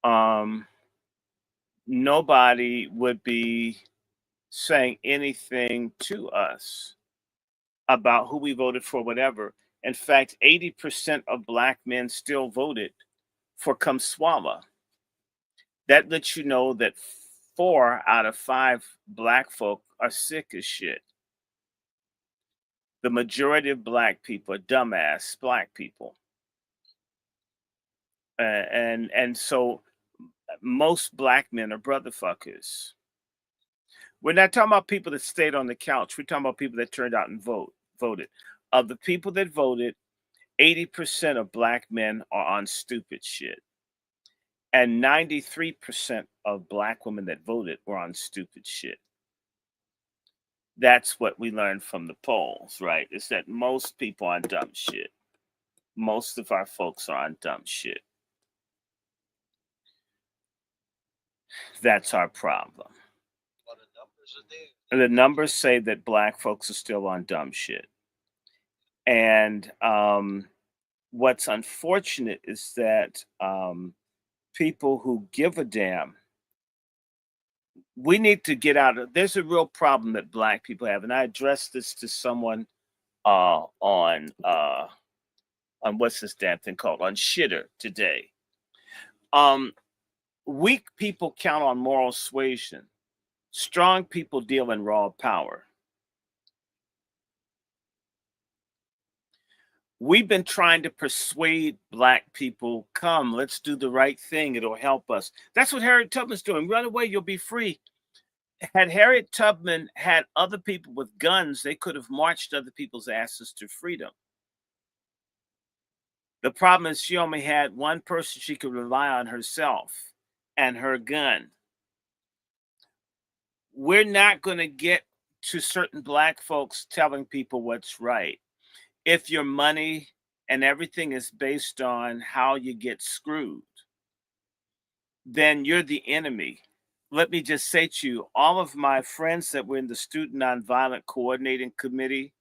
um, nobody would be saying anything to us about who we voted for, whatever. In fact, 80% of black men still voted for Kumswalla. That lets you know that 4 out of 5 black folk are sick as shit. The majority of black people are dumbass black people. And so most black men are brotherfuckers. We're not talking about people that stayed on the couch. We're talking about people that turned out and voted. Of the people that voted, 80% of black men are on stupid shit. And 93% of black women that voted were on stupid shit. That's what we learned from the polls, right? Is that most people are on dumb shit. Most of our folks are on dumb shit. That's our problem. And the numbers say that black folks are still on dumb shit. And what's unfortunate is that people who give a damn, we need to get out of. There's a real problem that black people have, and I addressed this to someone uh, on uh, on what's this damn thing called on Shitter today. Um, Weak people count on moral suasion. Strong people deal in raw power. We've been trying to persuade black people, come, let's do the right thing. It'll help us. That's what Harriet Tubman's doing. Run away, you'll be free. Had Harriet Tubman had other people with guns, they could have marched other people's asses to freedom. The problem is she only had one person she could rely on, herself and her gun. We're not going to get to certain black folks telling people what's right if your money and everything is based on how you get screwed. Then you're the enemy. Let me just say to you, all of my friends that were in the Student Nonviolent Coordinating Committee,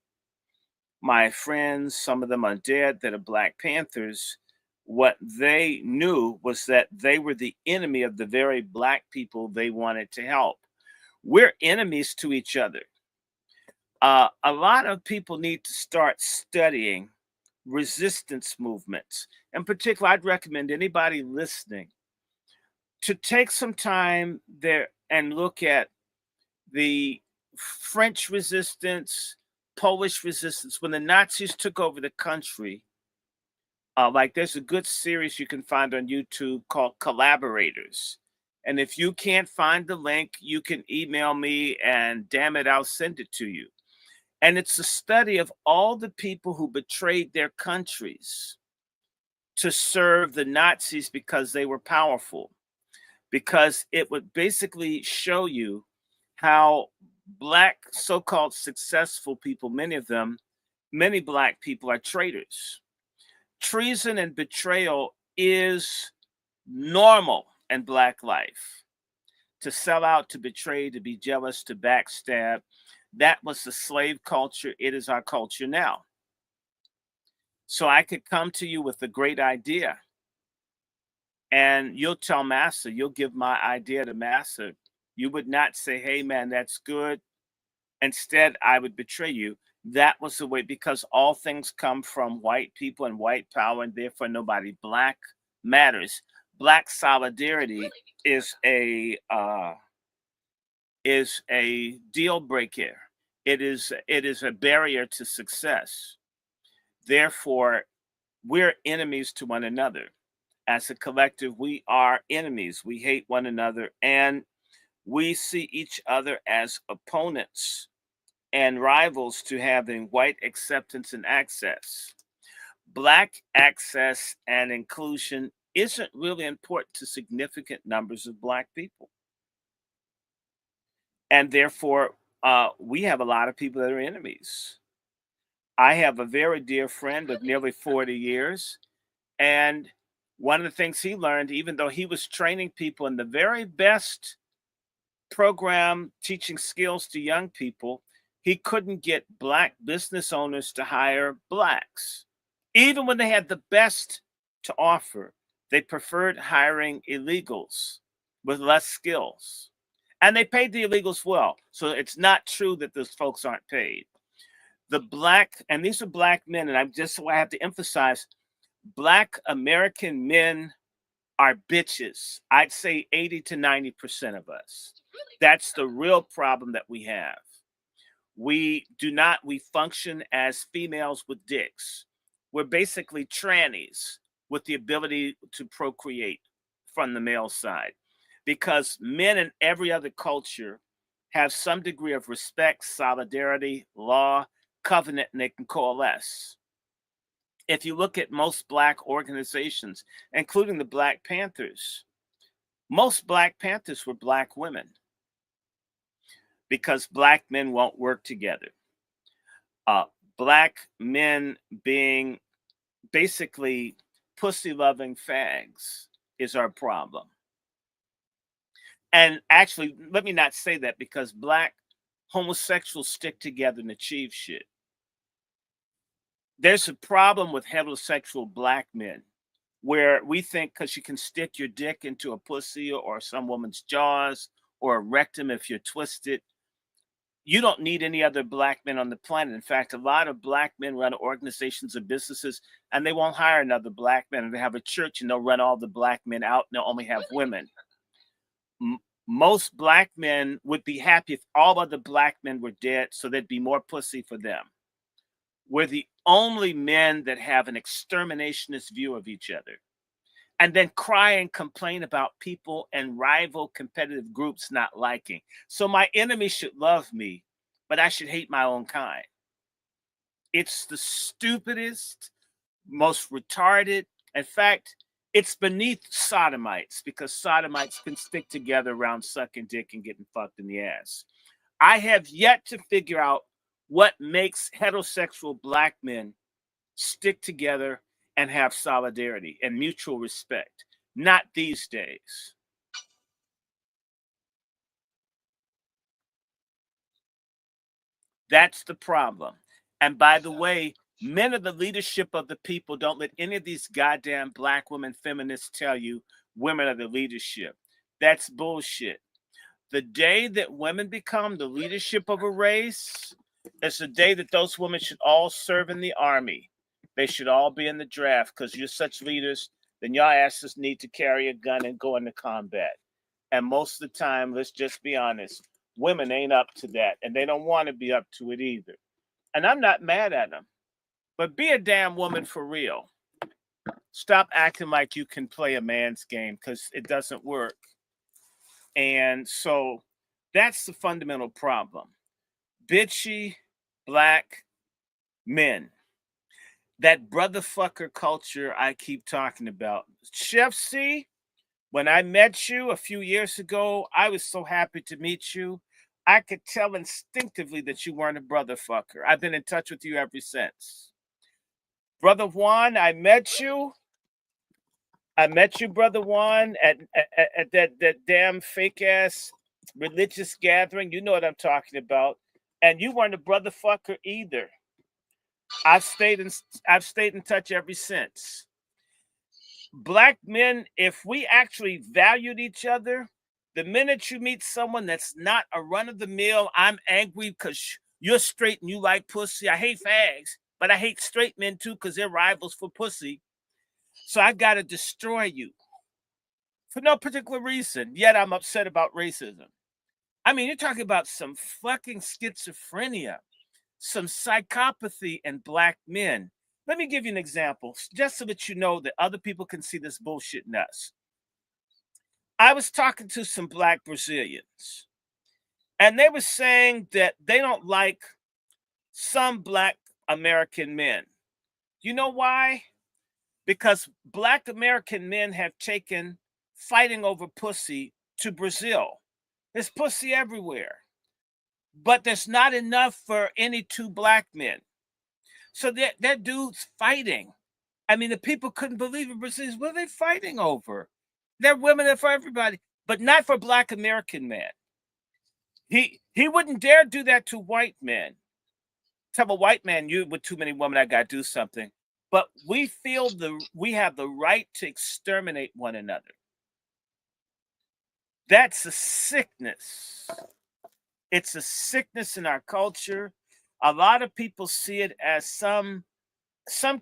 my friends, some of them are dead, that are Black Panthers, what they knew was that they were the enemy of the very black people they wanted to help. We're enemies to each other. A lot of people need to start studying resistance movements. In particular, I'd recommend anybody listening to take some time there and look at the French resistance, Polish resistance. When the Nazis took over the country, like there's a good series you can find on YouTube called Collaborators. And if you can't find the link, you can email me and damn it, I'll send it to you. And it's a study of all the people who betrayed their countries to serve the Nazis because they were powerful. Because it would basically show you how black so-called successful people, many of them, many black people are traitors. Treason and betrayal is normal in black life. To sell out, to betray, to be jealous, to backstab, that was the slave culture. It is our culture now. So I could come to you with a great idea and you'll tell Master, you'll give my idea to Master. You would not say, hey, man, that's good. Instead, I would betray you. That was the way, because all things come from white people and white power, and therefore nobody black matters. Black solidarity is a deal breaker. It is a barrier to success. Therefore, we're enemies to one another. As a collective, we are enemies. We hate one another, and we see each other as opponents and rivals to having white acceptance and access. Black access and inclusion isn't really important to significant numbers of black people. And therefore, we have a lot of people that are enemies. I have a very dear friend of nearly 40 years. And one of the things he learned, even though he was training people in the very best program teaching skills to young people, he couldn't get black business owners to hire blacks, even when they had the best to offer. They preferred hiring illegals with less skills. And they paid the illegals well. So it's not true that those folks aren't paid. The black, and these are black men, and I have to emphasize, black American men are bitches. I'd say 80 to 90% of us. That's the real problem that we have. We function as females with dicks. We're basically trannies with the ability to procreate from the male side, because men in every other culture have some degree of respect, solidarity, law, covenant, and they can coalesce. If you look at most black organizations, including the Black Panthers, most Black Panthers were black women because black men won't work together. Uh, Black men being basically pussy loving fags is our problem. And actually, let me not say that, because black homosexuals stick together and achieve shit. There's a problem with heterosexual black men where we think because you can stick your dick into a pussy or some woman's jaws or a rectum if you're twisted, you don't need any other black men on the planet. In fact, a lot of black men run organizations or businesses and they won't hire another black man. And they have a church and they'll run all the black men out and they'll only have women. Most black men would be happy if all other black men were dead, so there'd be more pussy for them. We're the only men that have an exterminationist view of each other, and then cry and complain about people and rival competitive groups not liking. So my enemy should love me, but I should hate my own kind. It's the stupidest, most retarded. In fact, it's beneath sodomites, because sodomites can stick together around sucking dick and getting fucked in the ass. I have yet to figure out what makes heterosexual black men stick together and have solidarity and mutual respect. Not these days. That's the problem. And by the way, men are the leadership of the people. Don't let any of these goddamn black women feminists tell you women are the leadership. That's bullshit. The day that women become the leadership of a race is the day that those women should all serve in the army. They should all be in the draft, because you're such leaders, then y'all asses need to carry a gun and go into combat. And most of the time, let's just be honest, women ain't up to that, and they don't want to be up to it either. And I'm not mad at them, but be a damn woman for real. Stop acting like you can play a man's game, because it doesn't work. And so that's the fundamental problem. Bitchy black men. That brotherfucker culture I keep talking about. Chef C, when I met you a few years ago, I was so happy to meet you. I could tell instinctively that you weren't a brotherfucker. I've been in touch with you ever since. Brother Juan, I met you, Brother Juan, at that damn fake ass religious gathering. You know what I'm talking about. And you weren't a brotherfucker either. I've stayed in touch ever since. Black men, if we actually valued each other, the minute you meet someone that's not a run of the mill, I'm angry because you're straight and you like pussy. I hate fags, but I hate straight men too, because they're rivals for pussy. So I got to destroy you for no particular reason. Yet I'm upset about racism. I mean, you're talking about some fucking schizophrenia, some psychopathy in black men. Let me give you an example, just so that you know that other people can see this bullshit in us. I was talking to some black Brazilians, and they were saying that they don't like some black American men. You know why? Because black American men have taken fighting over pussy to Brazil. There's pussy everywhere, but there's not enough for any two black men. So they're dudes fighting. I mean, the people couldn't believe it. Brazilians, what are they fighting over? They're women are for everybody, but not for black American men. He wouldn't dare do that to white men. Tell a white man, you with too many women, I gotta do something. but we have the right to exterminate one another. That's a sickness. It's a sickness in our culture. A lot of people see it as some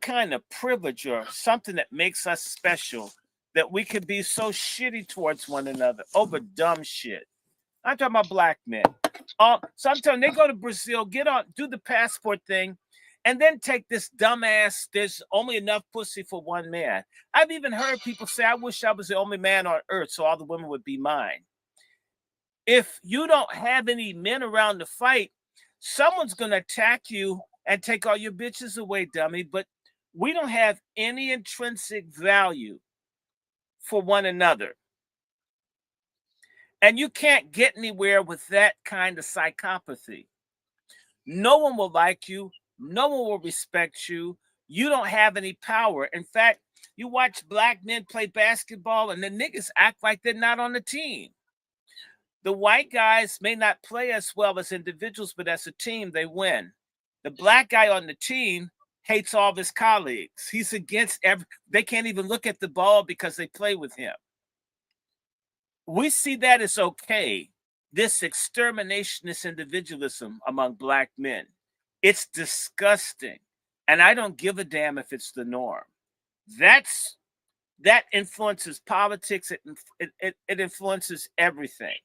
kind of privilege or something that makes us special, that we could be so shitty towards one another over dumb shit. I'm talking about black men. So I'm telling them, they go to Brazil, get on, do the passport thing, and then take this dumbass, there's only enough pussy for one man. I've even heard people say, I wish I was the only man on earth so all the women would be mine. If you don't have any men around to fight, someone's going to attack you and take all your bitches away, dummy. But we don't have any intrinsic value for one another. And you can't get anywhere with that kind of psychopathy. No one will like you. No one will respect you. You don't have any power. In fact, you watch black men play basketball and the niggas act like they're not on the team. The white guys may not play as well as individuals, but as a team, they win. The black guy on the team hates all of his colleagues. He's against they can't even look at the ball because they play with him. We see that as okay. This extermination, this individualism among black men, it's disgusting. And I don't give a damn if it's the norm. That influences politics. It influences everything.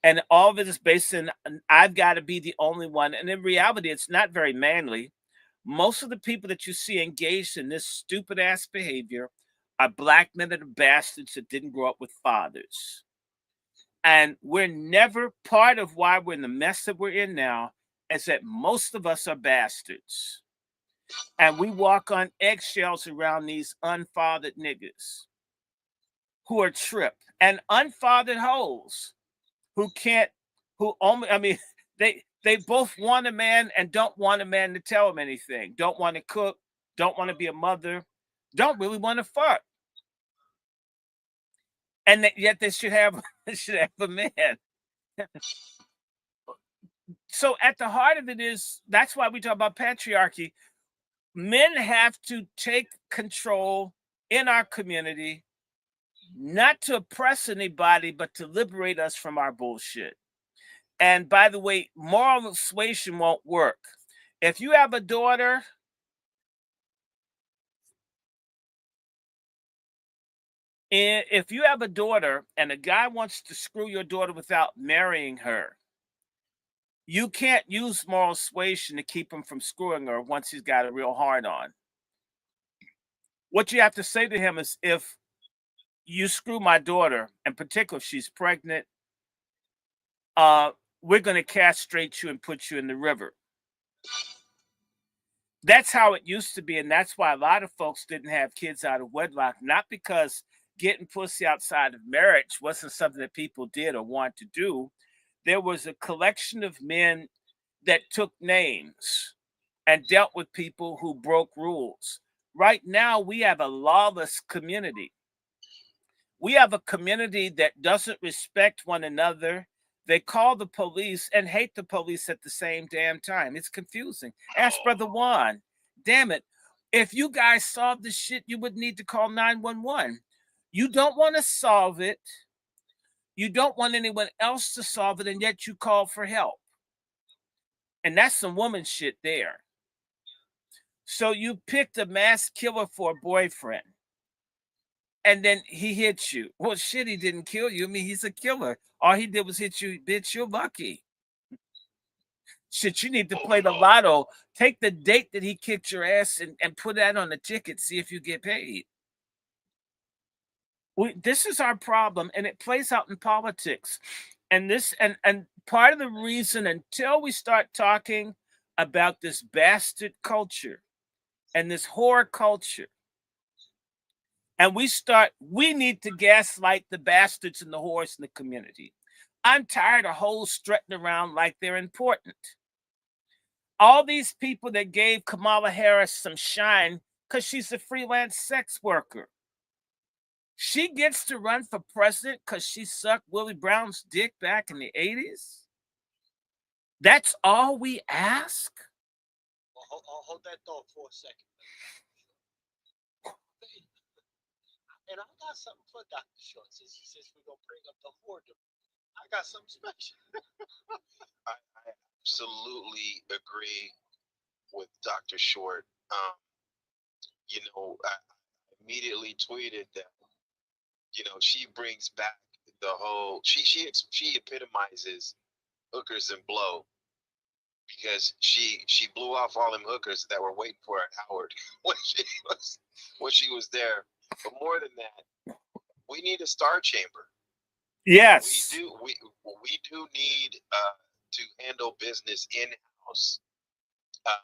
And all of it is based on, I've got to be the only one. And in reality, it's not very manly. Most of the people that you see engaged in this stupid ass behavior are black men that are bastards that didn't grow up with fathers. And we're never, part of why we're in the mess that we're in now is that most of us are bastards. And we walk on eggshells around these unfathered niggas who are tripped, and unfathered hoes who can't, who only, I mean, they both want a man and don't want a man to tell them anything. Don't want to cook, don't want to be a mother, don't really want to fuck. And yet they should have a man. So at the heart of it is, that's why we talk about patriarchy. Men have to take control in our community, not to oppress anybody, but to liberate us from our bullshit. And by the way, moral suasion won't work. If you have a daughter, and a guy wants to screw your daughter without marrying her, you can't use moral suasion to keep him from screwing her once he's got a real hard on. What you have to say to him is, if you screw my daughter, in particular if she's pregnant, we're going to castrate you and put you in the river. That's how it used to be, and that's why a lot of folks didn't have kids out of wedlock, not because getting pussy outside of marriage wasn't something that people did or want to do. There was a collection of men that took names and dealt with people who broke rules. Right now, we have a lawless community. We have a community that doesn't respect one another. They call the police and hate the police at the same damn time. It's confusing. Ask Brother Juan. Damn it. If you guys solved this shit, you would need to call 911. You don't want to solve it. You don't want anyone else to solve it, and yet you call for help. And that's some woman shit there. So you picked a mass killer for a boyfriend, and then he hits you. Well, shit, he didn't kill you. I mean, he's a killer. All he did was hit you, bitch. You're lucky. Shit, you need to play the lotto. Take the date that he kicked your ass and put that on the ticket. See if you get paid. This is our problem, and it plays out in politics. And part of the reason, until we start talking about this bastard culture and this whore culture, and we need to gaslight the bastards and the whores in the community. I'm tired of hoes strutting around like they're important. All these people that gave Kamala Harris some shine because she's a freelance sex worker. She gets to run for president because she sucked Willie Brown's dick back in the 80s? That's all we ask? Well, I'll hold that thought for a second. And I got something for Dr. Short since we're gonna bring up the hoarder. I got something special. I absolutely agree with Dr. Short. I immediately tweeted that, she brings back the whole, she epitomizes hookers and blow, because she blew off all them hookers that were waiting for her at Howard was when she was there. But more than that, we need a star chamber. We Yes. do we do need to handle business in house. Um,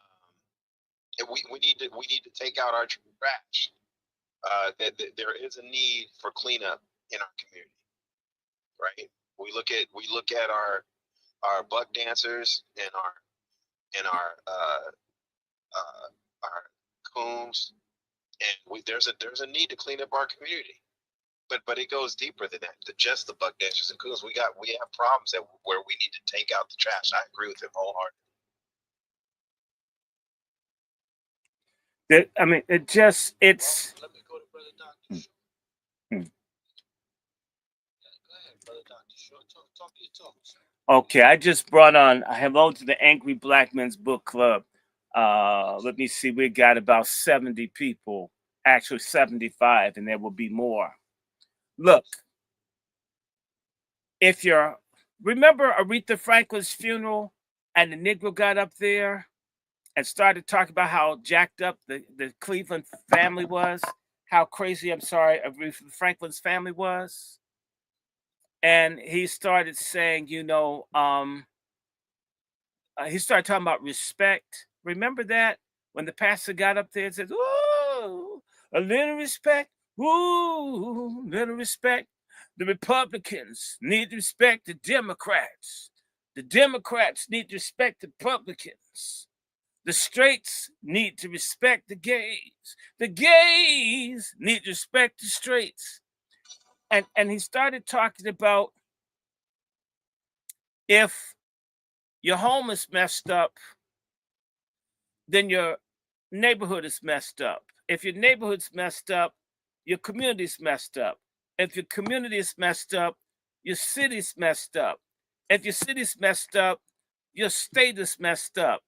and we need to take out our trash. That there is a need for cleanup in our community, right? We look at our buck dancers and our coons, and there's a need to clean up our community. But it goes deeper than that. To just the buck dancers and coons, we have problems where we need to take out the trash. I agree with him wholeheartedly. I mean, Well, it's. let me go to Brother Dr. Short. Yeah, go ahead, Brother Dr. Short. Talk your talk, sir. Okay, I just brought on hello to the Angry Black Men's Book Club. Yes. Let me see, we got about 70 people, actually 75, and there will be more. Look, Yes. if you're, remember Aretha Franklin's funeral and the Negro got up there and started talking about how jacked up the Cleveland family was, how crazy, I'm sorry, Aretha Franklin's family was? And he started saying, he started talking about respect. Remember that when the pastor got up there and said, "Ooh, a little respect, ooh, little respect." The Republicans need to respect the Democrats. The Democrats need to respect the Republicans. The straights need to respect the gays. The gays need to respect the straights. And he started talking about if your home is messed up, then your neighborhood is messed up. If your neighborhood's messed up, your community's messed up. If your community is messed up, your city's messed up. If your city's messed up, your state is messed up.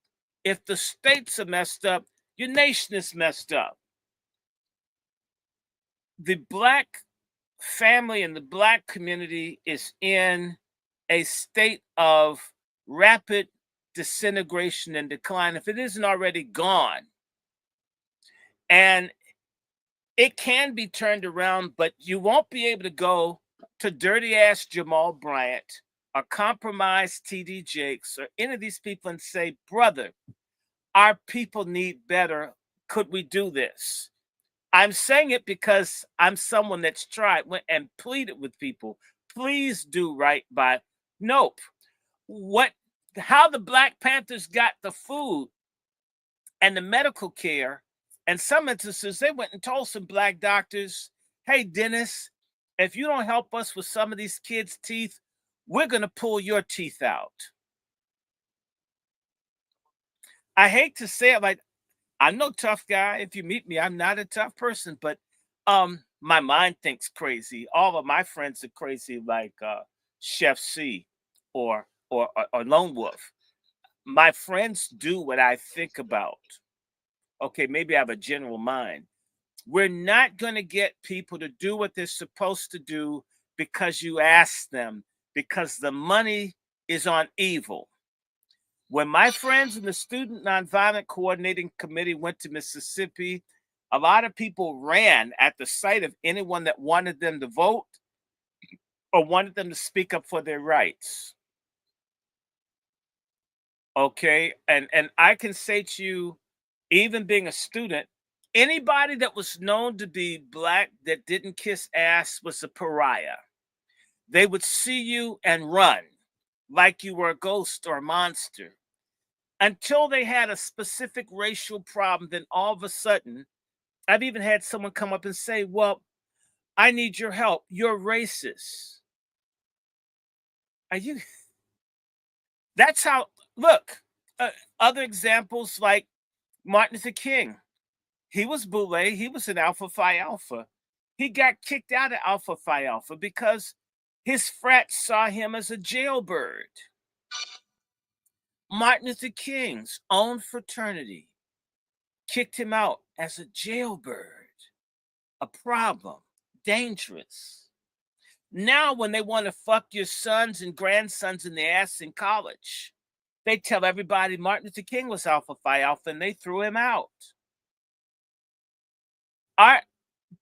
If the states are messed up, your nation is messed up. The black family and the black community is in a state of rapid disintegration and decline, if it isn't already gone. And it can be turned around, but you won't be able to go to dirty ass Jamal Bryant or compromised TD Jakes or any of these people and say, brother, our people need better. Could we do this? I'm saying it because I'm someone that's tried and pleaded with people, please do right by. Nope. What, how the Black Panthers got the food and the medical care. And some instances, they went and told some black doctors, hey, Dennis, if you don't help us with some of these kids' teeth, we're going to pull your teeth out. I hate to say it, like, I'm no tough guy. If you meet me, I'm not a tough person, but my mind thinks crazy. All of my friends are crazy, like Chef C or Lone Wolf. My friends do what I think about. Okay, maybe I have a general mind. We're not going to get people to do what they're supposed to do because you ask them, because the money is on evil. When my friends in the Student Nonviolent Coordinating Committee went to Mississippi, a lot of people ran at the sight of anyone that wanted them to vote or wanted them to speak up for their rights. Okay, and I can say to you, even being a student, anybody that was known to be black that didn't kiss ass was a pariah. They would see you and run like you were a ghost or a monster until they had a specific racial problem. Then all of a sudden, I've even had someone come up and say, well, I need your help, you're racist. Are you? That's how. Look, other examples like Martin Luther King. He was Boule. He was an Alpha Phi Alpha. he got kicked out of Alpha Phi Alpha because his frats saw him as a jailbird. Martin Luther King's own fraternity kicked him out as a jailbird, a problem, dangerous. Now, when they want to fuck your sons and grandsons in the ass in college, they tell everybody Martin Luther King was Alpha Phi Alpha and they threw him out. Our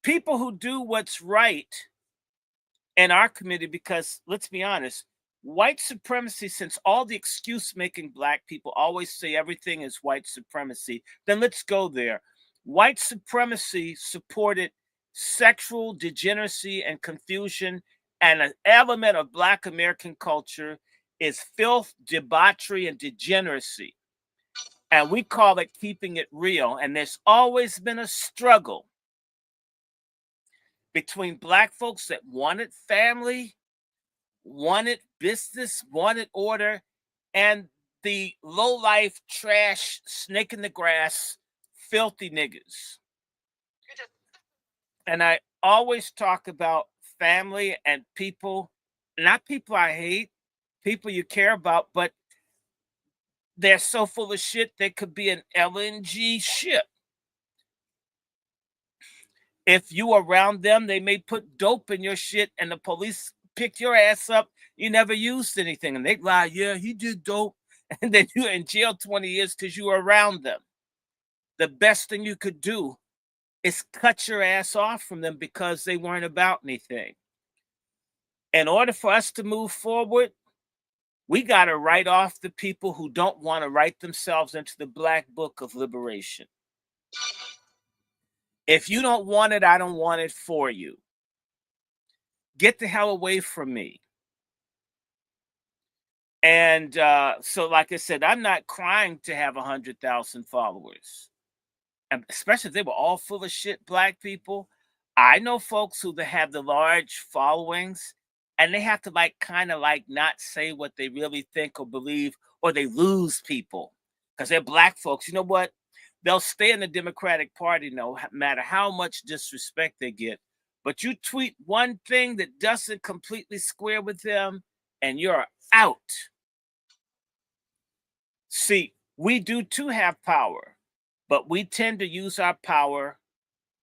people who do what's right in our community, because let's be honest, white supremacy, since all the excuse making black people always say everything is white supremacy, then let's go there. White supremacy supported sexual degeneracy and confusion, and an element of black American culture is filth, debauchery, and degeneracy. And we call it keeping it real. And there's always been a struggle between black folks that wanted family, wanted business, wanted order, and the low life, trash, snake in the grass, filthy niggas. And I always talk about family and people, not people I hate, people you care about, but they're so full of shit they could be an LNG ship. If you around them, they may put dope in your shit and the police pick your ass up. You never used anything. And they lie, yeah, he did dope. And then you're in jail 20 years because you were around them. The best thing you could do is cut your ass off from them because they weren't about anything. In order for us to move forward, we got to write off the people who don't want to write themselves into the Black Book of Liberation. If you don't want it, I don't want it for you. Get the hell away from me. And so, like I said, I'm not crying to have 100,000 followers. And especially if they were all full of shit, black people. I know folks who have the large followings and they have to kind of not say what they really think or believe, or they lose people because they're black folks. You know what? They'll stay in the Democratic Party no matter how much disrespect they get. But you tweet one thing that doesn't completely square with them and you're out. See, we do too have power, but we tend to use our power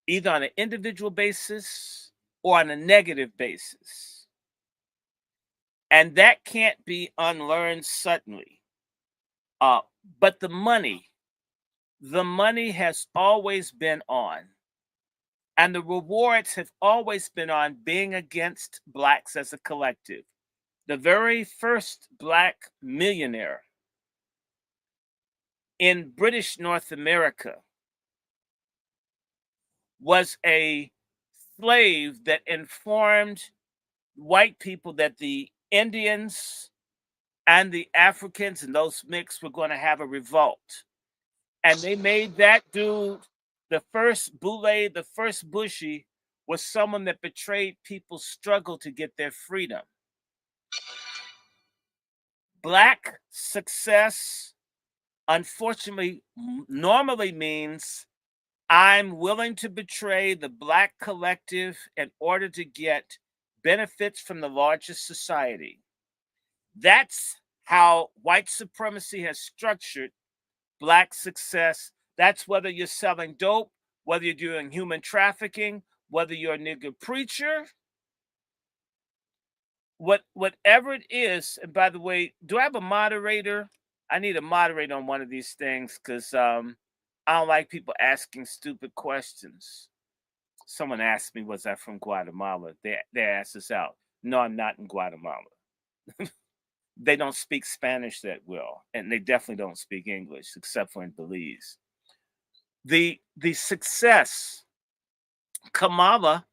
either on an individual basis or on a negative basis. And that can't be unlearned suddenly. But the money has always been on. And the rewards have always been on being against blacks as a collective. The very first black millionaire in British North America was a slave that informed white people that the Indians and the Africans and those mixed were going to have a revolt. And they made that dude the first Boule, the first Bushy, was someone that betrayed people's struggle to get their freedom. Black success, unfortunately, normally means I'm willing to betray the black collective in order to get benefits from the largest society. That's how white supremacy has structured black success. That's whether you're selling dope, whether you're doing human trafficking, whether you're a nigger preacher, whatever it is. And by the way, do I have a moderator? I need a moderator on one of these things because I don't like people asking stupid questions. Someone asked me, was I from Guatemala? They asked us out. No, I'm not in Guatemala. They don't speak Spanish that well, and they definitely don't speak English, except for in Belize. The success, Kamala,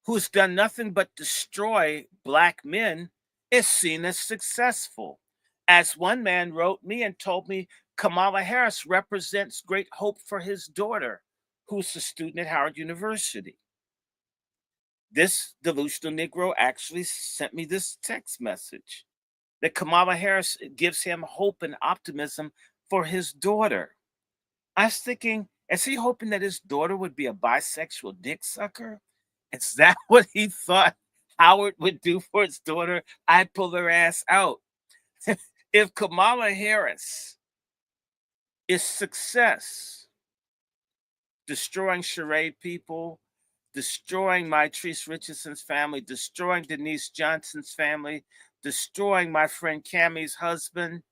who's done nothing but destroy black men, is seen as successful. As one man wrote me and told me, Kamala Harris represents great hope for his daughter, who's a student at Howard University. This delusional Negro actually sent me this text message that Kamala Harris gives him hope and optimism for his daughter. I was thinking, is he hoping that his daughter would be a bisexual dick sucker? Is that what he thought Howard would do for his daughter? I'd pull her ass out. If Kamala Harris is success, destroying charade people, destroying Mitrice Richardson's family, destroying Denise Johnson's family, destroying my friend Cammie's husband,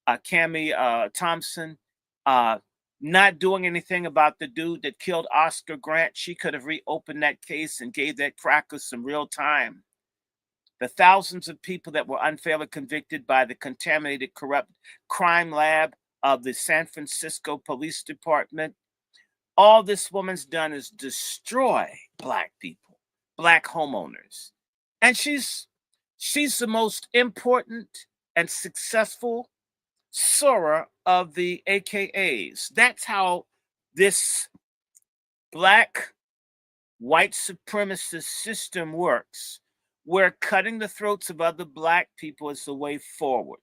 Cammie Thompson, uh, not doing anything about the dude that killed Oscar Grant. She could have reopened that case and gave that cracker some real time. The thousands of people that were unfairly convicted by the contaminated, corrupt crime lab of the San Francisco Police Department. All this woman's done is destroy Black people, Black homeowners. And she's the most important and successful Sora of the AKAs. That's how this Black white supremacist system works, where cutting the throats of other Black people is the way forward.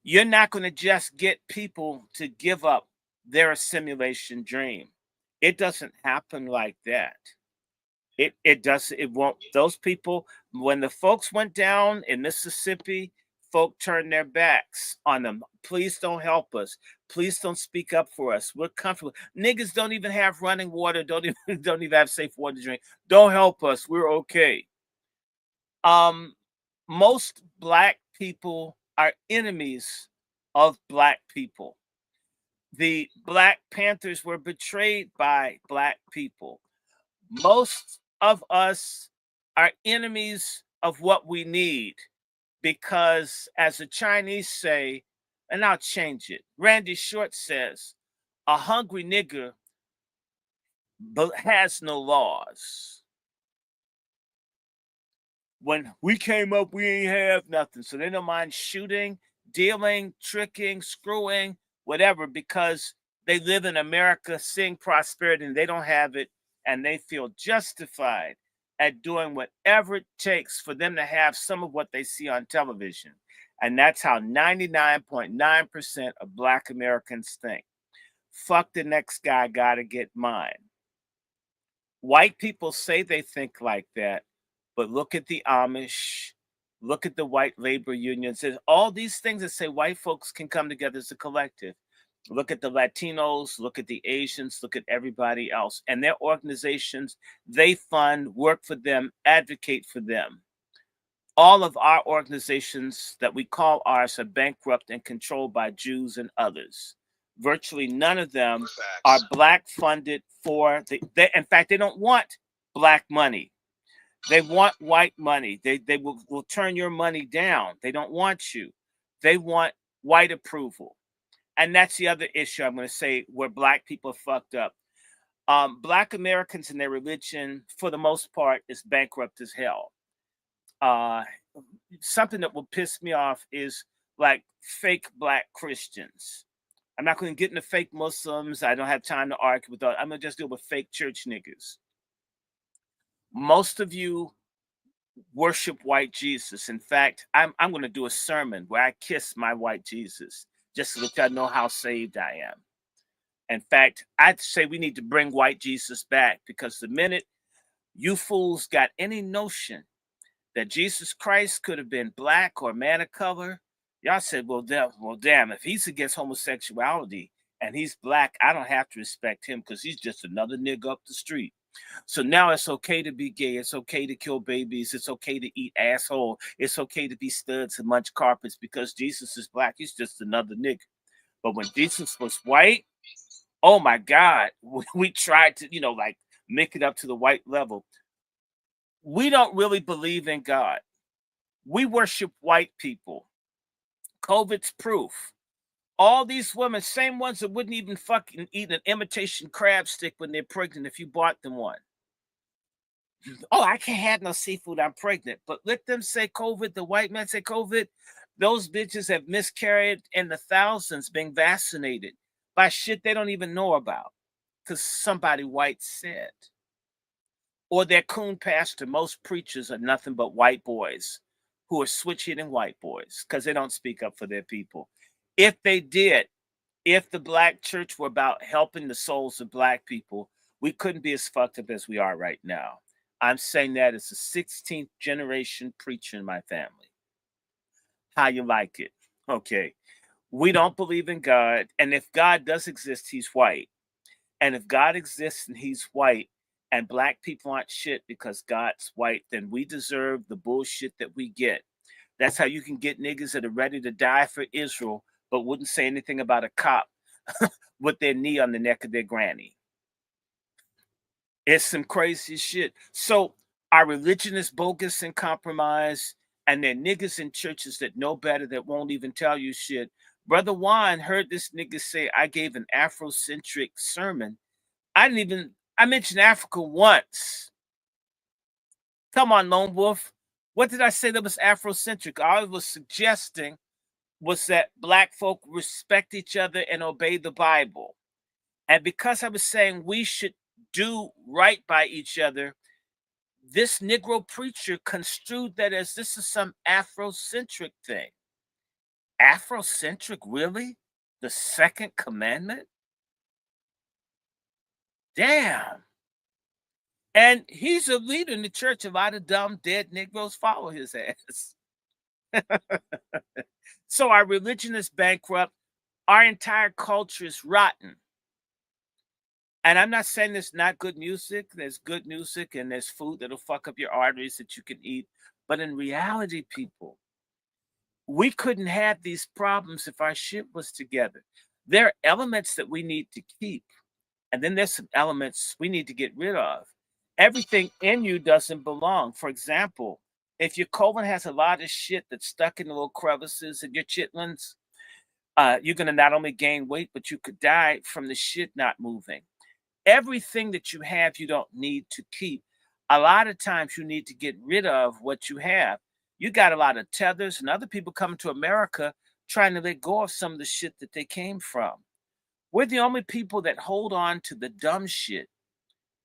You're not going to just get people to give up their assimilation dream. It doesn't happen like that. It won't. Those people, when the folks went down in Mississippi, folk turned their backs on them. Please don't help us. Please don't speak up for us. We're comfortable. Niggas don't even have running water, don't even have safe water to drink. Don't help us. We're okay. Most Black people are enemies of Black people. The Black Panthers were betrayed by Black people. Most of us are enemies of what we need because, as the Chinese say, and I'll change it, Randy Short says, a hungry nigger has no laws. When we came up, we ain't have nothing. So they don't mind shooting, dealing, tricking, screwing, whatever, because they live in America, seeing prosperity, and they don't have it, and they feel justified at doing whatever it takes for them to have some of what they see on television. And that's how 99.9% of Black Americans think. Fuck the next guy, gotta get mine. White people say they think like that, but look at the Amish, look at the white labor unions. There's all these things that say white folks can come together as a collective. Look at the Latinos, look at the Asians, look at everybody else. And their organizations, they fund, work for them, advocate for them. All of our organizations that we call ours are bankrupt and controlled by Jews and others. Virtually none of them are Black funded for in fact, they don't want Black money. They want white money. They will turn your money down. They don't want you. They want white approval. And that's the other issue I'm going to say where Black people are fucked up. Black Americans and their religion, for the most part, is bankrupt as hell. Something that will piss me off is like fake Black Christians. I'm not going to get into fake Muslims. I don't have time to argue with that. I'm going to just deal with fake church niggas. Most of you worship white Jesus. In fact, I'm going to do a sermon where I kiss my white Jesus just so that y'all know how saved I am. In fact, I'd say we need to bring white Jesus back, because the minute you fools got any notion that Jesus Christ could have been Black or man of color, y'all said, well, damn, if he's against homosexuality and he's Black, I don't have to respect him because he's just another nigga up the street. So now it's okay to be gay. It's okay to kill babies. It's okay to eat asshole. It's okay to be studs and munch carpets because Jesus is Black. He's just another nigga. But when Jesus was white, oh my God, we tried to, like make it up to the white level. We don't really believe in God. We worship white people. COVID's proof. All these women, same ones that wouldn't even fucking eat an imitation crab stick when they're pregnant if you bought them one. Oh, I can't have no seafood, I'm pregnant. But let them say COVID, the white men say COVID. Those bitches have miscarried in the thousands being vaccinated by shit they don't even know about because somebody white said. Or their coon pastor. Most preachers are nothing but white boys who are switch-hitting white boys because they don't speak up for their people. If they did, if the Black church were about helping the souls of Black people, we couldn't be as fucked up as we are right now. I'm saying that as a 16th generation preacher in my family. How you like it? Okay. We don't believe in God. And if God does exist, he's white. And if God exists and he's white and black people aren't shit because God's white, then we deserve the bullshit that we get. That's how you can get niggas that are ready to die for Israel, but wouldn't say anything about a cop with their knee on the neck of their granny. It's some crazy shit. So our religion is bogus and compromised, and there are niggas in churches that know better that won't even tell you shit. Brother Juan heard this nigga say I gave an Afrocentric sermon. I mentioned Africa once. Come on, Lone Wolf. What did I say that was Afrocentric? All I was suggesting was that black folk respect each other and obey the Bible. And because I was saying we should do right by each other, this Negro preacher construed that as this is some Afrocentric thing. Afrocentric, really? The second commandment? Damn. And he's a leader in the church. A lot of dumb, dead Negroes follow his ass. So our religion is bankrupt. Our entire culture is rotten. And I'm not saying there's not good music. There's good music and there's food that'll fuck up your arteries that you can eat. But in reality, people, we couldn't have these problems if our shit was together. There are elements that we need to keep. And then there's some elements we need to get rid of. Everything in you doesn't belong. For example, if your colon has a lot of shit that's stuck in the little crevices in your chitlins, you're going to not only gain weight, but you could die from the shit not moving. Everything that you have, you don't need to keep. A lot of times you need to get rid of what you have. You got a lot of tethers and other people coming to America trying to let go of some of the shit that they came from. We're the only people that hold on to the dumb shit.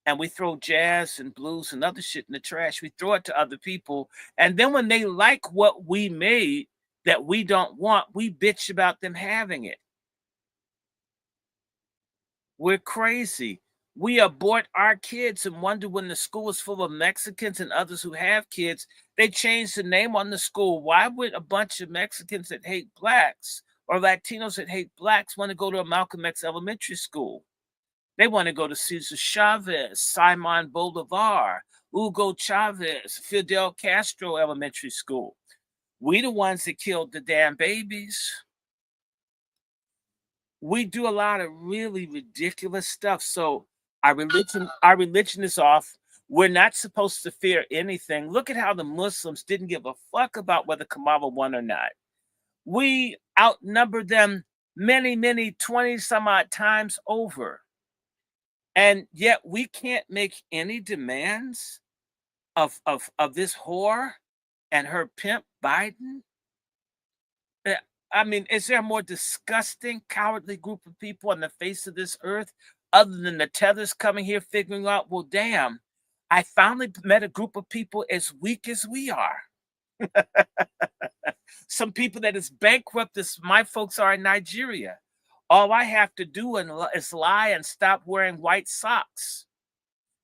And we throw jazz and blues and other shit in the trash. We throw it to other people. And then when they like what we made that we don't want, we bitch about them having it. We're crazy. We abort our kids and wonder when the school is full of Mexicans and others who have kids, they change the name on the school. Why would a bunch of Mexicans that hate blacks or Latinos that hate blacks want to go to a Malcolm X elementary school? They want to go to Cesar Chavez, Simon Bolivar, Hugo Chavez, Fidel Castro elementary school. We the ones that killed the damn babies. We do a lot of really ridiculous stuff. So our religion is off. We're not supposed to fear anything. Look at how the Muslims didn't give a fuck about whether Kamala won or not. We outnumbered them many, 20 some odd times over. And yet we can't make any demands of this whore and her pimp Biden. I mean, is there a more disgusting, cowardly group of people on the face of this earth other than the tethers coming here figuring out, well, damn, I finally met a group of people as weak as we are. Some people that is bankrupt as my folks are in Nigeria. All I have to do is lie and stop wearing white socks.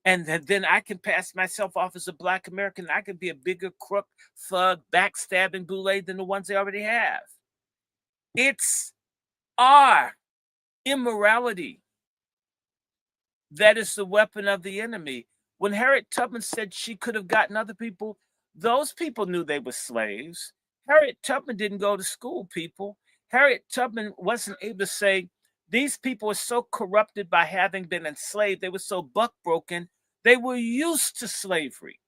And then I can pass myself off as a black American. I can be a bigger crook, thug, backstabbing boule than the ones they already have. It's our immorality that is the weapon of the enemy. When Harriet Tubman said she could have gotten other people, those people knew they were slaves. Harriet Tubman didn't go to school, people. Harriet Tubman wasn't able to say, these people are so corrupted by having been enslaved. They were so buck-broken. They were used to slavery.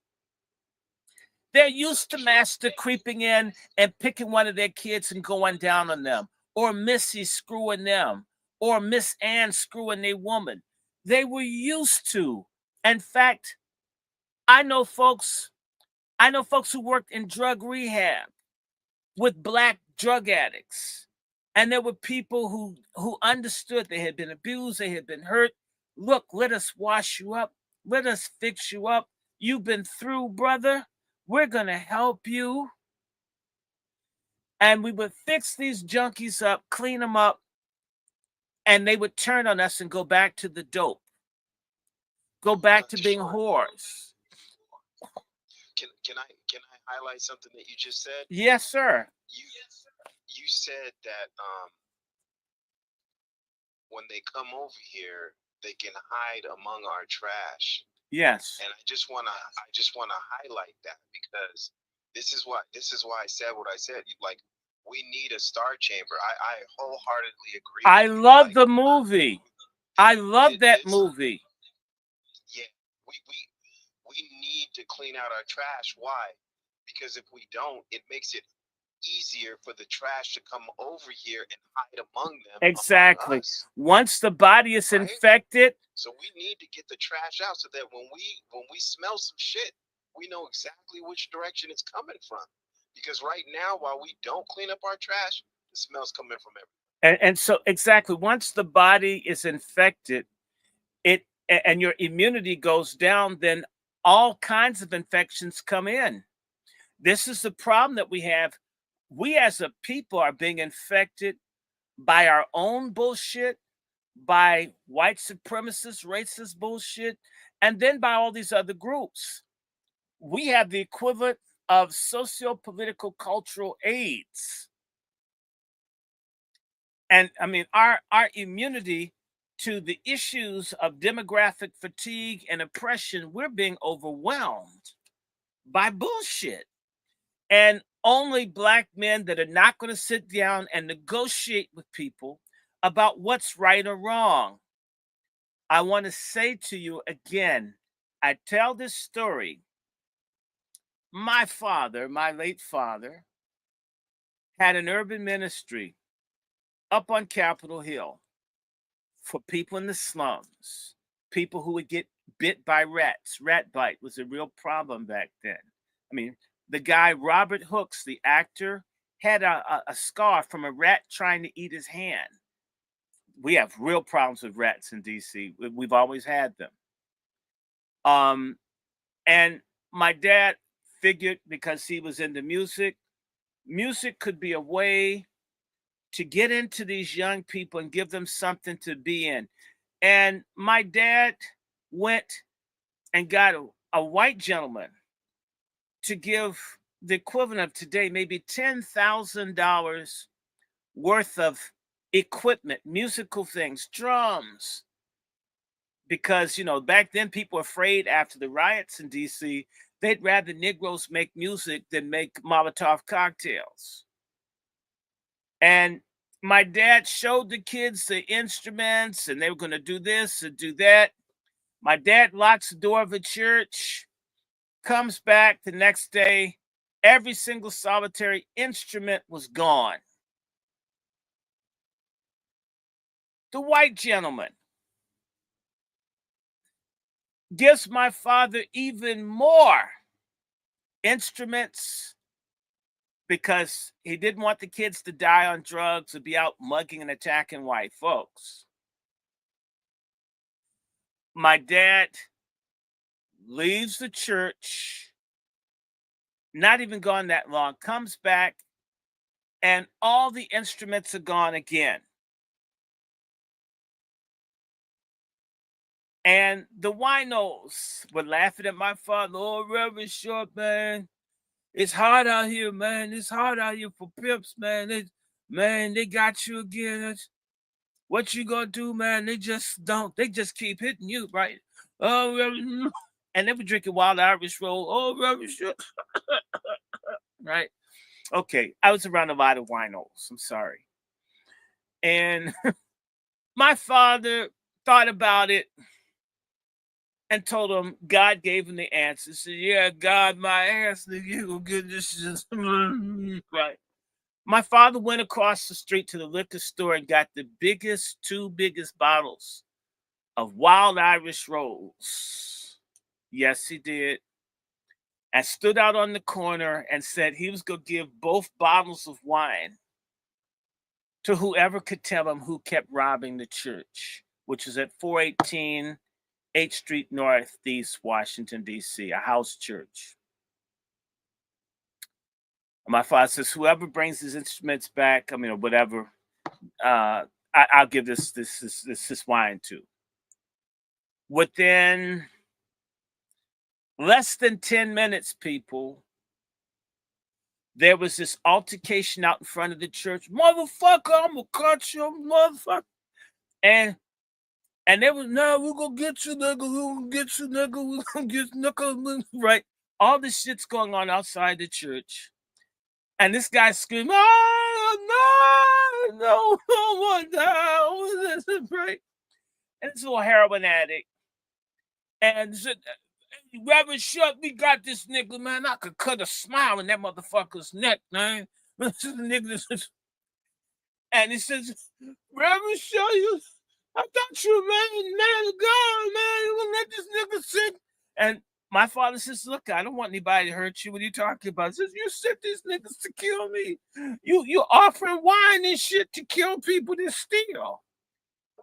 They're used to master creeping in and picking one of their kids and going down on them, or Missy screwing them, or Miss Ann screwing their woman. They were used to. In fact, I know folks who worked in drug rehab with black drug addicts. And there were people who understood they had been abused, they had been hurt. Look, let us wash you up. Let us fix you up. You've been through, brother. We're going to help you. And we would fix these junkies up, clean them up, and they would turn on us and go back to the dope. go back to being Sure. whores. Can I highlight something that you just said? Yes, sir. You said that when they come over here, they can hide among our trash. Yes. And I just wanna highlight that because this is why I said what I said. Like, we need a star chamber. I wholeheartedly agree I with you. love Like, the movie. I love that this, movie. yeah, we need to clean out our trash. Why? Because if we don't, it makes it easier for the trash to come over here and hide among them, Exactly. among us, Once the body is right? infected, So we need to get the trash out so that when we smell some shit, we know exactly which direction it's coming from. Because right now, while we don't clean up our trash, the smell's coming from everywhere. and so exactly once the body is infected, and your immunity goes down, then all kinds of infections come in. This is the problem that we have. We as a people are being infected by our own bullshit, by white supremacist, racist bullshit, and then by all these other groups. We have the equivalent of socio-political cultural AIDS. And I mean, our immunity to the issues of demographic fatigue and oppression, we're being overwhelmed by bullshit. And only black men that are not going to sit down and negotiate with people about what's right or wrong. I want to say to you again, I tell this story. My father, my late father, had an urban ministry up on Capitol Hill for people in the slums, people who would get bit by rats. Rat bite was a real problem back then. I mean, the guy, Robert Hooks, the actor, had a scar from a rat trying to eat his hand. We have real problems with rats in DC. We've always had them. Um, and my dad figured because he was into music, music could be a way to get into these young people and give them something to be in. And my dad went and got a white gentleman to give the equivalent of today, maybe $10,000 worth of equipment, musical things, drums. Because, back then people were afraid after the riots in DC, they'd rather Negroes make music than make Molotov cocktails. And my dad showed the kids the instruments and they were going to do this and do that. My dad locks the door of a church, comes back the next day. Every single solitary instrument was gone. The white gentleman gives my father even more instruments because he didn't want the kids to die on drugs or be out mugging and attacking white folks. My dad leaves the church, not even gone that long, comes back, and all the instruments are gone again. And the winos were laughing at my father. Oh, Reverend Short, man, it's hard out here, man. It's hard out here for pimps, man. They got you again. What you gonna do, man? They just don't. They just keep hitting you, right? Oh, Reverend, and they were drinking Wild Irish Roll. Oh, Reverend Short, right? Okay, I was around a lot of winos. I'm sorry. And my father thought about it and told him God gave him the answer. He said, yeah, God, my ass, nigga, you gonna get this shit. Right. My father went across the street to the liquor store and got the two biggest bottles of Wild Irish Rolls. Yes, he did. And stood out on the corner and said he was going to give both bottles of wine to whoever could tell him who kept robbing the church, which is at 418 8th Street Northeast, Washington, D.C., a house church. My father says, whoever brings his instruments back, or whatever, I'll give this wine to. Within less than 10 minutes, people, there was this altercation out in front of the church. Motherfucker, I'm gonna cut you, motherfucker. And they was, no, we're gonna get you, nigga, we're gonna get you, nigga, we're gonna get you, nigga, right? All this shit's going on outside the church. And this guy screaming, oh, no, no, oh my God, right? And this little heroin addict. And said, Reverend Shut, we got this nigga, man. I could cut a smile in that motherfucker's neck, man. And he says, Reverend Shut, I thought you were man of God, man. You gonna let this nigga sit. And my father says, look, I don't want anybody to hurt you. What are you talking about? He says, you sent these niggas to kill me. You offering wine and shit to kill people to steal.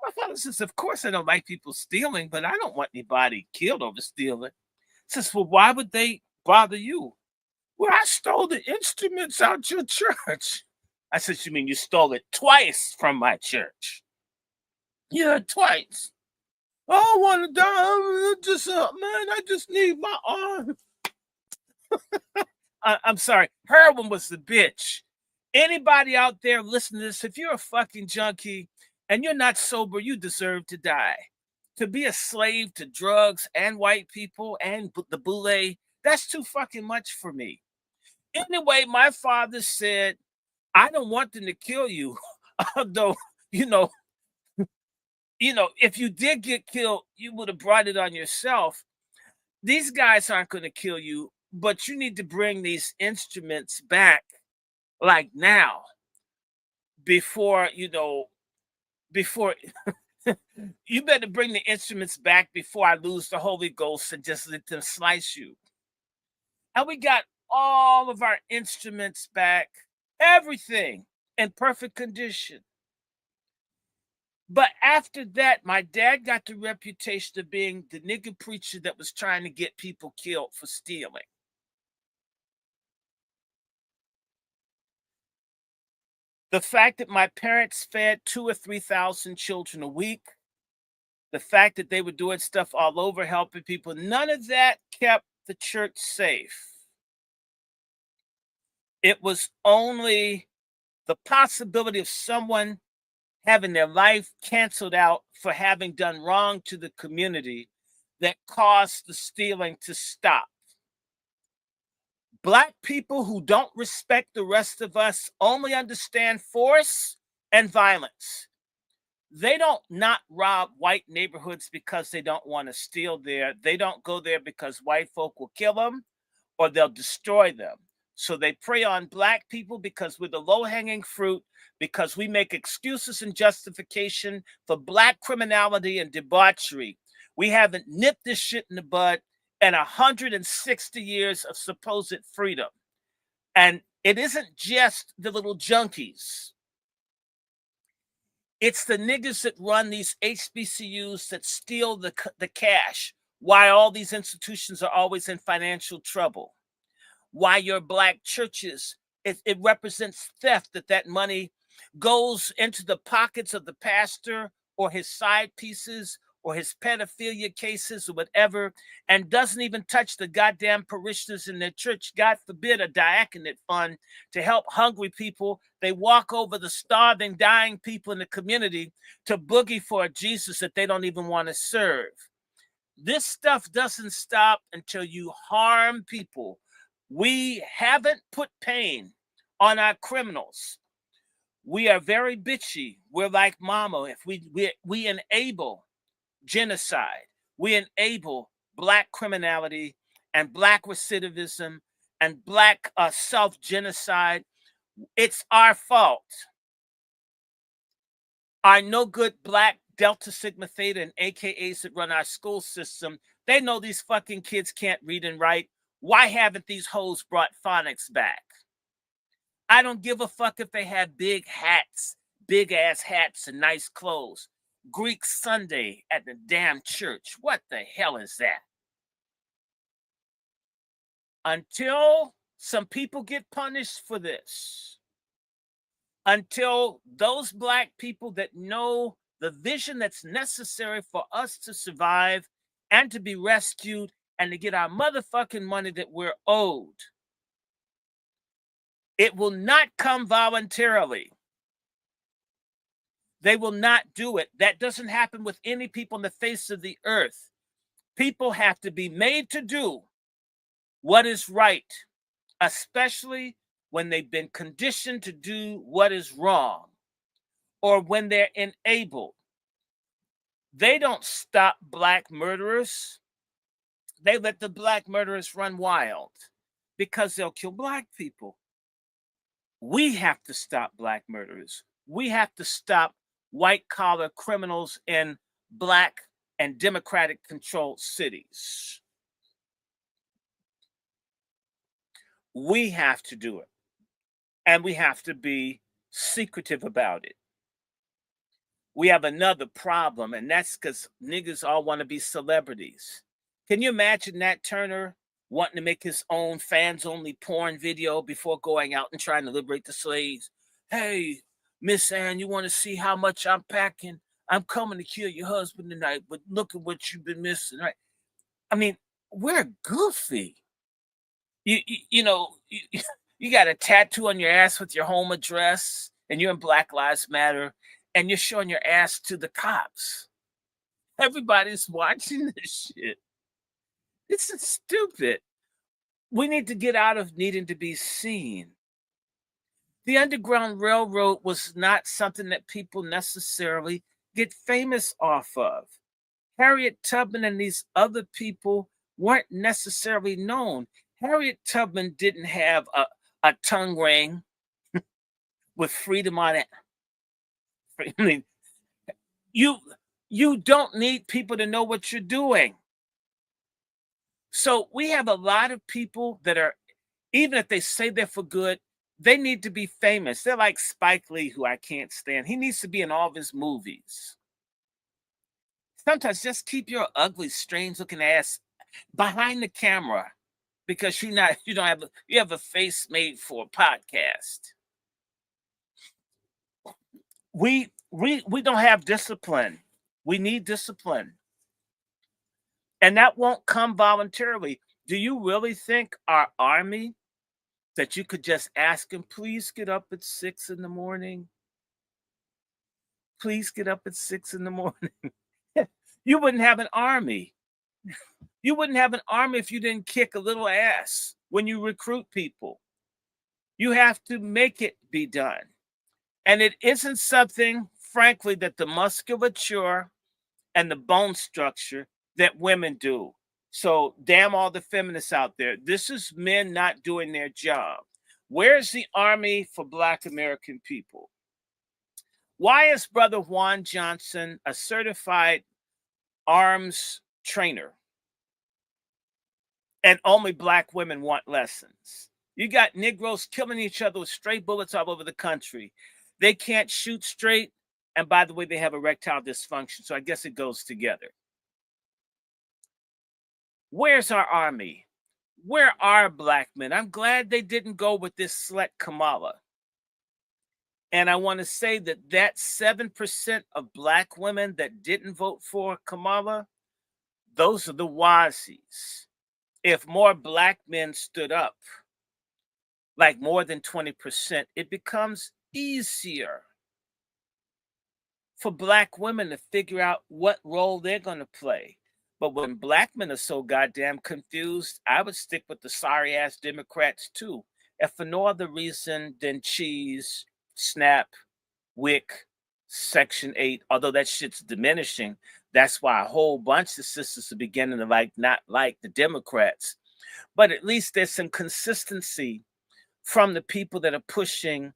My father says, of course I don't like people stealing, but I don't want anybody killed over stealing. He says, well, why would they bother you? Well, I stole the instruments out your church. I said, you mean you stole it twice from my church? Yeah, twice. I don't want to die. Man, I just need my arm. I'm sorry. Heroin was the bitch. Anybody out there listening to this, if you're a fucking junkie and you're not sober, you deserve to die. To be a slave to drugs and white people and the boule, that's too fucking much for me. Anyway, my father said, I don't want them to kill you. Although, if you did get killed, you would have brought it on yourself. These guys aren't going to kill you, but you need to bring these instruments back like now before you better bring the instruments back before I lose the Holy Ghost and just let them slice you. And we got all of our instruments back, everything in perfect condition. But after that, my dad got the reputation of being the nigger preacher that was trying to get people killed for stealing. The fact that my parents fed 2,000 or 3,000 children a week, the fact that they were doing stuff all over helping people, none of that kept the church safe. It was only the possibility of someone having their life canceled out for having done wrong to the community that caused the stealing to stop. Black people who don't respect the rest of us only understand force and violence. They don't not rob white neighborhoods because they don't want to steal there. They don't go there because white folk will kill them or they'll destroy them. So they prey on black people because we're the low-hanging fruit, because we make excuses and justification for black criminality and debauchery. We haven't nipped this shit in the bud in 160 years of supposed freedom. And it isn't just the little junkies. It's the niggas that run these HBCUs that steal the cash, why all these institutions are always in financial trouble. Why your black churches, it represents theft, that money goes into the pockets of the pastor or his side pieces or his pedophilia cases or whatever, and doesn't even touch the goddamn parishioners in their church. God forbid a diaconate fund to help hungry people. They walk over the starving, dying people in the community to boogie for a Jesus that they don't even want to serve. This stuff doesn't stop until you harm people. We haven't put pain on our criminals. We are very bitchy. We're like mama. If we enable genocide, we enable black criminality and black recidivism and black self-genocide. It's our fault. Our no good black Delta Sigma Theta and AKAs that run our school system, they know these fucking kids can't read and write. Why haven't these hoes brought phonics back? I don't give a fuck if they have big hats, big ass hats and nice clothes. Greek Sunday at the damn church. What the hell is that? Until some people get punished for this, until those black people that know the vision that's necessary for us to survive and to be rescued and to get our motherfucking money that we're owed. It will not come voluntarily. They will not do it. That doesn't happen with any people on the face of the earth. People have to be made to do what is right, especially when they've been conditioned to do what is wrong or when they're enabled. They don't stop black murderers. They let the black murderers run wild because they'll kill black people. We have to stop black murderers. We have to stop white collar criminals in black and democratic controlled cities. We have to do it. And we have to be secretive about it. We have another problem, and that's because niggas all want to be celebrities. Can you imagine Nat Turner wanting to make his own fans-only porn video before going out and trying to liberate the slaves? Hey, Miss Ann, you want to see how much I'm packing? I'm coming to kill your husband tonight, but look at what you've been missing, right? I mean, we're goofy. You know, you got a tattoo on your ass with your home address, and you're in Black Lives Matter, and you're showing your ass to the cops. Everybody's watching this shit. This is stupid. We need to get out of needing to be seen. The Underground Railroad was not something that people necessarily get famous off of. Harriet Tubman and these other people weren't necessarily known. Harriet Tubman didn't have a tongue ring with freedom on it. I mean, you don't need people to know what you're doing. So we have a lot of people that are, even if they say they're for good, they need to be famous. They're like Spike Lee, who I can't stand. He needs to be in all of his movies. Sometimes just keep your ugly, strange-looking ass behind the camera, because you have a face made for a podcast. We don't have discipline. We need discipline. And that won't come voluntarily. Do you really think our army, that you could just ask them, please get up at 6 in the morning? Please get up at 6 in the morning. You wouldn't have an army. You wouldn't have an army if you didn't kick a little ass when you recruit people. You have to make it be done. And it isn't something, frankly, that the musculature and the bone structure that women do. So damn all the feminists out there. This is men not doing their job. Where's the army for Black American people? Why is Brother Juan Johnson a certified arms trainer and only Black women want lessons? You got Negroes killing each other with stray bullets all over the country. They can't shoot straight. And by the way, they have erectile dysfunction. So I guess it goes together. Where's our army? Where are Black men? I'm glad they didn't go with this slut Kamala. And I want to say that 7% of Black women that didn't vote for Kamala, those are the Wazis. If more Black men stood up, like more than 20%, it becomes easier for Black women to figure out what role they're going to play. But when Black men are so goddamn confused, I would stick with the sorry ass Democrats too, if for no other reason than cheese, SNAP, WIC, Section 8, although that shit's diminishing. That's why a whole bunch of sisters are beginning to not like the Democrats. But at least there's some consistency from the people that are pushing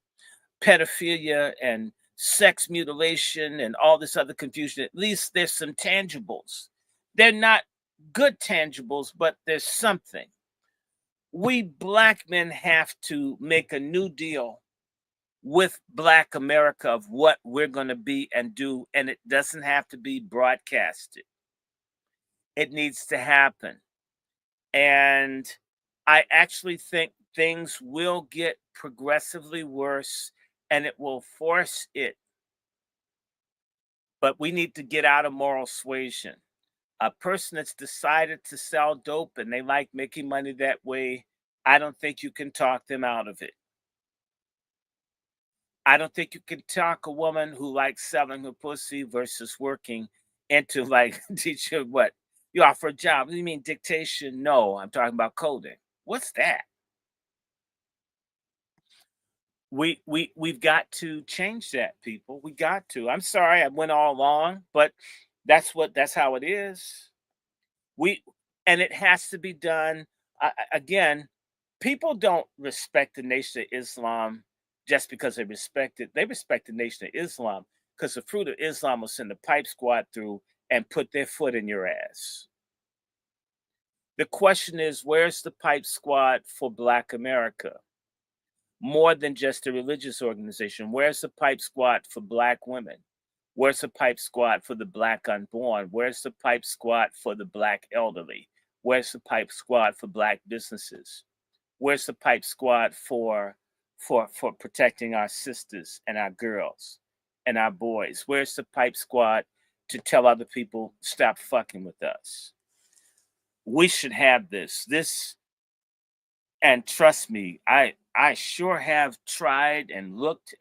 pedophilia and sex mutilation and all this other confusion. At least there's some tangibles. They're not good tangibles, but there's something. We Black men have to make a new deal with Black America of what we're going to be and do, and it doesn't have to be broadcasted. It needs to happen. And I actually think things will get progressively worse, and it will force it. But we need to get out of moral suasion. A person that's decided to sell dope and they like making money that way, I don't think you can talk them out of it. I don't think you can talk a woman who likes selling her pussy versus working into like teach her what you offer a job. What do you mean dictation? No, I'm talking about coding. What's that? We've got to change that, people. We got to. I'm sorry I went all long, but that's how it is. We and it has to be done. Again, people don't respect the Nation of Islam just because they respect it. They respect the Nation of Islam because the fruit of Islam will send the pipe squad through and put their foot in your ass. The question is, where's the pipe squad for Black America? More than just a religious organization. Where's the pipe squad for Black women? Where's the pipe squad for the Black unborn? Where's the pipe squad for the Black elderly? Where's the pipe squad for Black businesses? Where's the pipe squad for protecting our sisters and our girls and our boys? Where's the pipe squad to tell other people stop fucking with us? We should have this, and trust me, I sure have tried and looked,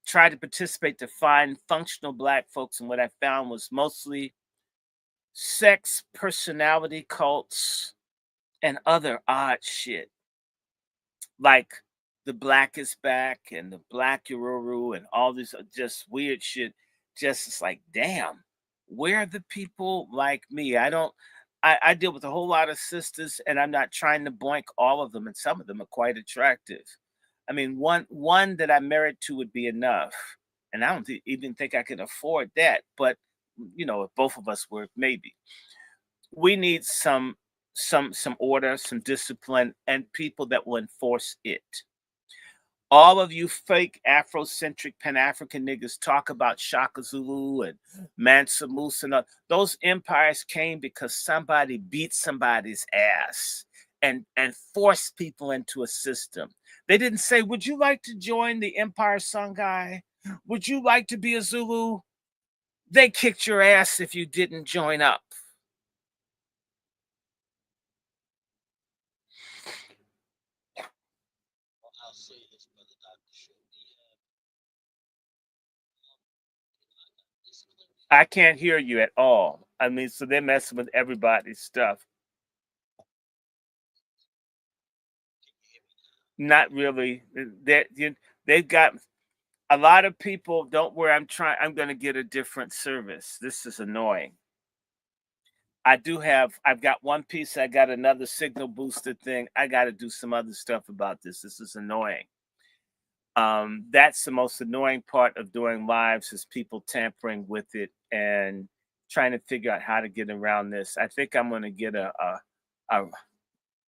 tried to participate to find functional Black folks, and what I found was mostly sex personality cults and other odd shit like the Black is Back and the Black Ururu and all this just weird shit. Just it's like, damn, where are the people like me? I don't. I deal with a whole lot of sisters, and I'm not trying to boink all of them, and some of them are quite attractive. I mean, one that I'm married to would be enough, and I don't even think I could afford that. But if both of us were, maybe we need some order, some discipline, and people that will enforce it. All of you fake Afrocentric Pan African niggas talk about Shaka Zulu and Mansa Musa. And those empires came because somebody beat somebody's ass and forced people into a system. They didn't say, "Would you like to join the Empire Songhai? Would you like to be a Zulu?" They kicked your ass if you didn't join up. Well, I'll say this, brother Dr. Short. This clip I can't hear you at all. I mean, so they're messing with everybody's stuff. Not really. They've got a lot of people. Don't worry. I'm going to get a different service. This is annoying. I do have. I've got one piece. I got another signal booster thing. I got to do some other stuff about this. This is annoying. That's the most annoying part of doing lives is people tampering with it and trying to figure out how to get around this. I think I'm going to get a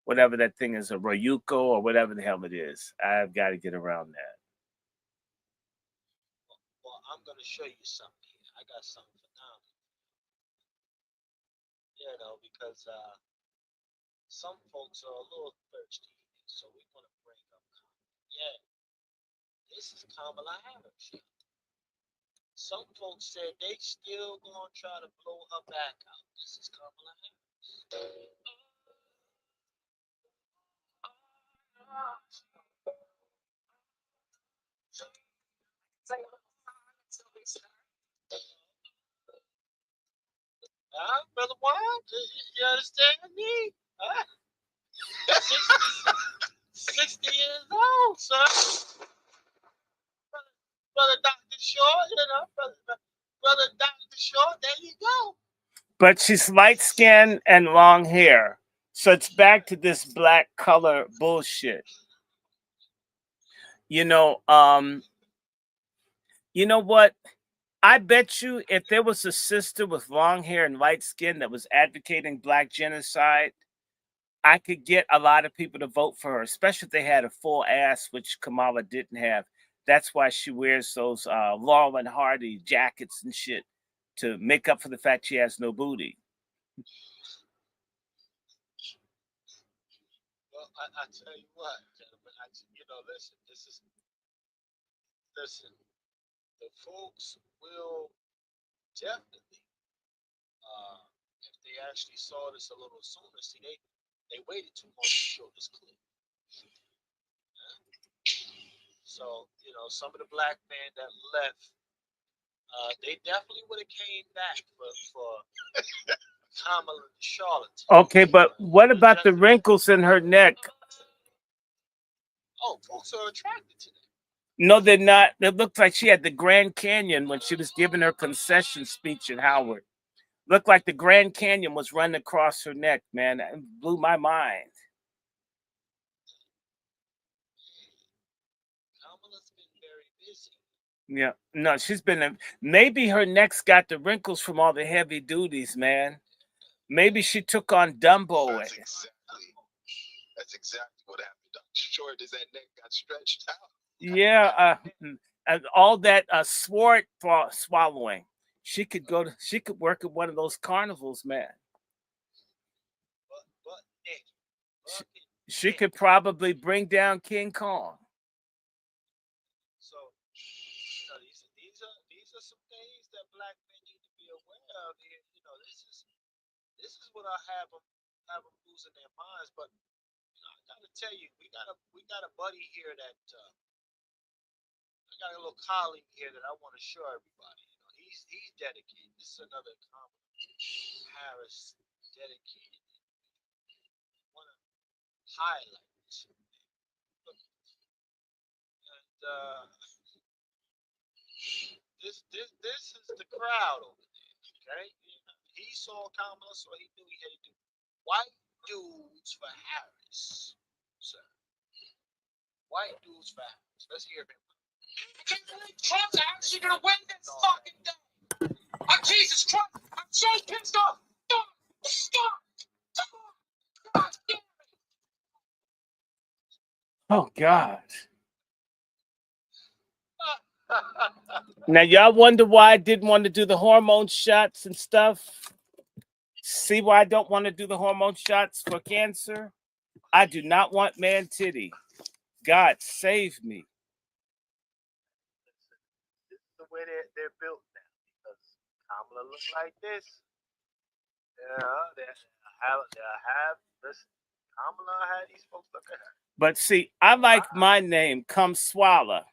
whatever that thing is, a Royuko or whatever the hell it is. I've got to get around that. well, I'm gonna show you something here. I got something phenomenal. Because some folks are a little thirsty, so we want to bring up Kamala. Yeah, this is Kamala Harris. Some folks said they still gonna try to blow her back out. This is Kamala Harris. Brother Juan, you understand me? 60 years old, son. Brother Dr. Short, brother Dr. Short, there you go. But she's light skinned and long hair. So it's back to this black color bullshit. You know, um, you know what? I bet you if there was a sister with long hair and light skin that was advocating black genocide, I could get a lot of people to vote for her, especially if they had a full ass, which Kamala didn't have. That's why she wears those Laurel and Hardy jackets and shit to make up for the fact she has no booty. Well, I tell you what, gentlemen, listen, listen, the folks will definitely, if they they actually saw this a little sooner. See, they waited too long to show this clip. So, some of the black men that left, they definitely would have came back for Kamala the charlatan. Okay, but what about the wrinkles in her neck? Oh, folks are attracted to that. No, they're not. It looked like she had the Grand Canyon when she was giving her concession speech at Howard. Looked like the Grand Canyon was running across her neck, man. It blew my mind. Kamala's been very busy. Yeah, no, she's been. Maybe her neck's got the wrinkles from all the heavy duties, man. Maybe she took on Dumbo. That's exactly what happened. I'm sure that neck got stretched out. Yeah, and all that sword swallowing. She could work at one of those carnivals, man. But Nick, She could probably bring down King Kong. So, these are some things that black men need to be aware of here. This is what I have them losing their minds. But I gotta tell you, we got a buddy here that I got a little colleague here that I want to show everybody. He's dedicated. This is another Kamala Harris dedicated. I want to highlight this. Look, and this is the crowd over there. Okay, he saw Kamala, so he knew he had to do white dudes for Harris, sir. White dudes for Harris. Let's hear him. I can't believe Trump's actually gonna win this fucking thing. Oh, Jesus Christ! I'm so pissed off. Stop! Oh God. Now y'all wonder why I didn't want to do the hormone shots and stuff. See why I don't want to do the hormone shots for cancer? I do not want man titty. God save me. This is the way they're built now. Because Kamala looks like this. Listen, Kamala had these folks look at her. But see, I like my name, Kumswalla.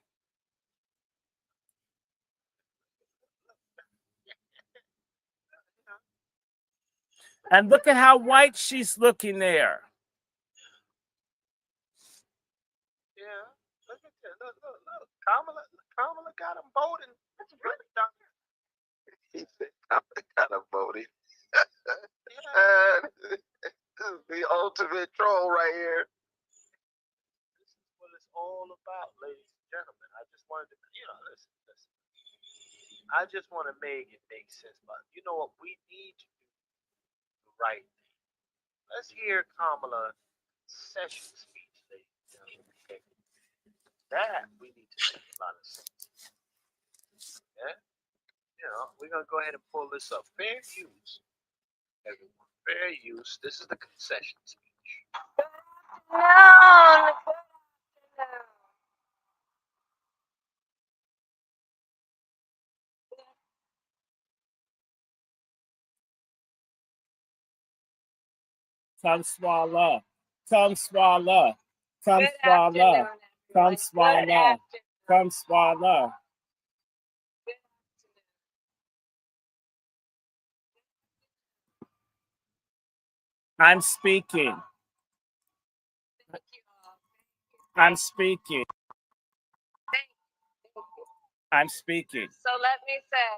And look at how white she's looking there. Yeah, look at that. Look. Kamala got him voting. He said, Kamala got him voting. This is the ultimate troll right here. This is what it's all about, ladies and gentlemen. I just wanted to, listen. I just want to make it make sense. But you know what? We need to do the right thing. Let's hear Kamala's session speech, ladies and gentlemen. Okay. That we need to make a lot of sense. Yeah? We're going to go ahead and pull this up. Fair use, everyone. Fair use. This is the concession speech. No. Kumswalla. Kumswalla. Kumswalla. Kumswalla. Kumswalla. I'm speaking. I'm speaking. I'm speaking. So let me say,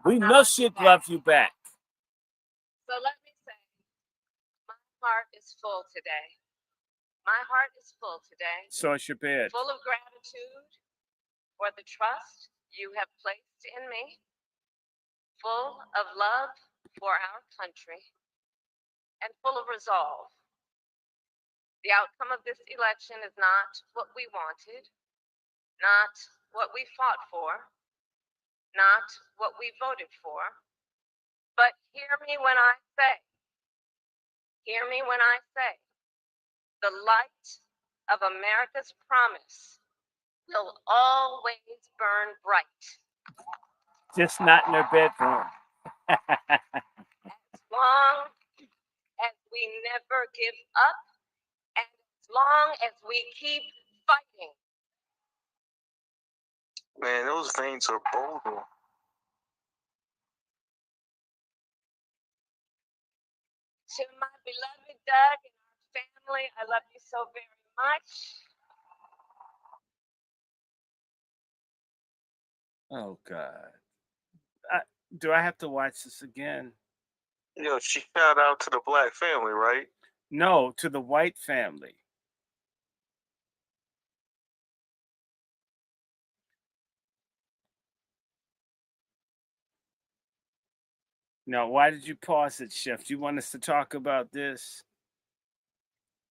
We know she'd love you back. So let me say, my heart is full today. My heart is full today. So is your bed. Full of gratitude for the trust you have placed in me. Full of love for our country. And full of resolve. The outcome of this election is not what we wanted, not what we fought for, not what we voted for, but hear me when I say, the light of America's promise will always burn bright. Just not in her bedroom. As long as we never give up, and as long as we keep fighting. Man, those veins are bold. To my beloved Doug and our family, I love you so very much. Oh God. Do I have to watch this again? Yo, she shout out to the black family, right? No, to the white family. Now, why did you pause it, Chef? You want us to talk about this?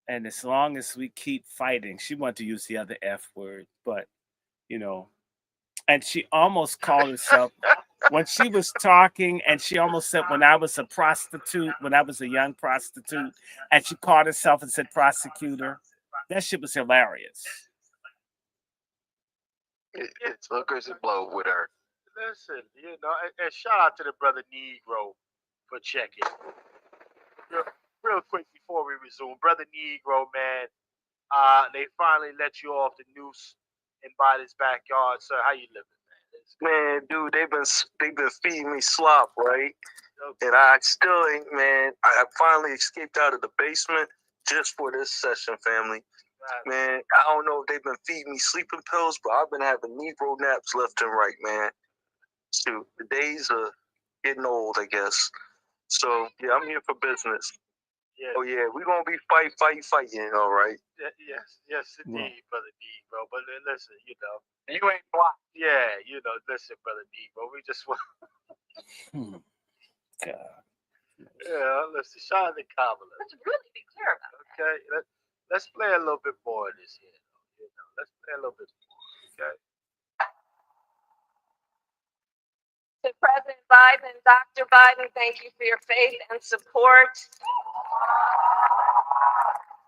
And as long as we keep fighting, she wanted to use the other F word, but you know, and she almost called herself when she was talking, and she almost said, when I was a prostitute, when I was a young prostitute, and she called herself and said prosecutor. That shit was hilarious. It's hookers and blow with her. Listen, and shout out to the brother Negro for checking. Real quick before we resume, brother Negro, man, they finally let you off the noose in Biden's backyard, sir. How you living, man? Dude, they've been feeding me slop, right? Okay. And I still ain't, man. I finally escaped out of the basement just for this session, family. Man, I don't know if they've been feeding me sleeping pills, but I've been having Negro naps left and right, man. Shoot, the days are getting old, I guess. So, yeah, I'm here for business. Yeah. Oh, yeah, we're going to be fighting, all right? Yes, indeed, brother Negro. But listen, you ain't blocked. Yeah, listen, brother Negro, we just want... God. Yeah, listen, shout out to Kamala. Let's really be clear about it. Okay, let's play a little bit more of this here. Let's play a little bit more, okay? To President Biden and Dr. Biden, thank you for your faith and support.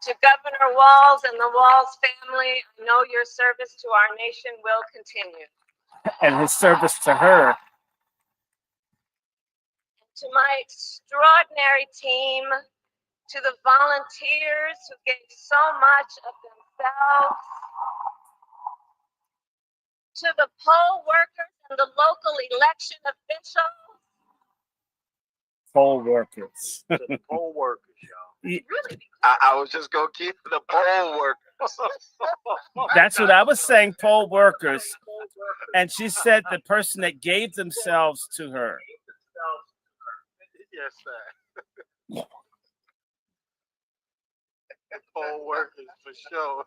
To Governor Walz and the Walz family, I know your service to our nation will continue. And his service to her. To my extraordinary team, to the volunteers who gave so much of themselves, to the poll workers and the local election officials. Poll workers. The poll workers, y'all. I was just going to keep the poll workers. That's what I was saying, poll workers. And she said the person that gave themselves to her. Yes, sir. Poll workers, for sure.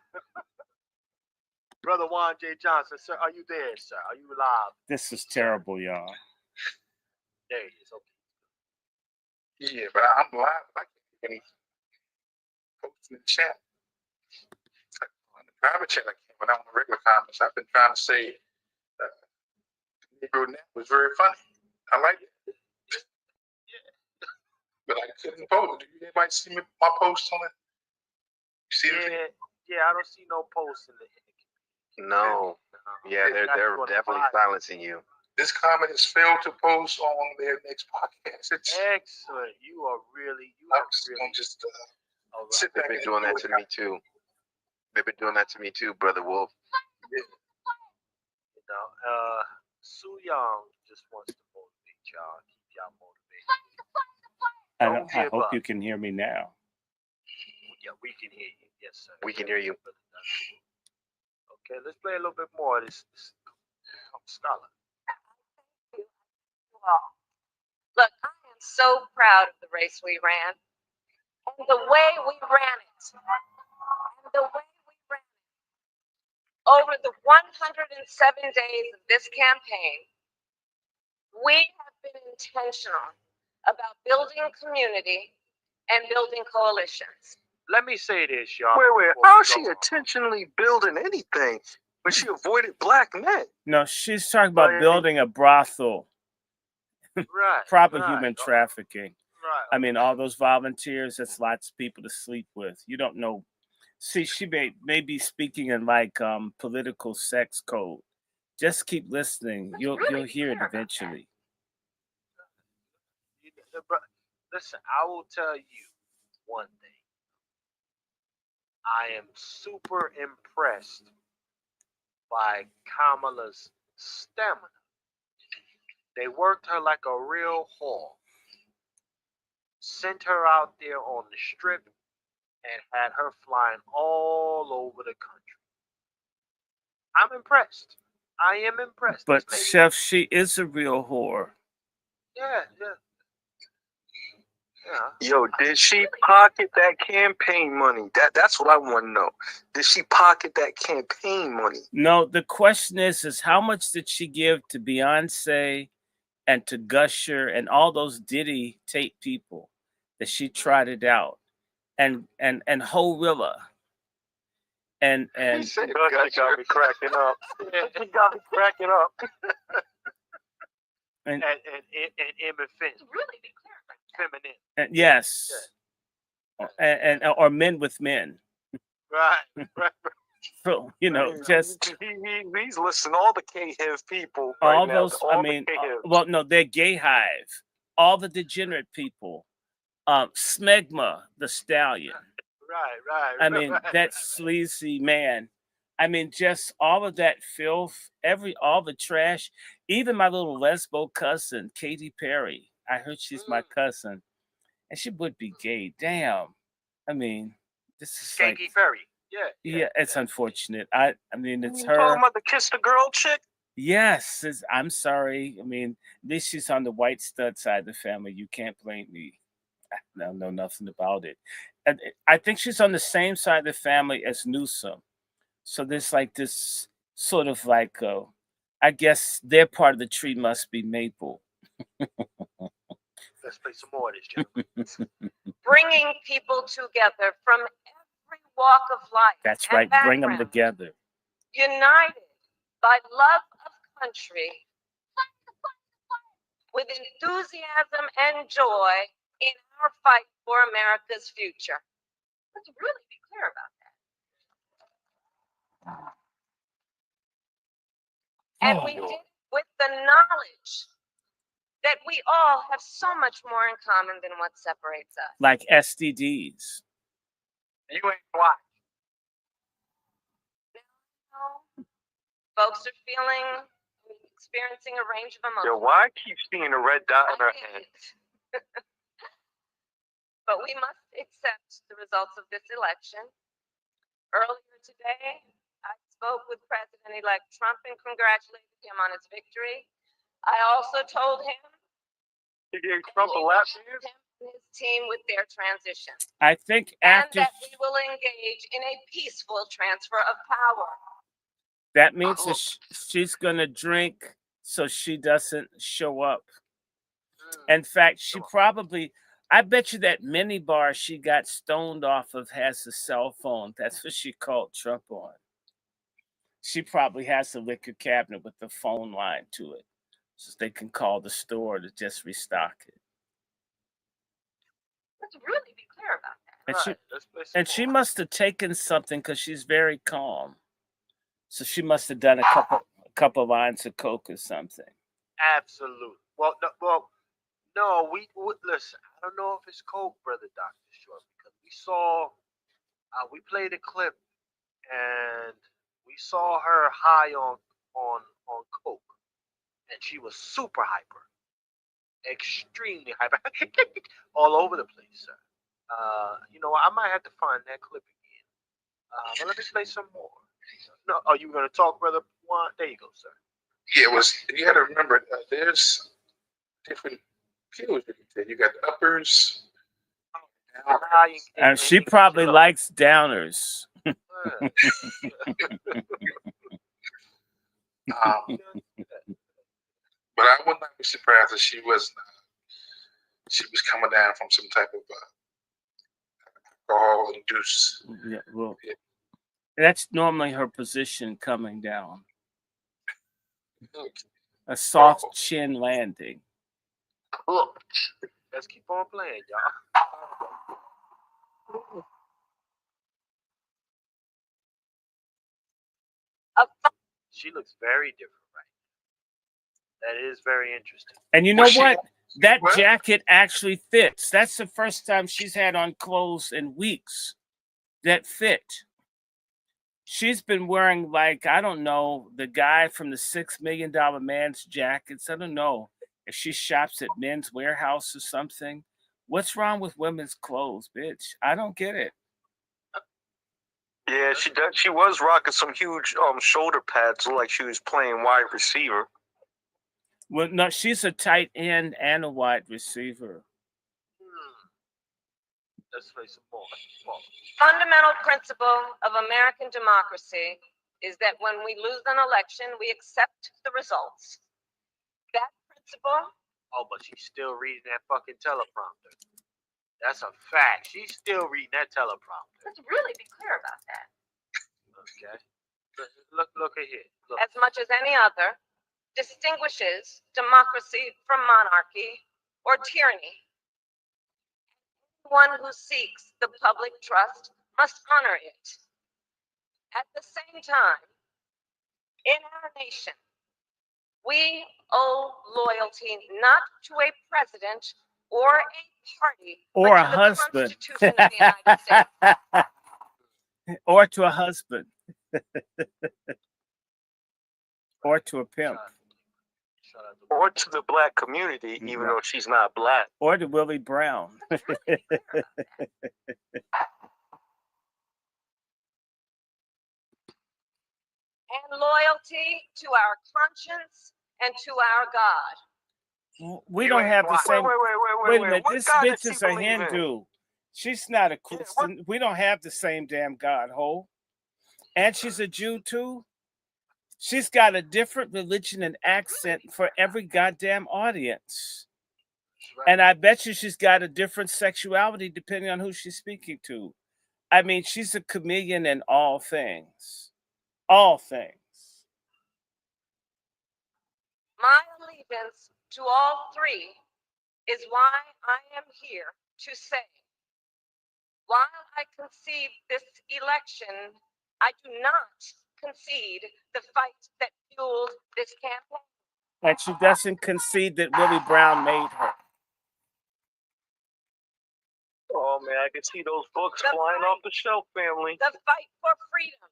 Brother Juan J. Johnson, sir, are you there, sir? Are you live? This is terrible, y'all. There he is. Okay. Yeah, but I'm live. I can't get any posts in the chat. On the private chat, I can't, but on the regular comments, I've been trying to say Negro Nap was very funny. I like it. Yeah. But I couldn't post. Did anybody see my post on it? You see it? Yeah, I don't see no posts in the No. Yeah, they're definitely silencing you. This comment has failed to post on their next podcast. It's excellent. You are really. Gonna just sit back. They've been doing that to me too. They've been doing that to me too, Brother Wolf. Yeah. Sue Young just wants to motivate y'all, keep y'all motivated. I hope you can hear me now. Yeah, we can hear you. Yes, sir. We can hear you. Okay, let's play a little bit more of this scholar. Look, I am so proud of the race we ran, and the way we ran it, over the 107 days of this campaign, we have been intentional about building community and building coalitions. Let me say this, y'all. Wait. How is she intentionally building anything when she avoided black men? No, she's talking about building a brothel. Right. Proper human trafficking. Right. I mean, all those volunteers, that's lots of people to sleep with. You don't know. See, she may be speaking in like political sex code. Just keep listening. You'll hear it eventually. Listen, I will tell you one thing. I am super impressed by Kamala's stamina. They worked her like a real whore, sent her out there on the strip, and had her flying all over the country. I'm impressed. I am impressed. But This lady, Chef, she is a real whore. yeah, yeah, yeah. Yo, did she pocket that campaign money? That's what I want to know. Did she pocket that campaign money? No, the question is how much did she give to Beyonce and to Gusher and all those Diddy tape people that she trotted out, and Horilla and Gusher got me cracking up. He got me cracking up. and And Emmett Finn. Really be clear about that. Feminine. and yes, and or men with men. Right, right. So, just He's listening to all the K-Hiv people right all now. those. All I the mean, K-Hivs. well, no, they're gay hive. All the degenerate people. Smegma, the stallion. Right. I mean, right, that right. sleazy man. I mean, just all of that filth, all the trash. Even my little lesbo cousin, Katy Perry. I heard she's my cousin, and she would be gay. Damn. I mean, this is Katy like, Perry. yeah, it's unfortunate. I mean, it's You her. talking about the Kiss the Girl chick? Yes, I'm sorry. I mean, at least she's on the white stud side of the family. You can't blame me. I don't know nothing about it. And I think she's on the same side of the family as Newsom. So there's like this sort of like, I guess their part of the tree must be maple. Let's play some more of this, gentlemen. Bringing people together from every walk of life. That's and right. Bring them background, together. united by love of country, with enthusiasm and joy in our fight for America's future. Let's really be clear about that. And we did it with the knowledge that we all have so much more in common than what separates us. Like STDs. You ain't black. Folks are experiencing a range of emotions. Yo, why I keep seeing a red dot on her head? But we must accept the results of this election. Earlier today, I spoke with President-elect Trump and congratulated him on his victory. I also told him You gave Trump a lap him dance? and his team with their transition, I think and after that we will engage in a peaceful transfer of power. that means that she's going to drink so she doesn't show up. In fact, she probably, I bet you that mini bar she got stoned off of has a cell phone. That's what she called Trump on. She probably has a liquor cabinet with the phone line to it, so they can call the store to just restock it. Let's really be clear about that. And Right. Let's play some she more. must have taken something because she's very calm. So she must have done a couple lines of coke or something. Absolutely. Well, no. We listen. I don't know if it's coke, brother Doctor Short, because we played a clip, and we saw her high on coke, and she was super hyper, extremely hyper, all over the place, sir. I might have to find that clip again. But let me play some more. No, are you gonna talk, brother Juan? There you go, sir. Yeah, you got to remember, there's different pills you can take. You got the uppers. She probably likes downers. But I would not be surprised if she was coming down from some type of alcohol induced. Yeah, well, that's normally her position coming down. A soft chin landing. Let's keep on playing, y'all. She looks very different right now. That is very interesting. And you know what? That What? jacket actually fits. That's the first time she's had on clothes in weeks that fit. She's been wearing, like, I don't know, the guy from the $6 Million Man's jackets. I don't know if she shops at Men's Warehouse or something. What's wrong with women's clothes, bitch? I don't get it. Yeah, she was rocking some huge shoulder pads, looked like she was playing wide receiver. Well, no, she's a tight end and a wide receiver. Let's play some more. Fundamental principle of American democracy is that when we lose an election, we accept the results. That principle, Oh, but she's still reading that fucking teleprompter. That's a fact. She's still reading that teleprompter. let's really be clear about that. Okay. Look at here. Look. As much as any other, distinguishes democracy from monarchy or tyranny. One who seeks the public trust must honor it. At the same time, in our nation, we owe loyalty not to a president or a party, Or but a to the husband. Constitution of the United States. Or to a husband. Or to a pimp. Shut up. Or to the black community, even though she's not black. Or to Willie Brown. And loyalty to our conscience and to our God. We You don't ain't have the black. same. Wait Wait a minute. What This God bitch does she is a believe in? Hindu. She's not a Christian. We don't have the same damn God, ho. And she's a Jew too. She's got a different religion and accent for every goddamn audience. And I bet you she's got a different sexuality depending on who she's speaking to. I mean, she's a chameleon in all things. All things. My allegiance to all three is why I am here to say, while I concede this election, I do not concede the fight that fueled this campaign. And she doesn't concede that Willie Brown made her. Oh man, I can see those books flying off the shelf, family. The fight for freedom,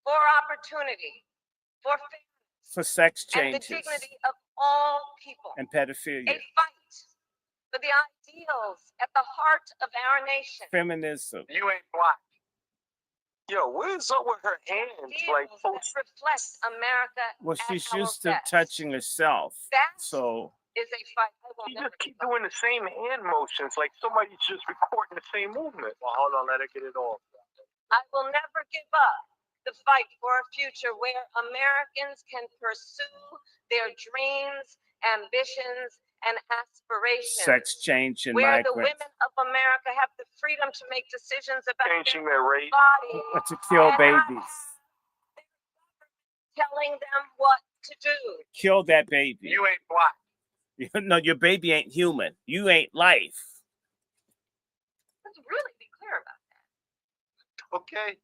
for opportunity, for fairness, For sex and the changes dignity of all people. and pedophilia. A fight for the ideals at the heart of our nation. Feminism. You ain't black. Yo, what is up with her hands? Like, Ideals that reflect America. Well, at she's our used to best. touching herself. That So is a fight I will she never just keep give up. doing the same hand motions, like somebody's just recording the same movement. Well, hold on. Let her get it off. I will never give up the fight for a future where Americans can pursue their dreams, ambitions, and aspirations. sex change and where the migrants. women of America have the freedom to make decisions about Changing their their own race. body, Or to kill and babies. telling them what to do. Kill that baby. You ain't black. No, your baby ain't human. You ain't life. Let's really be clear about that. Okay.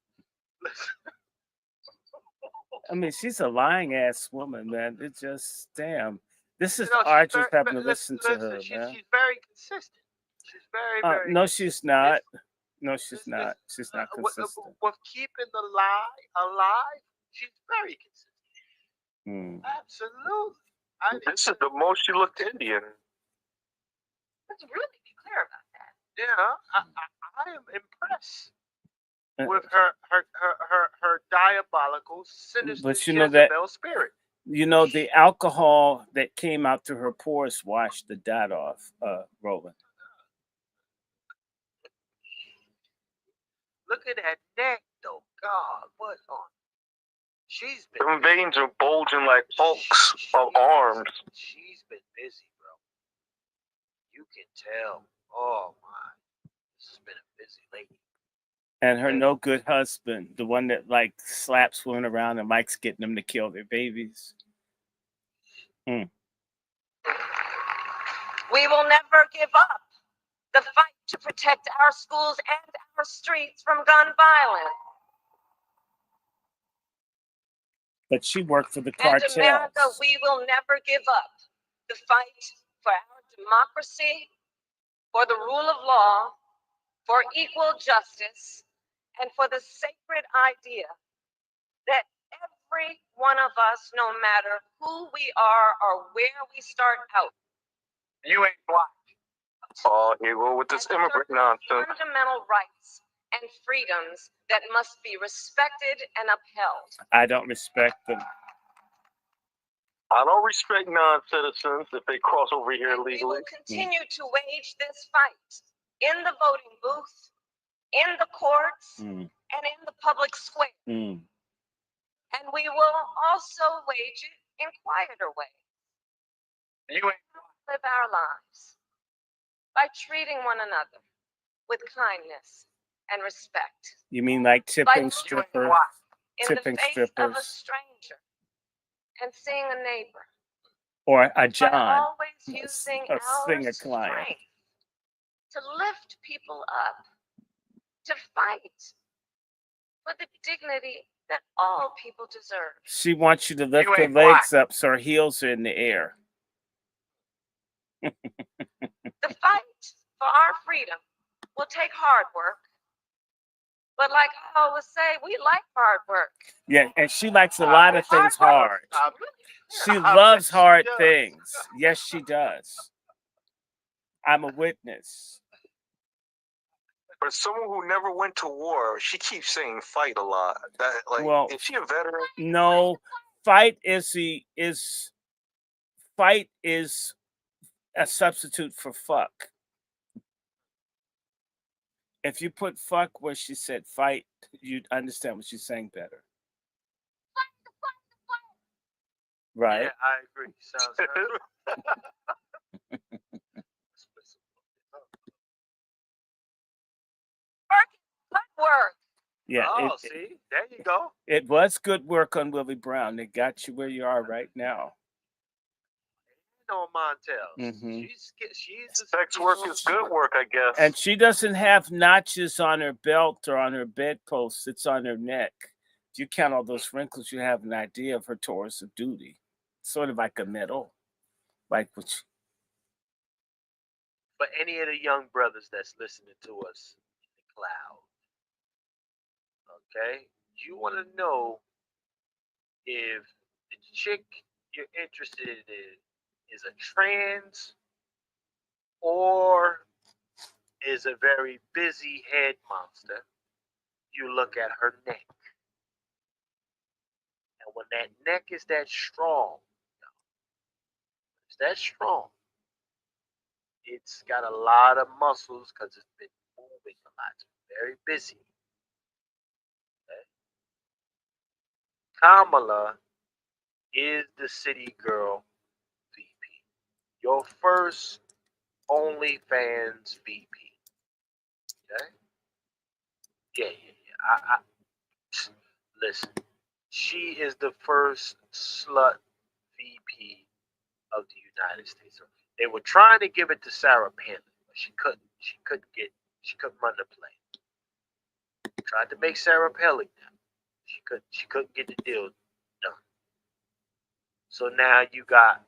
I mean, she's a lying ass woman, man. It just damn. This is You know, she's arduous very- having to listen to her, she's, man. She's very consistent. She's very No, consistent. she's not. No, she's This- not. She's not with consistent. keeping the lie alive, she's very consistent. Hmm. Absolutely. This is the most she looked Indian. Let's really be clear about that. Yeah, I am impressed Uh, with her diabolical, sinister But you know that- Jezebel spirit. You know, the alcohol that came out through her pores washed the dot off, Roland. Look at that neck, though. God, what on? She's been Them veins are bulging like hulks of arms. She's been busy, bro. You can tell. Oh my, this has been a busy lady. And her no good husband, the one that like slaps women around and likes getting them to kill their babies. We will never give up the fight to protect our schools and our streets from gun violence. But she worked for the And cartels. America, we will never give up the fight for our democracy, for the rule of law, for equal justice, and for the sacred idea that every one of us, no matter who we are or where we start out, You ain't black. Oh, here we go with this has immigrant certain nonsense. fundamental rights and freedoms that must be respected and upheld. I don't respect them. I don't respect non-citizens if they cross over here And we illegally. will continue to wage this fight in the voting booth, in the courts, Mm. and in the public square. Mm. And we will also wage it in quieter ways. You ain't Live our lives by treating one another with kindness and respect. You mean like tipping looking strippers? In Tipping the face of a strippers. stranger and seeing a neighbor. Or a By John, always a using singer our client. strength to lift people up, to fight for the dignity that all people deserve. She wants you to lift You her ain't legs up so her heels are in the air. The fight for our freedom will take hard work. But like I always say, we like hard work. Yeah, and she likes a lot of things hard. She loves hard things. Yes, she does. I'm a witness. For someone who never went to war, she keeps saying fight a lot. That Well, is she a veteran? No, fight is fight is a substitute for fuck. If you put fuck where she said fight, you'd understand what she's saying better. Right? Yeah, I agree. Sounds Good work. Yeah. Oh, see, there you go. It was good work on Willie Brown. It got you where you are right now. No Montel. Mhm. She's Sex work is good work, I guess. And she doesn't have notches on her belt or on her bedpost. It's on her neck. If you count all those wrinkles, you have an idea of her Taurus of duty. Sort of like a medal. Like which For any of the young brothers that's listening to us in the cloud, okay, you want to know if the chick you're interested in is a trans or is a very busy head monster. You look at her neck, and when that neck is that strong, it's got a lot of muscles because it's been moving a lot. It's very busy. Okay? Kamala is the city girl VP. Your first OnlyFans VP. Okay? Yeah. Listen, she is the first slut VP of the United States. They were trying to give it to Sarah Palin, but she couldn't. She couldn't run the play. Tried to make Sarah Palin now. She couldn't get the deal done. So now you got,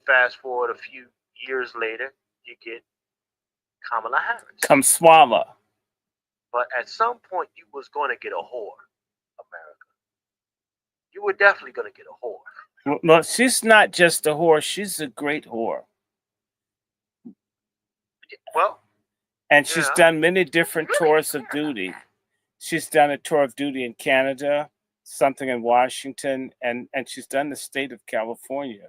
fast forward a few years later, you get Kamala Harris. Kumswalla. But at some point you was gonna get a whore, America. You were definitely gonna get a whore. Well, she's not just a whore. She's a great whore. Well, And she's yeah. done many different tours of duty. She's done a tour of duty in Canada, something in Washington, and she's done the state of California.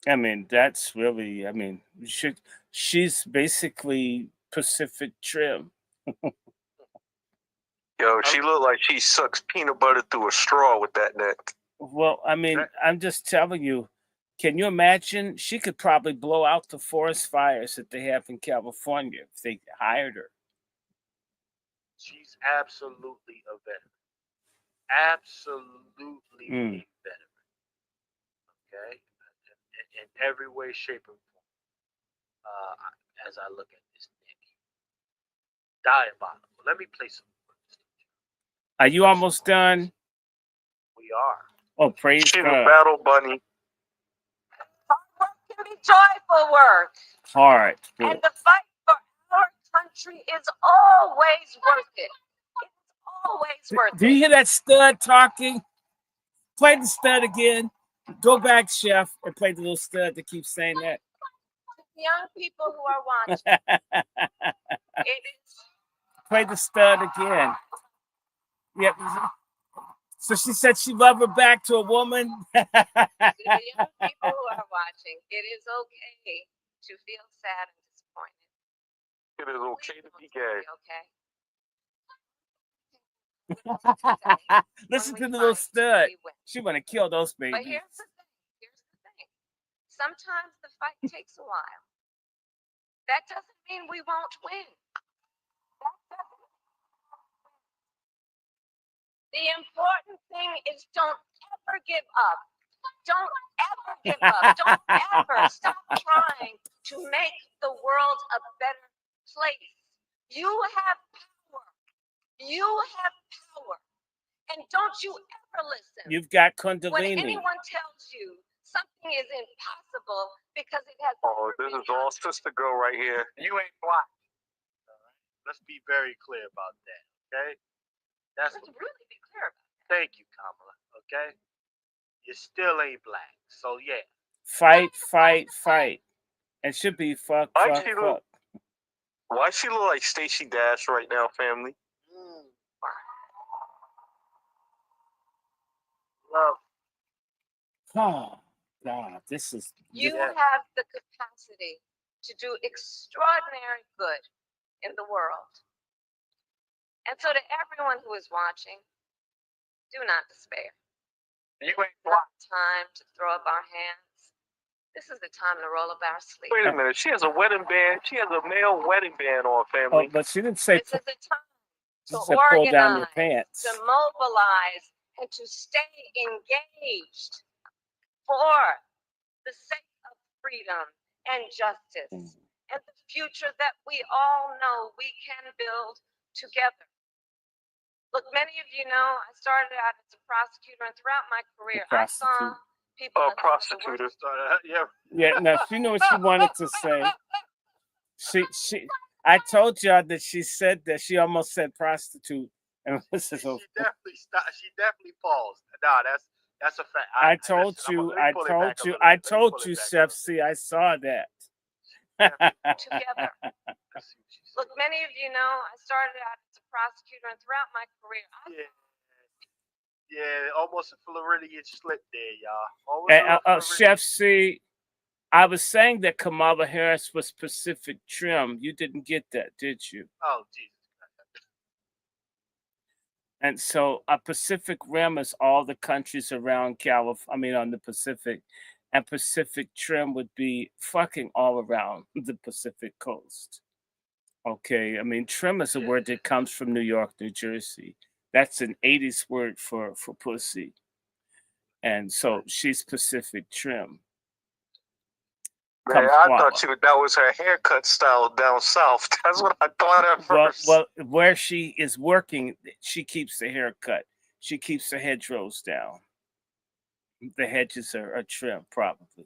I mean, that's really, I mean, she's basically Pacific trim. Yo, she looked like she sucks peanut butter through a straw with that neck. Well, I mean, I'm just telling you, can you imagine? She could probably blow out the forest fires that they have in California if they hired her. She's absolutely a veteran. Absolutely a veteran. Okay? In every way, shape, and form. As I look at this neck. Diabolical. Let me play some. Are you almost done? We are. Oh, praise She's God. a battle bunny. Hard work can be joyful work. Hard And work. the fight for our country is always worth it. It's always worth Do you it. hear that stud talking? Play the stud again. Go back, chef, and play the little stud that keeps saying that. Young people who are watching, it is Play the stud again. Yep. So she said she loved her back to a woman. to the young people who are watching, it is okay to feel sad and disappointed. It is okay to be gay. Okay? Listen When to we the little fight, stud. we win. She want to kill those But babies. here's the thing. Sometimes the fight takes a while. That doesn't mean we won't win. The important thing is don't ever give up. Don't ever give up. Don't ever stop trying to make the world a better place. You have power. You have power. And don't you ever listen You've got when Kundalini. anyone tells you something is impossible because it has Oh, never this been is all done. sister girl right here. You ain't black. All right? Let's be very clear about that. Okay? That's Let's really be clear about it. thank you, Kamala. Okay? You still ain't black. So yeah. Fight, fight, fight. It should be fuck, Why fuck, she fuck. Why she look like Stacey Dash right now, family? Love. Oh, God, this is. You Yeah. have the capacity to do extraordinary good in the world. And so to everyone who is watching, do not despair. You ain't It's black. not time to throw up our hands. This is the time to roll up our sleeves. Wait a minute. She has a wedding band. She has a male wedding band on, Oh, family. but she didn't say. This is the time She to said pull down your organize, pants. to mobilize, and to stay engaged for the sake of freedom and justice and the future that we all know we can build together. Look, many of you know I started out as a prosecutor, and throughout my career, I saw prostitute. people. Oh, that some of the prostitute. worst- Yeah. Yeah, no, she knew what she wanted to say. I told y'all that she said that. She almost said prostitute, and this is She a. definitely stopped. She definitely paused. Nah, that's a fact. I told listen, you, let me I pull it told back a you, little I bit. Let me told pull it you, back a Chef little C. I saw that. together. Let's see what she said. Look, many of you know I started out as a prosecutor, and throughout my career, Yeah, almost a Floridian slip there, y'all. Almost a little Floridian. Chef C, I was saying that Kamala Harris was Pacific trim. You didn't get that, did you? Oh, Jesus. And so a Pacific Rim is all the countries around California, on the Pacific. And Pacific trim would be fucking all around the Pacific coast. Okay, trim is a word that comes from New York, New Jersey. That's an 80s word for pussy. And so she's Pacific trim. Man, I Kumswalla. thought that was her haircut style down south. That's what I thought at first. Well, where she is working, she keeps the hair cut. She keeps the hedgerows down. The hedges are trimmed, probably.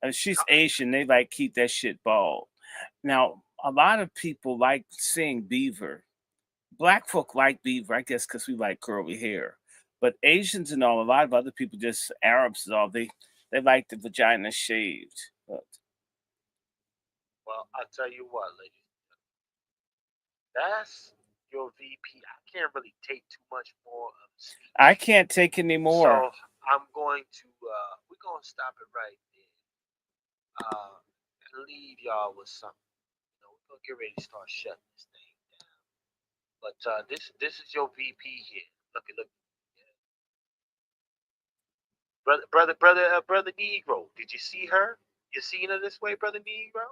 And she's Asian. They keep that shit bald. Now, a lot of people like seeing beaver. Black folk like beaver, I guess, because we like curly hair. But Asians and all, a lot of other people, just Arabs and all, they like the vagina shaved. But Well, I'll tell you what, ladies. That's your VP. I can't really take too much more of the speech. I can't take any more. So I'm going to we're gonna stop it right there. And leave y'all with something. We're gonna get ready to start shutting this thing down. But this is your VP here. Look. Brother Negro. Did you see her? You seen her this way, Brother Negro?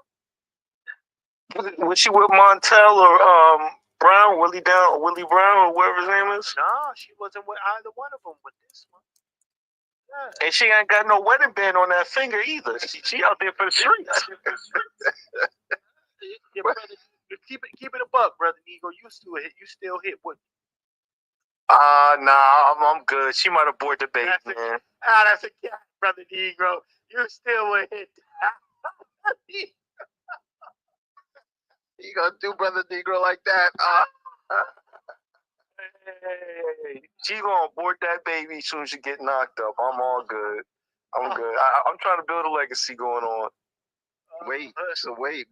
Was she with Montel or Brown, Willie Brown, or whatever his name is? No, she wasn't with either one of them with this one. Yeah. And she ain't got no wedding band on that finger either. She out there for the streets. Yeah, brother, keep it a buck, Brother Negro. You still hit what? Nah, I'm good. She might have bored the bait, man. That's a cat, Brother Negro. You still a hit. You gonna do Brother Negro like that? Hey, she gonna abort that baby as soon as she get knocked up. I'm all good. I'm good. I'm trying to build a legacy going on. Wait,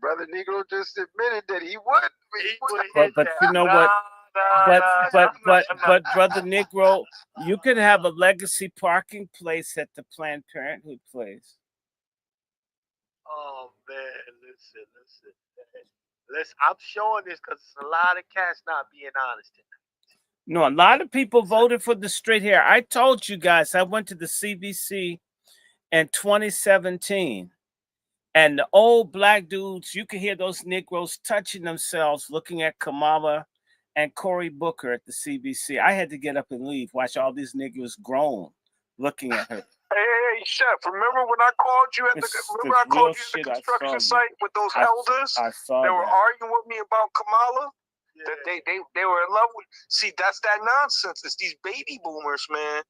Brother Negro just admitted that he would. But you know what? But Brother Negro, you could have a legacy parking place at the Planned Parenthood place. Oh man, listen. Listen, I'm showing this because a lot of cats not being honest tonight. No, a lot of people voted for the straight hair. I told you guys, I went to the CBC in 2017. And the old black dudes, you could hear those Negroes touching themselves, looking at Kamala and Cory Booker at the CBC. I had to get up and leave, watch all these Negroes groan, looking at her. Hey, Chef, remember when I called you at the construction site with those elders I saw that were that. arguing with me about Kamala? Yeah. That they were in love with. See, that's that nonsense. It's these baby boomers, man.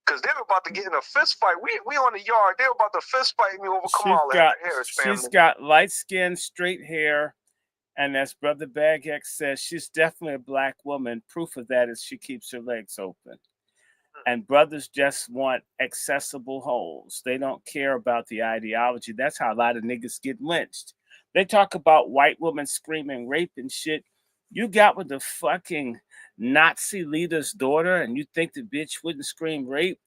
Because they were about to get in a fist fight. We on the yard. They were about to fist fight me over Kamala and the Harris family. She's got light skin, straight hair, and as Brother Bag X says, she's definitely a black woman. Proof of that is she keeps her legs open. And brothers just want accessible holes. They don't care about the ideology. That's how a lot of niggas get lynched. They talk about white women screaming rape and shit. You got with the fucking Nazi leader's daughter and you think the bitch wouldn't scream rape?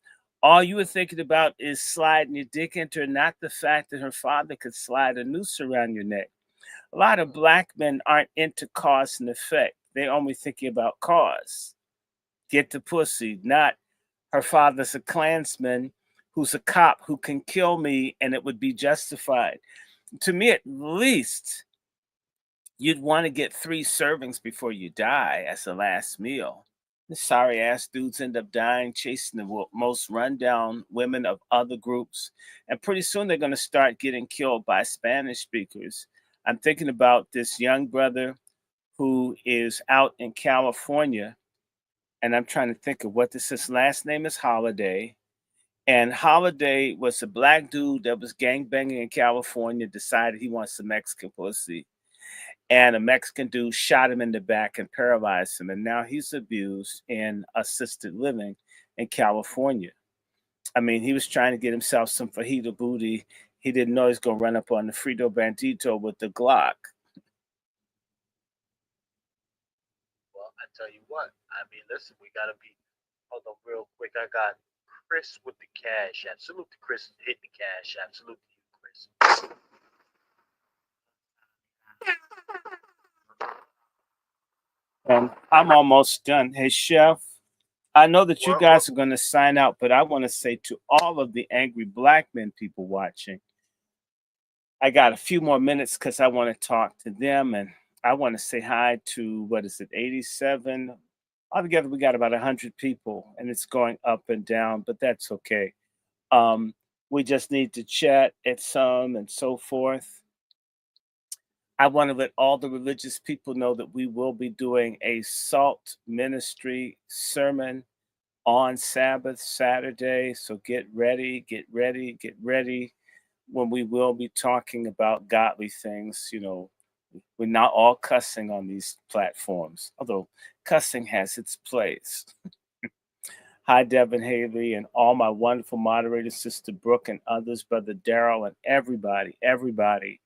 All you were thinking about is sliding your dick into her, not the fact that her father could slide a noose around your neck. A lot of black men aren't into cause and effect. They're only thinking about cause. Get the pussy, not her father's a Klansman who's a cop who can kill me and it would be justified. To me, at least, you'd want to get 3 servings before you die as a last meal. The sorry ass dudes end up dying chasing the most rundown women of other groups. And pretty soon they're going to start getting killed by Spanish speakers. I'm thinking about this young brother who is out in California. And I'm trying to think of what this is. His last name is Holiday. And Holiday was a black dude that was gangbanging in California, decided he wants some Mexican pussy. And a Mexican dude shot him in the back and paralyzed him. And now he's abused in assisted living in California. I mean, he was trying to get himself some fajita booty. He didn't know he was going to run up on the Frito Bandito with the Glock. Well, I tell you what. I mean, listen, we gotta be. Hold on, real quick. I got Chris with the cash app. Salute to Chris. Hit the cash app. Salute to you, Chris. And I'm almost done. Hey, Chef, I know that you guys are going to sign out, but I want to say to all of the angry black men people watching, I got a few more minutes because I want to talk to them. And I want to say hi to, 87? Altogether, we got about 100 people, and it's going up and down, but that's okay. We just need to chat at some and so forth. I want to let all the religious people know that we will be doing a SALT ministry sermon on Sabbath, Saturday. So get ready when we will be talking about godly things. You know, we're not all cussing on these platforms, although cussing has its place. Hi, Devin Haley, and all my wonderful moderators, Sister Brooke and others, Brother Daryl, and everybody.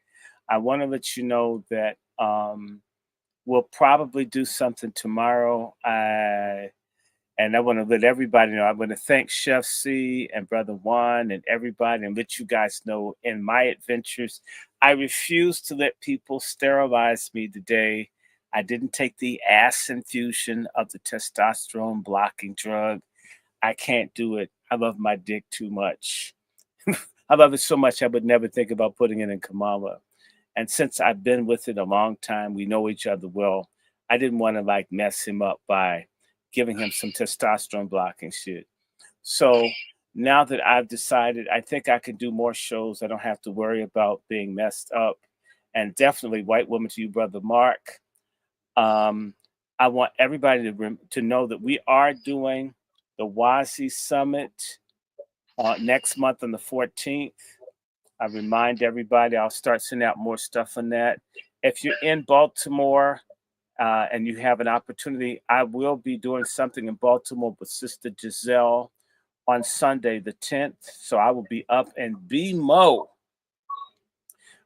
I want to let you know that we'll probably do something tomorrow. And I want to let everybody know. I want to thank Chef C and Brother Juan and everybody and let you guys know in my adventures, I refuse to let people sterilize me today. I didn't take the ass infusion of the testosterone blocking drug. I can't do it. I love my dick too much. I love it so much I would never think about putting it in Kamala. And since I've been with it a long time, we know each other well. I didn't want to mess him up by giving him some testosterone blocking shit. So now that I've decided, I think I can do more shows. I don't have to worry about being messed up. And definitely White Woman to you, Brother Mark. I want everybody to know that we are doing the WASI Summit next month on the 14th. I remind everybody I'll start sending out more stuff on that. If you're in Baltimore and you have an opportunity, I will be doing something in Baltimore with Sister Giselle on Sunday, the 10th. So I will be up in BMO,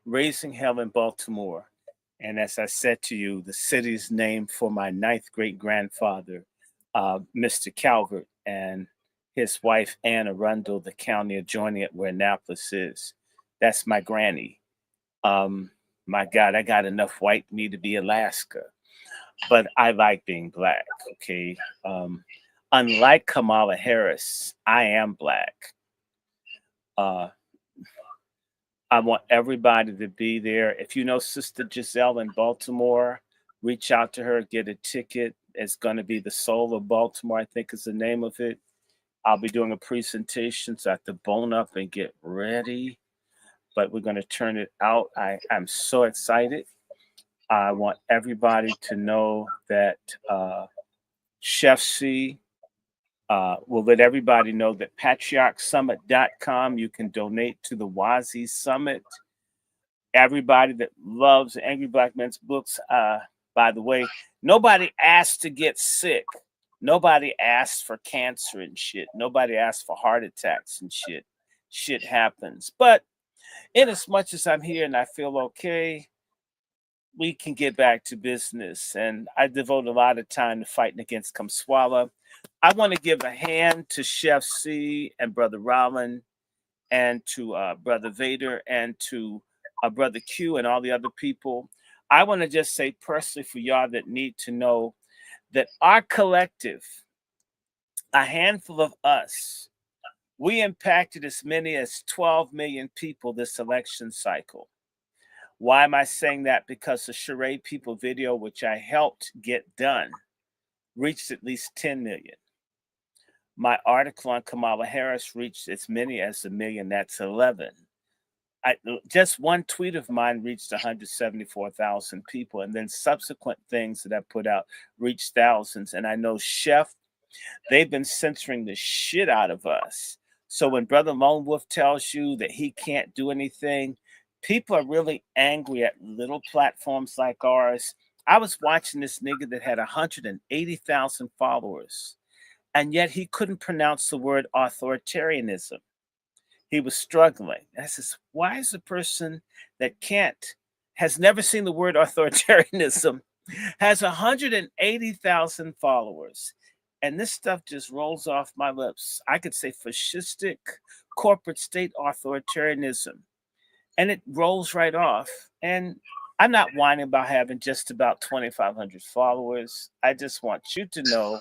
Raising Hell in Baltimore. And as I said to you, the city's named for my ninth great grandfather, Mr. Calvert, and his wife, Anne Arundel, the county adjoining it where Annapolis is. That's my granny. My God, I got enough white me to be Alaska, but I like being black. Okay. Unlike Kamala Harris, I am black. Uh, I want everybody to be there. If you know Sister Giselle in Baltimore, reach out to her, get a ticket. It's going to be the Soul of Baltimore, I think is the name of it. I'll be doing a presentation, so I have to bone up and get ready. But we're going to turn it out. I'm so excited. I want everybody to know that Chef C will let everybody know that patriarchsummit.com, you can donate to the Wazi Summit. Everybody that loves Angry Black Men's books, by the way, nobody asked to get sick. Nobody asked for cancer and shit. Nobody asked for heart attacks and shit. Shit happens. But in as much as I'm here and I feel okay, we can get back to business. And I devote a lot of time to fighting against Kumswalla. I want to give a hand to Chef C and Brother Rollin and to Brother Vader and to Brother Q and all the other people. I want to just say personally for y'all that need to know that our collective, a handful of us, we impacted as many as 12 million people this election cycle. Why am I saying that? Because the Charade People video, which I helped get done, reached at least 10 million. My article on Kamala Harris reached as many as 1 million. That's 11. Just one tweet of mine reached 174,000 people. And then subsequent things that I put out reached thousands. And I know Chef, they've been censoring the shit out of us. So when Brother Lone Wolf tells you that he can't do anything, people are really angry at little platforms like ours. I was watching this nigga that had 180,000 followers, and yet he couldn't pronounce the word authoritarianism. He was struggling. I says, why is a person that has never seen the word authoritarianism, has 180,000 followers, and this stuff just rolls off my lips? I could say fascistic corporate state authoritarianism, and it rolls right off. And I'm not whining about having just about 2,500 followers. I just want you to know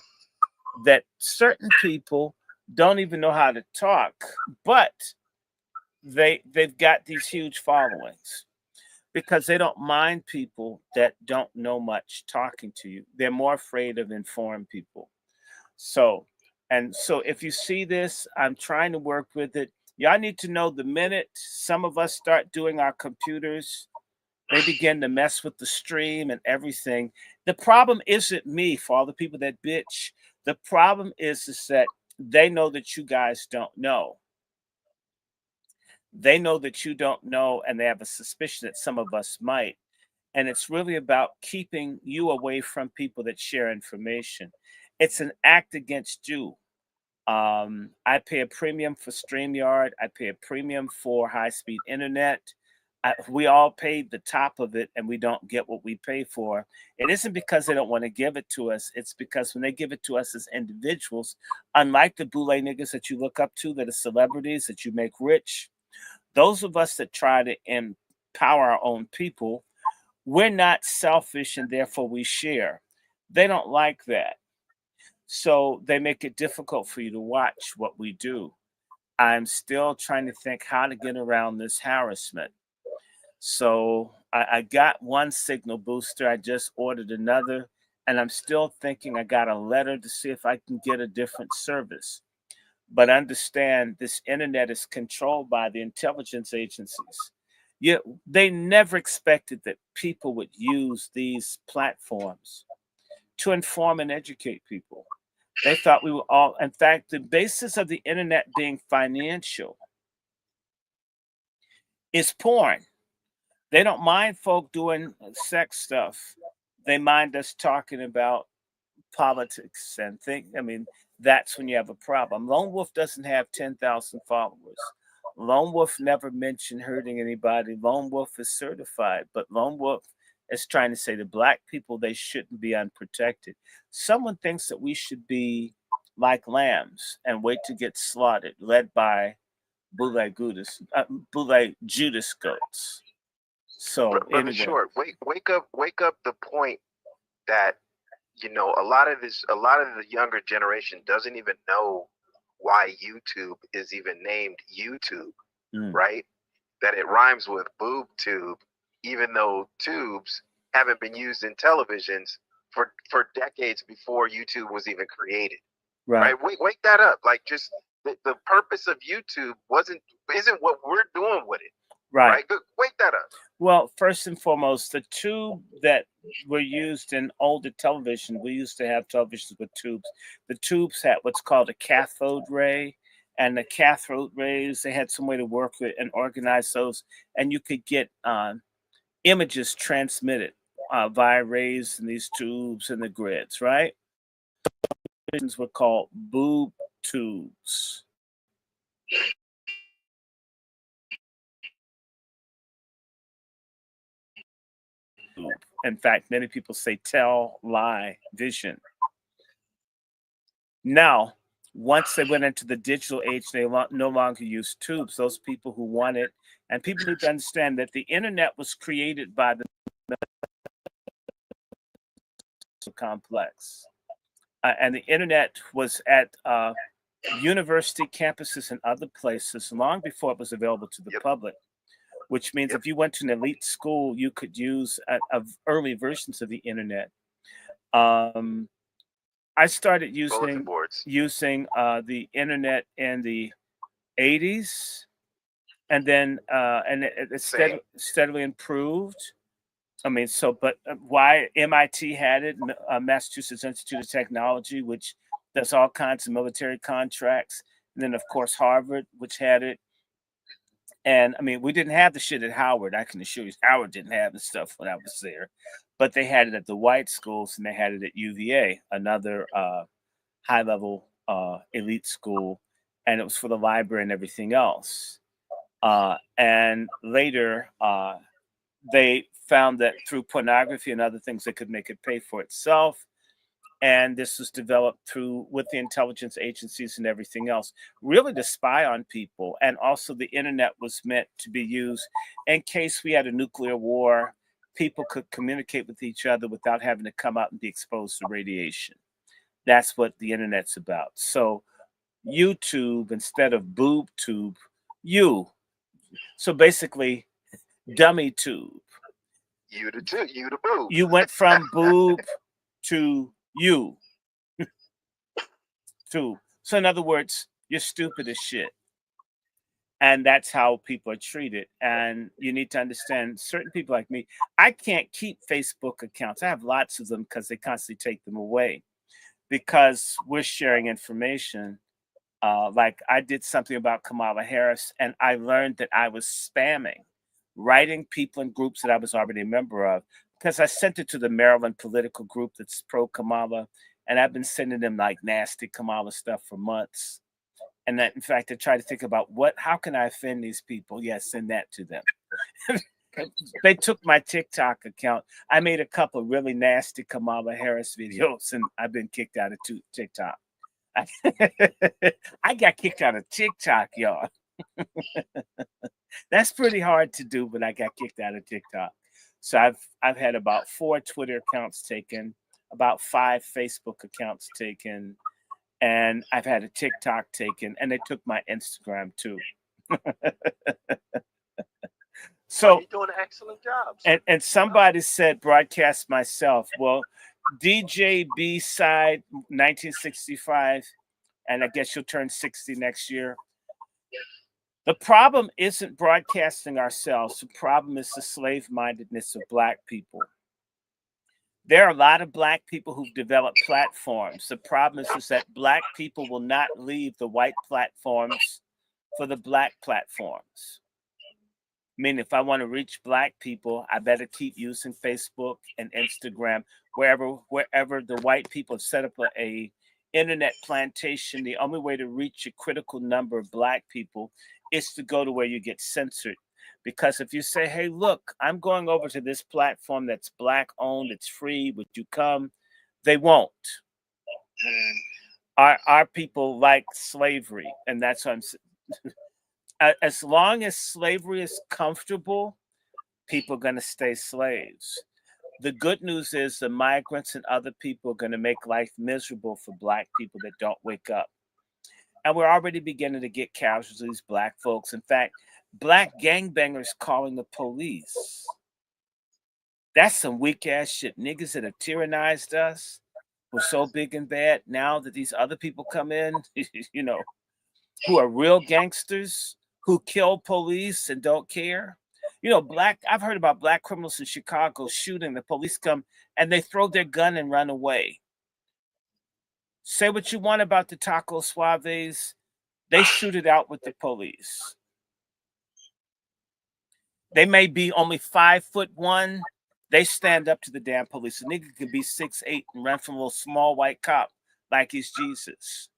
that certain people don't even know how to talk, but they've got these huge followings because they don't mind people that don't know much talking to you. They're more afraid of informed people. So if you see this, I'm trying to work with it. Y'all need to know the minute some of us start doing our computers, they begin to mess with the stream and everything. The problem isn't me, for all the people that bitch. The problem is that they know that you guys don't know. They know that you don't know, and they have a suspicion that some of us might. And it's really about keeping you away from people that share information. It's an act against you. I pay a premium for StreamYard. I pay a premium for high-speed internet. We all pay the top of it, and we don't get what we pay for. It isn't because they don't want to give it to us. It's because when they give it to us as individuals, unlike the boule niggas that you look up to that are celebrities that you make rich, those of us that try to empower our own people, we're not selfish and therefore we share. They don't like that. So they make it difficult for you to watch what we do. I'm still trying to think how to get around this harassment. So I got one signal booster. I just ordered another, and I'm still thinking. I got a letter to see if I can get a different service. But understand, this internet is controlled by the intelligence agencies. Yeah, they never expected that people would use these platforms to inform and educate people. They thought we were all, in fact, the basis of the internet being financial is porn. They don't mind folk doing sex stuff. They mind us talking about politics and things. I mean, that's when you have a problem. Lone Wolf doesn't have 10,000 followers. Lone Wolf never mentioned hurting anybody. Lone Wolf is certified, but Lone Wolf is trying to say to black people they shouldn't be unprotected. Someone thinks that we should be like lambs and wait to get slaughtered, led by Boule Judas goats. So Brother anyway, Short, wake up the point that a lot of the younger generation doesn't even know why YouTube is even named YouTube, right? That it rhymes with boob tube, even though tubes haven't been used in televisions for decades before YouTube was even created. Right? Wake that up. Like, just the purpose of YouTube isn't what we're doing with it. Right? Wake that up. Well, first and foremost, the tube that were used in older television, we used to have televisions with tubes. The tubes had what's called a cathode ray, and the cathode rays, they had some way to work with and organize those, and you could get images transmitted via rays in these tubes and the grids, right? These were called boob tubes. In fact, many people say tell, lie, vision. Now, once they went into the digital age, they no longer use tubes. Those people who want it, and people need to understand that the internet was created by the complex. And the internet was at university campuses and other places long before it was available to the public, which means if you went to an elite school, you could use early versions of the internet. I started using the internet in the 80s, and then it steadily improved. I mean, but why MIT had it, Massachusetts Institute of Technology, which does all kinds of military contracts, and then of course Harvard, which had it. And I mean, we didn't have the shit at Howard. I can assure you, Howard didn't have the stuff when I was there, but they had it at the white schools, and they had it at UVA, another high-level elite school, and it was for the library and everything else. And later, they found that through pornography and other things, they could make it pay for itself. And this was developed with the intelligence agencies and everything else, really to spy on people. And also the internet was meant to be used in case we had a nuclear war. People could communicate with each other without having to come out and be exposed to radiation. That's what the internet's about. So YouTube instead of boob tube, so basically dummy tube. You the boob. You went from boob to you. Tube. So in other words, you're stupid as shit. And that's how people are treated. And you need to understand, certain people like me, I can't keep Facebook accounts. I have lots of them because they constantly take them away, because we're sharing information. Like I did something about Kamala Harris, and I learned that I was spamming, writing people in groups that I was already a member of, because I sent it to the Maryland political group that's pro Kamala, and I've been sending them like nasty Kamala stuff for months. And that, in fact, I try to think about how can I offend these people? Yes, send that to them. They took my TikTok account. I made a couple really nasty Kamala Harris videos, and I've been kicked out of TikTok. I got kicked out of TikTok, y'all. That's pretty hard to do, but I got kicked out of TikTok. So I've had about 4 Twitter accounts taken, about 5 Facebook accounts taken, and I've had a TikTok taken, and they took my Instagram too. So you're doing an excellent job. And somebody said broadcast myself. Well, DJ B-side 1965, and I guess you'll turn 60 next year. The problem isn't broadcasting ourselves. The problem is the slave-mindedness of Black people. There are a lot of Black people who've developed platforms. The problem is that Black people will not leave the white platforms for the Black platforms. I mean, if I want to reach black people, I better keep using Facebook and Instagram, wherever the white people have set up a internet plantation. The only way to reach a critical number of black people is to go to where you get censored. Because if you say, hey, look, I'm going over to this platform that's black owned, it's free, would you come? They won't. Our people like slavery, and that's what I'm saying. As long as slavery is comfortable, people are going to stay slaves. The good news is the migrants and other people are going to make life miserable for black people that don't wake up. And we're already beginning to get casualties, black folks. In fact, black gangbangers calling the police. That's some weak ass shit. Niggas that have tyrannized us were so big and bad. Now that these other people come in, you know, who are real gangsters, who kill police and don't care. You know, I've heard about black criminals in Chicago shooting. The police come and they throw their gun and run away. Say what you want about the Taco Suaves. They shoot it out with the police. They may be only 5'1". They stand up to the damn police. A nigga could be 6'8" and run from a little small white cop like he's Jesus.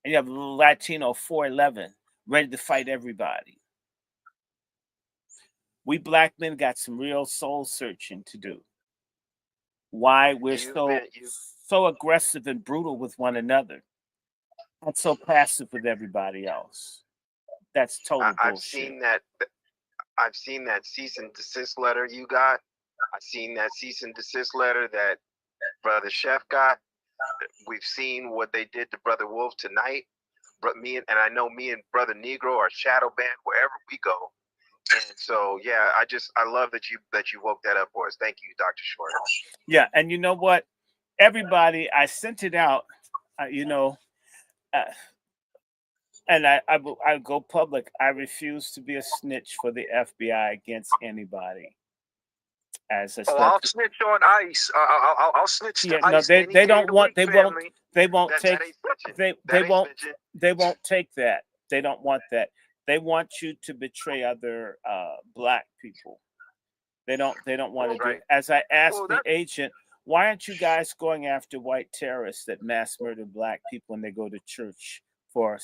And you have a little Latino 4'11", ready to fight everybody. We black men got some real soul searching to do. Why we're so aggressive and brutal with one another, and so passive with everybody else. That's total bullshit. I've seen that cease and desist letter you got. I've seen that cease and desist letter that Brother Chef got. We've seen what they did to Brother Wolf tonight. But I know me and Brother Negro are shadow banned wherever we go. And so yeah, I love that you woke that up for us. Thank you, Dr. Short. Yeah, and you know what? Everybody, I sent it out. And I go public. I refuse to be a snitch for the FBI against anybody. I'll snitch on ICE. I'll snitch to ICE. No, they don't want. They won't. They won't take. They won't take that. They don't want that. They want you to betray other black people. They don't want to do it. As I asked the agent, why aren't you guys going after white terrorists that mass murder black people when they go to church for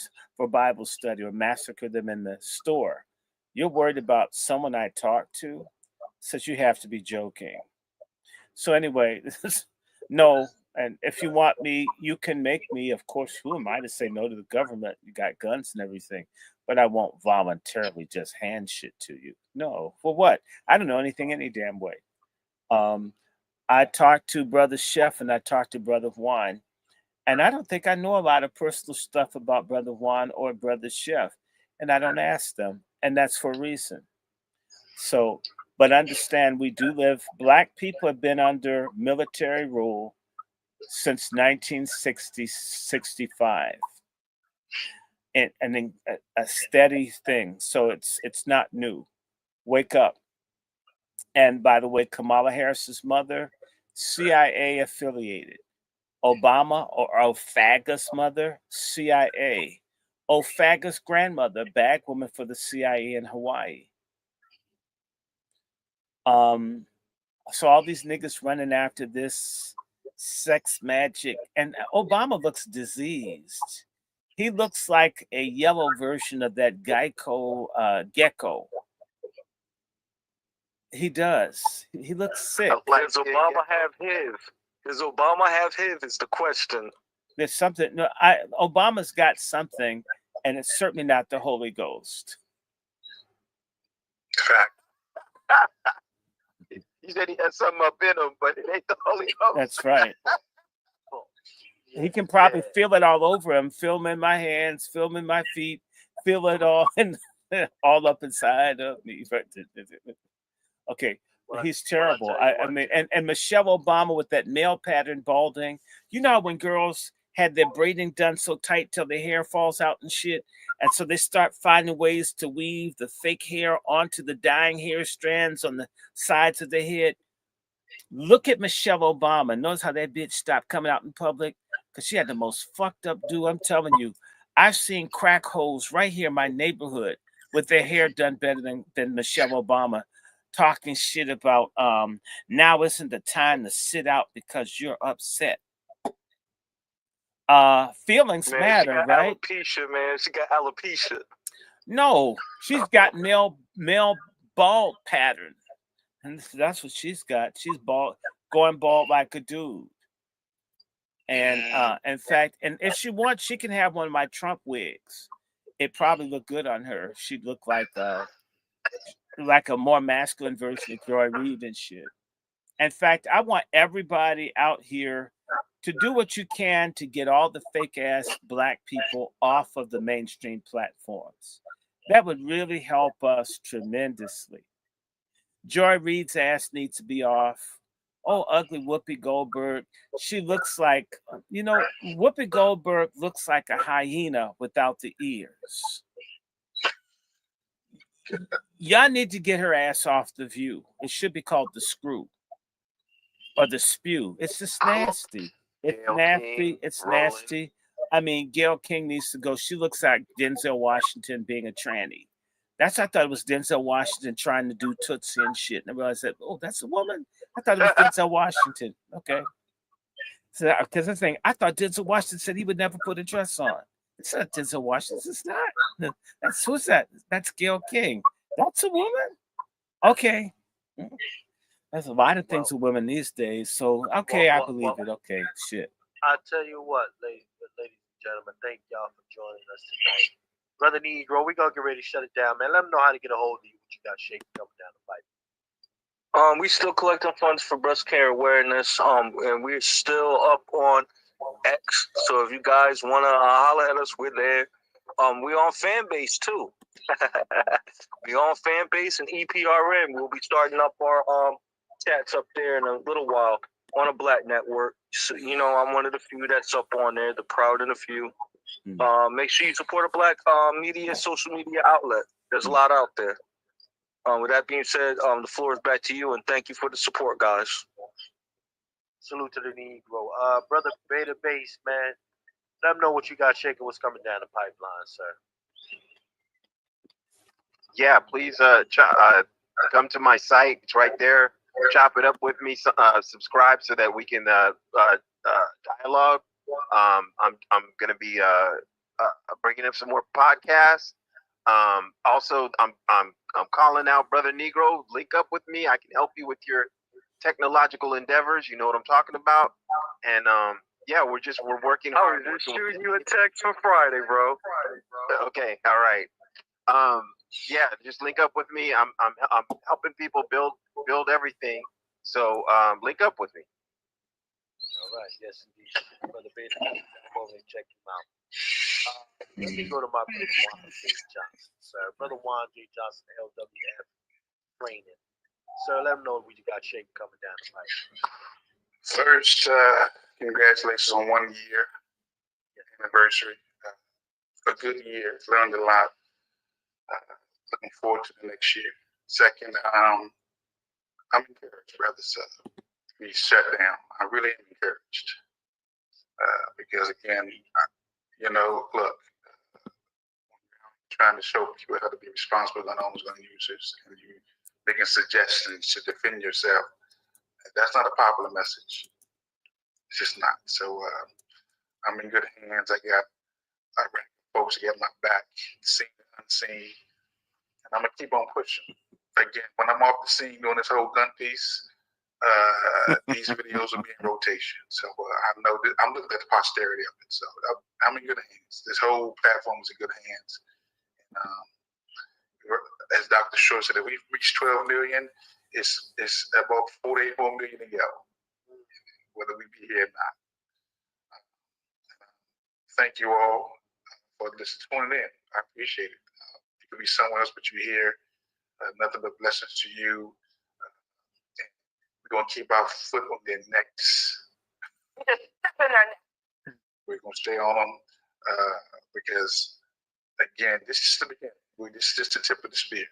Bible study or massacre them in the store? You're worried about someone I talked to? Says you have to be joking. So anyway, no. And if you want me, you can make me. Of course, who am I to say no to the government? You got guns and everything. But I won't voluntarily just hand shit to you. No. For what? I don't know anything any damn way. I talked to Brother Chef and I talked to Brother Juan. And I don't think I know a lot of personal stuff about Brother Juan or Brother Chef. And I don't ask them. And that's for a reason. So, but understand we do live, black people have been under military rule since 1965. And a steady thing. So it's not new. Wake up. And by the way, Kamala Harris's mother, CIA affiliated. Obama or Ofaga's mother, CIA. Ofaga's grandmother, bagwoman for the CIA in Hawaii. So all these niggas running after this sex magic, and Obama looks diseased. He looks like a yellow version of that Geico gecko. He does. He looks sick. Does Obama have HIV? Does Obama have HIV is the question. There's something. No, Obama's got something, and it's certainly not the Holy Ghost. Fact. He said he had something up in him, but it ain't the Holy Ghost. That's right. He can probably feel it all over him. Feel him in my hands, feel him in my feet, feel it all and all up inside of me. Okay, he's terrible. I mean, and Michelle Obama with that male pattern balding. You know when girls had their braiding done so tight till their hair falls out and shit, and so they start finding ways to weave the fake hair onto the dying hair strands on the sides of the head. Look at Michelle Obama. Notice how that bitch stopped coming out in public because she had the most fucked up do. I'm telling you, I've seen crack holes right here in my neighborhood with their hair done better than Michelle Obama, talking shit about now isn't the time to sit out because you're upset. Feelings Man, matter, she got right? alopecia, man. She got alopecia. No, she's got male bald pattern. And that's what she's got. She's bald, going bald like a dude. And in fact, and if she wants, she can have one of my Trump wigs. It probably look good on her. She'd look like a more masculine version of Joy Reid and shit. In fact, I want everybody out here to do what you can to get all the fake ass black people off of the mainstream platforms. That would really help us tremendously. Joy Reid's ass needs to be off. Oh, ugly Whoopi Goldberg. She looks like, Whoopi Goldberg looks like a hyena without the ears. Y'all need to get her ass off The View. It should be called The Screw or The Spew. It's just nasty. It's Gayle nasty. King, It's Roland. nasty. I mean, Gayle King needs to go. She looks like Denzel Washington being a tranny. I thought it was Denzel Washington trying to do Tootsie and shit. And I realized that, oh, that's a woman? I thought it was Denzel Washington. Okay. So, because the thing, I thought Denzel Washington said he would never put a dress on. It's not Denzel Washington. It's not. Who's that? That's Gayle King. That's a woman? Okay. There's a lot of things with women these days. So, okay, I believe it. Okay, shit. I tell you what, ladies and gentlemen, thank y'all for joining us tonight. Brother Negro, we gonna get ready to shut it down, man. Let them know how to get a hold of you. What you got shaking coming down the pipe. We still collecting funds for breast care awareness. And we're still up on X. So if you guys wanna holler at us, we're there. We're on Fanbase too. We're on Fanbase and EPRN. We'll be starting up our chats up there in a little while on a black network. So, I'm one of the few that's up on there, the proud and the few. Make sure you support a black social media outlet. There's a lot out there. With that being said, the floor is back to you, and thank you for the support, guys. Salute to the Negro. Brother Beta Bass, man. Let them know what you got shaking, what's coming down the pipeline, sir. Yeah, please come to my site. It's right there. Chop it up with me. Subscribe so that we can dialogue. I'm gonna be bringing up some more podcasts. Also, I'm calling out Brother Negro. Link up with me. I can help you with your technological endeavors. You know what I'm talking about. And yeah, we're working hard. I was just shooting you a text for Friday, bro. Okay, all right. Yeah, just link up with me. I'm helping people build everything. So link up with me. All right, yes indeed. Brother Beta, go over and check him out. Let me go to my brother Juan J. Johnson, sir. Brother Juan J. Johnson, LWF training. Sir, let him know what you got shaking coming down the pipe. First, congratulations on 1 year anniversary. A good year. Learned a lot. Looking forward to the next year. Second, I'm encouraged, brother. So be shut down. I really am encouraged because again, look, trying to show people how to be responsible gun owners, gun users, and you making suggestions to defend yourself. That's not a popular message. It's just not. So I'm in good hands. I got folks that got my back, seen and unseen, and I'm gonna keep on pushing. Again, when I'm off the scene doing this whole gun piece, these videos will be in rotation. So I know that I'm looking at the posterity of it. So I'm in good hands. This whole platform is in good hands. As Dr. Short said, if we reach 12 million, it's about 44 million to go, whether we be here or not. Thank you all for tuning in. I appreciate it. You could be somewhere else, but you're here. Nothing but blessings to you. We're going to keep our foot on their necks. We're going to stay on them because, again, this is the beginning. This is just the tip of the spear.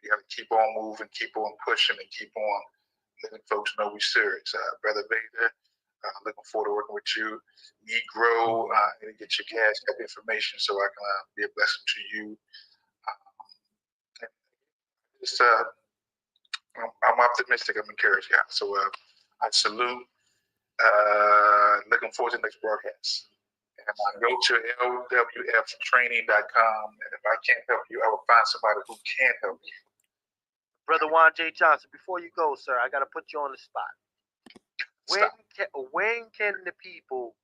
We got to keep on moving, keep on pushing, and keep on letting folks know we're serious. Brother Vader, looking forward to working with you. Negro, and get your cash app information so I can be a blessing to you. It's, I'm optimistic. I'm encouraged, guys. So I salute. Looking forward to the next broadcast. And go to lwftraining.com. And if I can't help you, I will find somebody who can help you. Brother Juan J. Johnson, before you go, sir, I got to put you on the spot. When can the people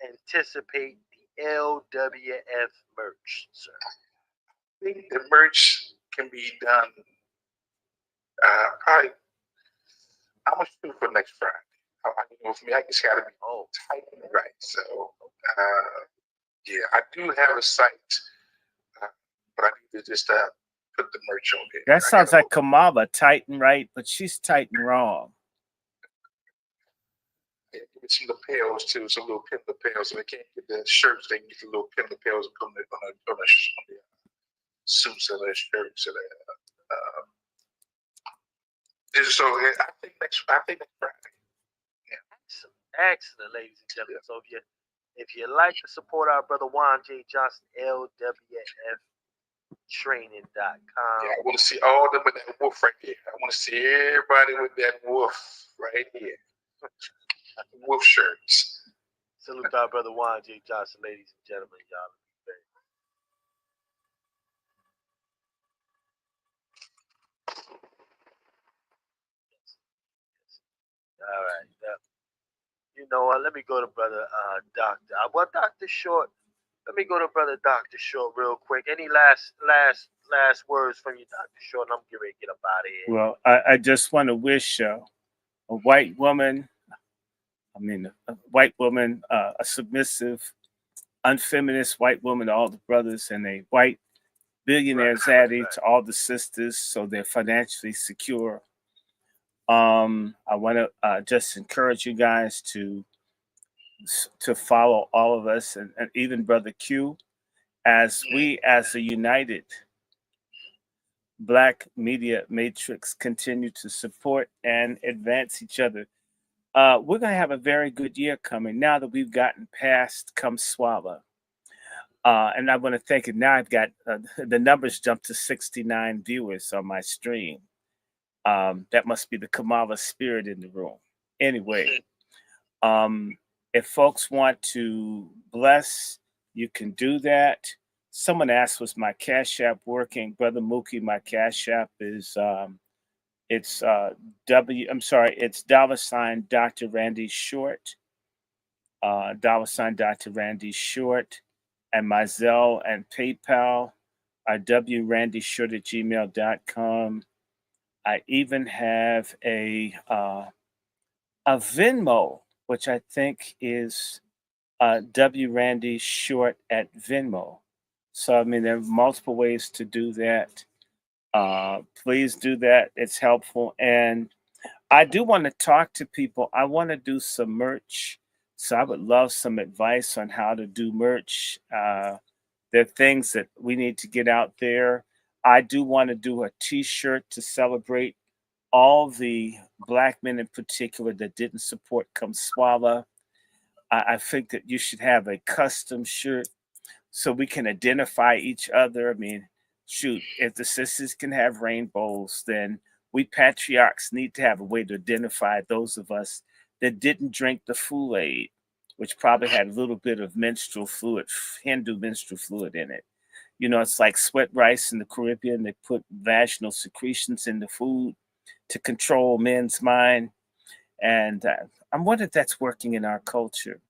anticipate the LWF merch, sir? I think the merch can be done probably. I'm gonna shoot for next Friday. For me, I just gotta be tight and right. So, yeah, I do have a site, but I need to just put the merch on there. That sounds like Kamala, tight and right, but she's tight and wrong. Yeah, give it some lapels too, some little pin lapels. So they can't get the shirts, they can get the little pin lapels and put them on the suits and the shirts. And so I think next Friday. Yeah. Excellent, ladies and gentlemen. So if you like to support our brother Juan J. Johnson, LWFtraining.com. Yeah, I want to see all of them with that wolf right here. I want to see everybody with that wolf right here. Wolf shirts. Salute our brother Juan J. Johnson, ladies and gentlemen. Y'all. All right. You know what? Let me go to brother Doctor. Dr. Short. Let me go to brother Dr. Short real quick. Any last words from you, Dr. Short? And I'm getting ready to get up out of here. Well, I just want to wish a white woman, a white woman, a submissive, unfeminist white woman to all the brothers, and a white billionaire zaddy to all the sisters, so they're financially secure. I want to just encourage you guys to follow all of us, and even Brother Q, as we, as a united Black media matrix, continue to support and advance each other. We're going to have a very good year coming now that we've gotten past Kumswalla. And I want to thank you. Now I've got the numbers jumped to 69 viewers on my stream. That must be the Kamala spirit in the room. Anyway, if folks want to bless, you can do that. Someone asked, was my Cash App working? Brother Mookie, my Cash App is it's it's $ Dr. Randy Short, $ Dr. Randy Short, and my Zelle and PayPal are wrandyshort@gmail.com. I even have a Venmo, which I think is wrandyshort@Venmo. So there are multiple ways to do that. Please do that. It's helpful. And I do want to talk to people. I want to do some merch. So I would love some advice on how to do merch. There are things that we need to get out there. I do want to do a t-shirt to celebrate all the Black men in particular that didn't support Kumswalla. I think that you should have a custom shirt so we can identify each other. Shoot, if the sisters can have rainbows, then we patriarchs need to have a way to identify those of us that didn't drink the Kool-Aid, which probably had a little bit of menstrual fluid, Hindu menstrual fluid in it. It's like sweat rice in the Caribbean. They put vaginal secretions in the food to control men's mind. And I'm wondering if that's working in our culture.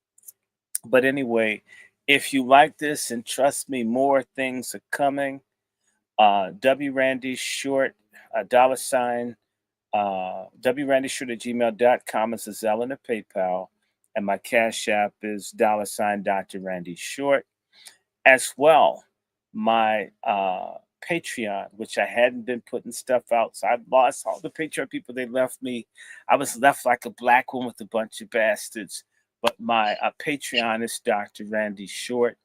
But anyway, if you like this, and trust me, more things are coming. Randy Short, $ wrandyshort@gmail.com is a Zelle and a PayPal. And my Cash App is $ Dr. Randy Short. As well, my Patreon, which I hadn't been putting stuff out. So I lost all the Patreon people. They left me. I was left like a black one with a bunch of bastards. But my Patreon is Dr. Randy Short.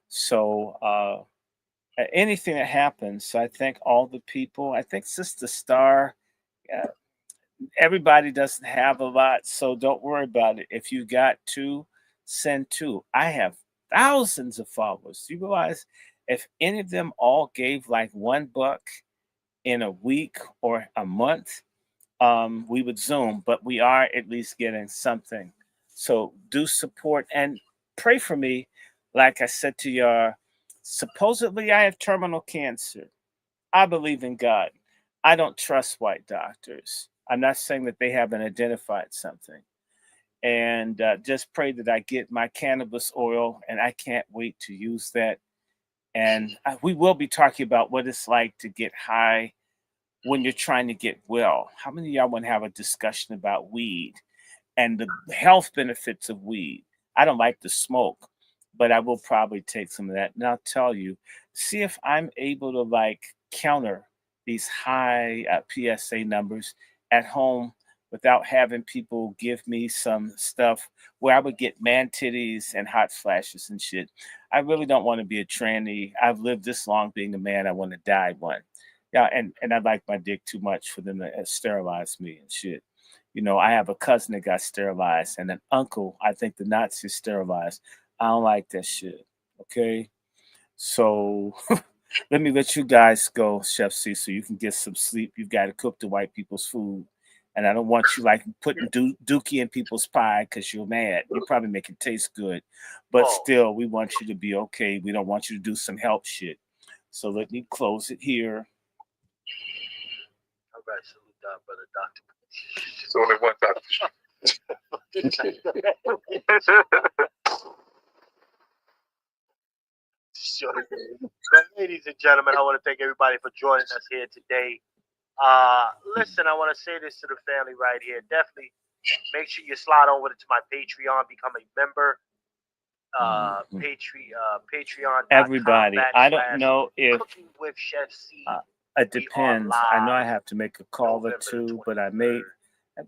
So anything that happens, I thank all the people. I think Sister Star, everybody doesn't have a lot, so don't worry about it. If you got two, send two. I have thousands of followers. You realize if any of them all gave like $1 in a week or a month, we would Zoom, but we are at least getting something. So do support and pray for me. Like I said to y'all, supposedly I have terminal cancer. I believe in God. I don't trust white doctors. I'm not saying that they haven't identified something. And just pray that I get my cannabis oil, and I can't wait to use that. And we will be talking about what it's like to get high when you're trying to get well. How many of y'all want to have a discussion about weed and the health benefits of weed? I don't like to smoke, but I will probably take some of that. And I'll tell you, see if I'm able to like counter these high PSA numbers at home without having people give me some stuff where I would get man titties and hot flashes and shit. I really don't want to be a tranny. I've lived this long being a man. I want to die one. Yeah, and I like my dick too much for them to sterilize me and shit. You know, I have a cousin that got sterilized and an uncle, I think the Nazis sterilized. I don't like that shit. Okay. So let me let you guys go, Chef C, so you can get some sleep. You've got to cook the white people's food. And I don't want you like putting dookie in people's pie because you're mad. You probably make it taste good. But still, we want you to be okay. We don't want you to do some help shit. So let me close it here. All right, salute that brother Doctor. So only one doctor. But ladies and gentlemen, I want to thank everybody for joining us here today. Listen, I want to say this to the family right here. Definitely make sure you slide over to my Patreon, become a member. Patreon. Everybody, I don't know if Cooking with Chef C. it depends. I know I have to make a call or two, but I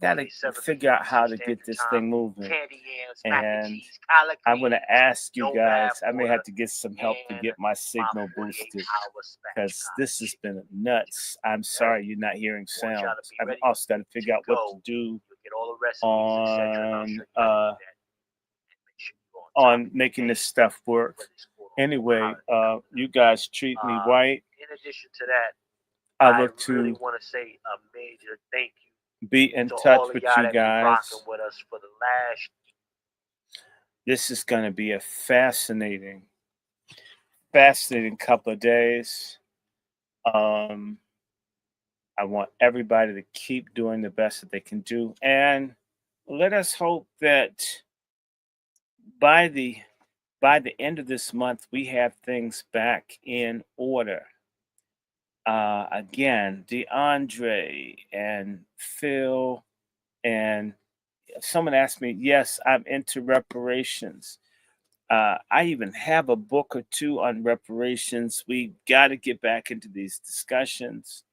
got to figure out how to get this thing moving. Candy yams, And mac and cheese, collard I'm going greens, to ask you no guys, bath I may water, have to get some help to and get my signal my 48 boosted hour because spatchcock this has chicken. been nuts. I'm sorry you're not hearing Want y'all sounds. to be I've ready also got to figure out what go. to do You'll get all the recipes, etc. And I'll show you how to on do that. And make sure you go on top on of making your this game stuff work. for this quote-unquote Anyway, holiday. you guys treat me right. In addition to that, I I look really to want to say a major thank you be in to touch all of with y'all you that been guys. rocking with us for the last. This is going to be a fascinating couple of days. I want everybody to keep doing the best that they can do, and let us hope that by the end of this month we have things back in order. Again, DeAndre and Phil, and someone asked me, yes, I'm into reparations. I even have a book or two on reparations. We got to get back into these discussions.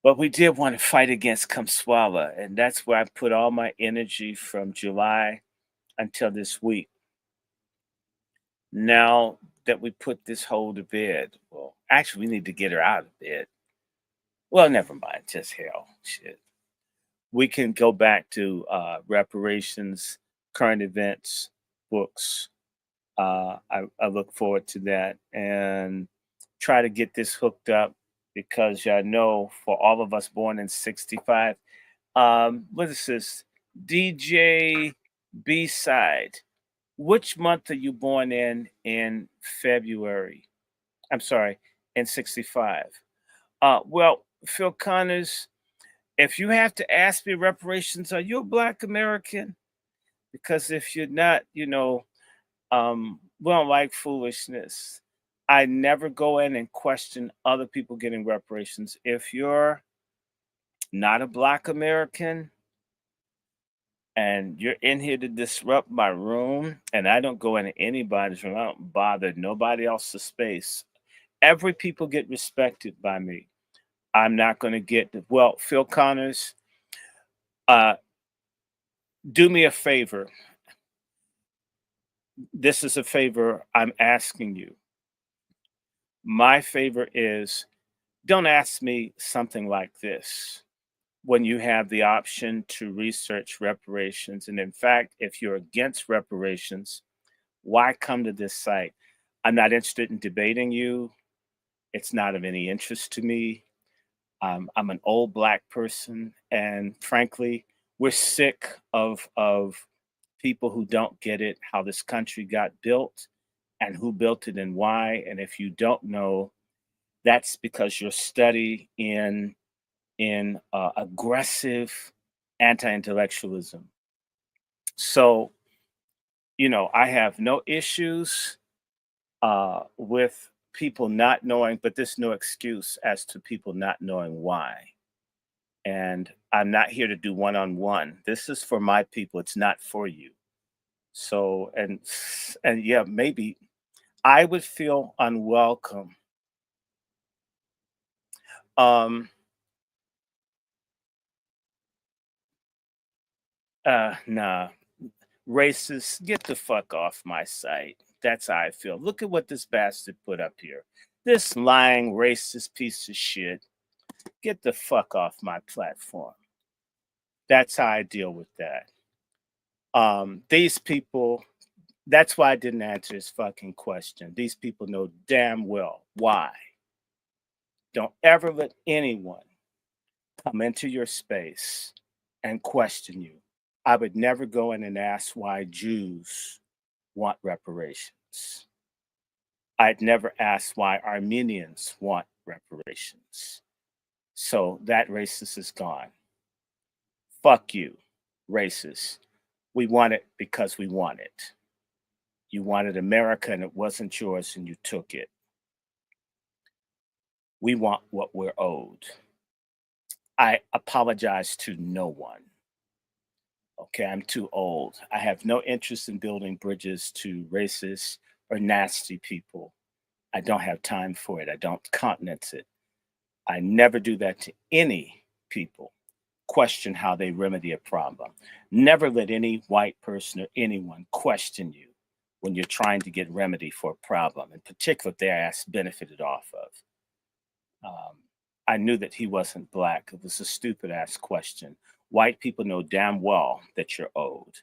But we did want to fight against Kumswalla, and that's where I put all my energy from July until this week. Now that we put this whole to bed, well, actually, we need to get her out of bed. Well, never mind, just hell, shit. We can go back to reparations, current events, books. I look forward to that and try to get this hooked up because I know for all of us born in 65, what is this? DJ B side. Which month are you born in February? I'm sorry, in 65. Well, Phil Connors, if you have to ask me reparations, are you a Black American? Because if you're not, we don't like foolishness. I never go in and question other people getting reparations. If you're not a Black American and you're in here to disrupt my room, and I don't go into anybody's room, I don't bother nobody else's space. Every people get respected by me. I'm not going to get, well, Phil Connors, uh, do me a favor. This is a favor I'm asking you. My favor is don't ask me something like this when you have the option to research reparations. And in fact, if you're against reparations, why come to this site? I'm not interested in debating you. It's not of any interest to me. I'm an old black person, and frankly, we're sick of people who don't get it, how this country got built, and who built it and why. And if you don't know, that's because you're study in aggressive anti-intellectualism. So, I have no issues with people not knowing, but there's no excuse as to people not knowing why. And I'm not here to do one-on-one. This is for my people. It's not for you. So, and yeah, maybe I would feel unwelcome. Um, nah, racist, get the fuck off my site. That's how I feel. Look at what this bastard put up here. This lying racist piece of shit. Get the fuck off my platform. That's how I deal with that. These people, that's why I didn't answer his fucking question. These people know damn well why. Don't ever let anyone come into your space and question you. I would never go in and ask why Jews want reparations. I'd never ask why Armenians want reparations. So that racist is gone. Fuck you, racist. We want it because we want it. You wanted America and it wasn't yours and you took it. We want what we're owed. I apologize to no one. Okay, I'm too old. I have no interest in building bridges to racist or nasty people. I don't have time for it. I don't countenance it. I never do that to any people. Question how they remedy a problem. Never let any white person or anyone question you when you're trying to get remedy for a problem, in particular if their ass benefited off of. I knew that he wasn't black. It was a stupid ass question. White people know damn well that you're owed.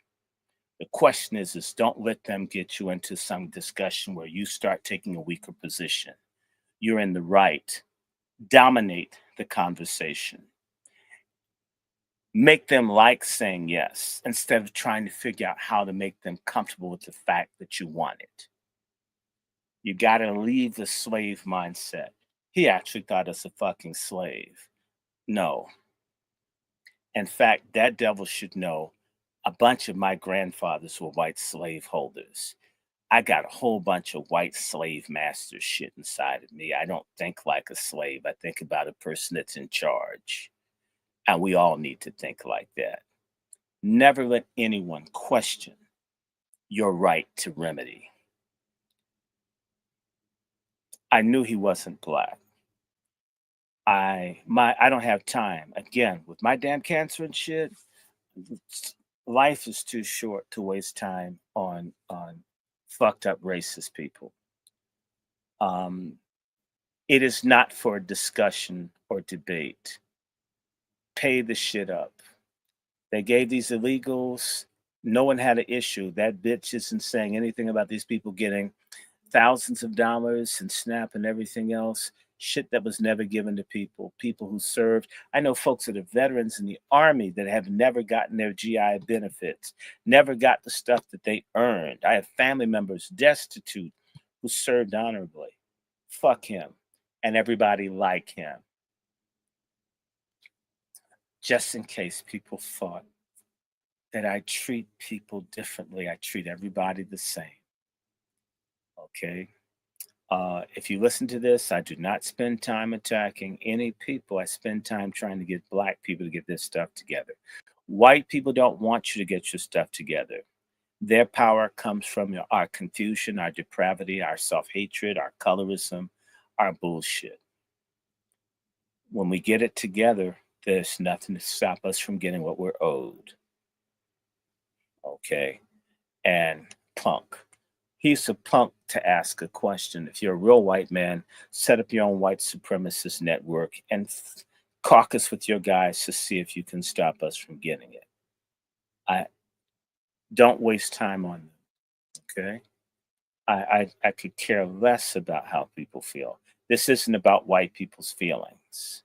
The question is don't let them get you into some discussion where you start taking a weaker position. You're in the right. Dominate the conversation. Make them like saying yes instead of trying to figure out how to make them comfortable with the fact that you want it. You got to leave the slave mindset. He actually thought us a fucking slave. No. In fact, that devil should know a bunch of my grandfathers were white slave holders. I got a whole bunch of white slave master shit inside of me. I don't think like a slave. I think about a person that's in charge. And we all need to think like that. Never let anyone question your right to remedy. I knew he wasn't black. I don't have time. Again, with my damn cancer and shit, life is too short to waste time on fucked up racist people. Um, it is not for discussion or debate. Pay the shit up. They gave these illegals. No one had an issue. That bitch isn't saying anything about these people getting thousands of dollars and SNAP and everything else. Shit that was never given to people who served. I know folks that are veterans in the Army that have never gotten their GI benefits, never got the stuff that they earned. I have family members destitute who served honorably. Fuck him and everybody like him. Just in case people thought that I treat people differently, I treat everybody the same. Okay? If you listen to this, I do not spend time attacking any people. I spend time trying to get black people to get this stuff together. White people don't want you to get your stuff together. Their power comes from our confusion, our depravity, our self-hatred, our colorism, our bullshit. When we get it together, there's nothing to stop us from getting what we're owed. Okay? And punk. He's a punk to ask a question. If you're a real white man, set up your own white supremacist network and caucus with your guys to see if you can stop us from getting it. I don't waste time on them. Okay? I could care less about how people feel. This isn't about white people's feelings.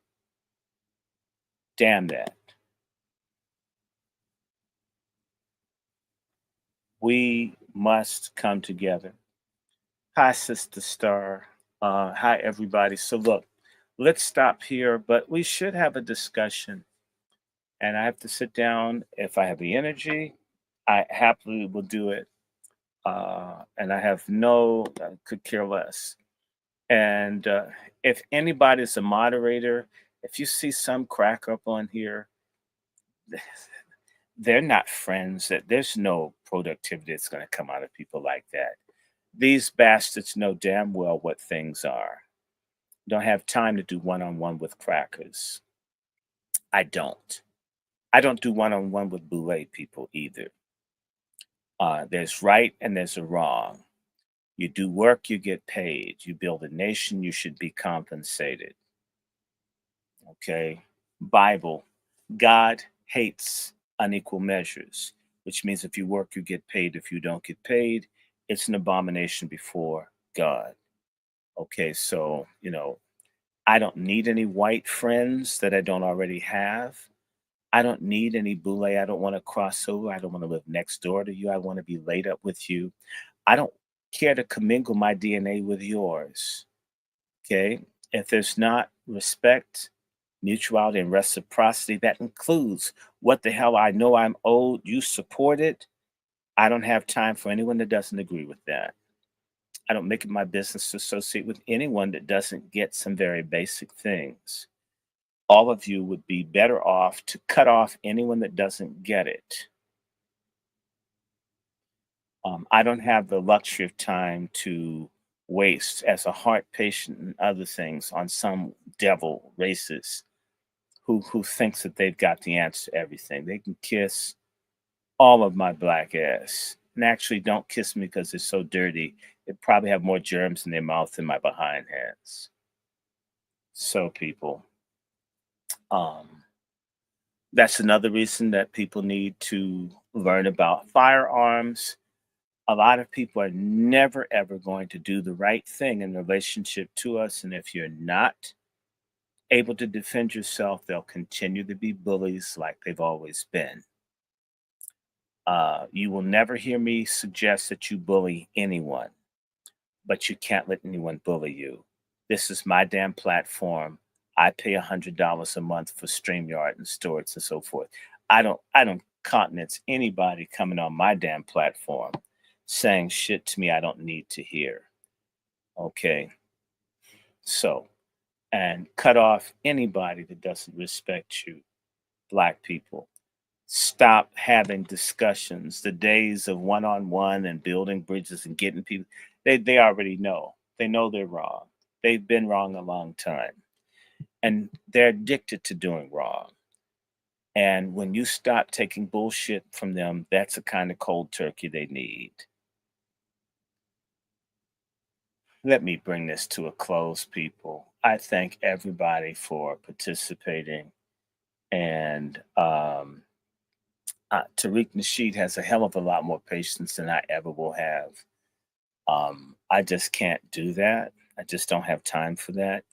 Damn that. We must come together. Hi, Sister Star. Hi, everybody. So, look, let's stop here, but we should have a discussion. And I have to sit down. If I have the energy, I happily will do it. And I have could care less. And if anybody's a moderator, if you see some crack up on here, they're not friends. That there's no productivity that's going to come out of people like that. These bastards know damn well what things are. Don't have time to do one-on-one with crackers. I don't. I don't do one-on-one with boule people either. There's right and there's a wrong. You do work, you get paid. You build a nation, you should be compensated. Okay. Bible, God hates unequal measures, which means if you work, you get paid. If you don't get paid, it's an abomination before God. Okay. So, I don't need any white friends that I don't already have. I don't need any boule. I don't want to cross over. I don't want to live next door to you. I want to be laid up with you. I don't care to commingle my DNA with yours. Okay. If there's not respect, mutuality, and reciprocity, that includes what the hell I know I'm owed, you support it. I don't have time for anyone that doesn't agree with that. I don't make it my business to associate with anyone that doesn't get some very basic things. All of you would be better off to cut off anyone that doesn't get it. I don't have the luxury of time to waste as a heart patient and other things on some devil racist who thinks that they've got the answer to everything. They can kiss all of my black ass. And actually don't kiss me because they're so dirty. They probably have more germs in their mouth than my behind has. So people, that's another reason that people need to learn about firearms. A lot of people are never ever going to do the right thing in relationship to us. And if you're not able to defend yourself, they'll continue to be bullies like they've always been. You will never hear me suggest that you bully anyone, but you can't let anyone bully you. This is my damn platform. I pay $100 a month for StreamYard and storage and so forth. I don't countenance anybody coming on my damn platform saying shit to me I don't need to hear. Okay. So, and cut off anybody that doesn't respect you, black people. Stop having discussions. The days of one-on-one and building bridges and getting people, they already know. They know they're wrong. They've been wrong a long time. And they're addicted to doing wrong. And when you stop taking bullshit from them, that's the kind of cold turkey they need. Let me bring this to a close, people. I thank everybody for participating. And Tariq Nasheed has a hell of a lot more patience than I ever will have. I just can't do that. I just don't have time for that.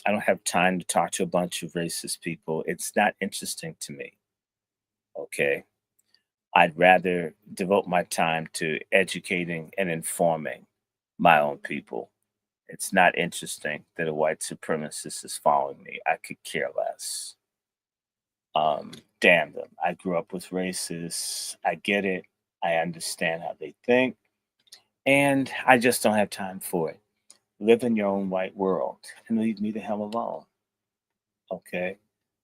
I don't have time to talk to a bunch of racist people. It's not interesting to me. Okay. I'd rather devote my time to educating and informing my own people. It's not interesting that a white supremacist is following me. I could care less. Damn them. I grew up with racists. I get it. I understand how they think. And I just don't have time for it. Live in your own white world and leave me the hell alone. Okay.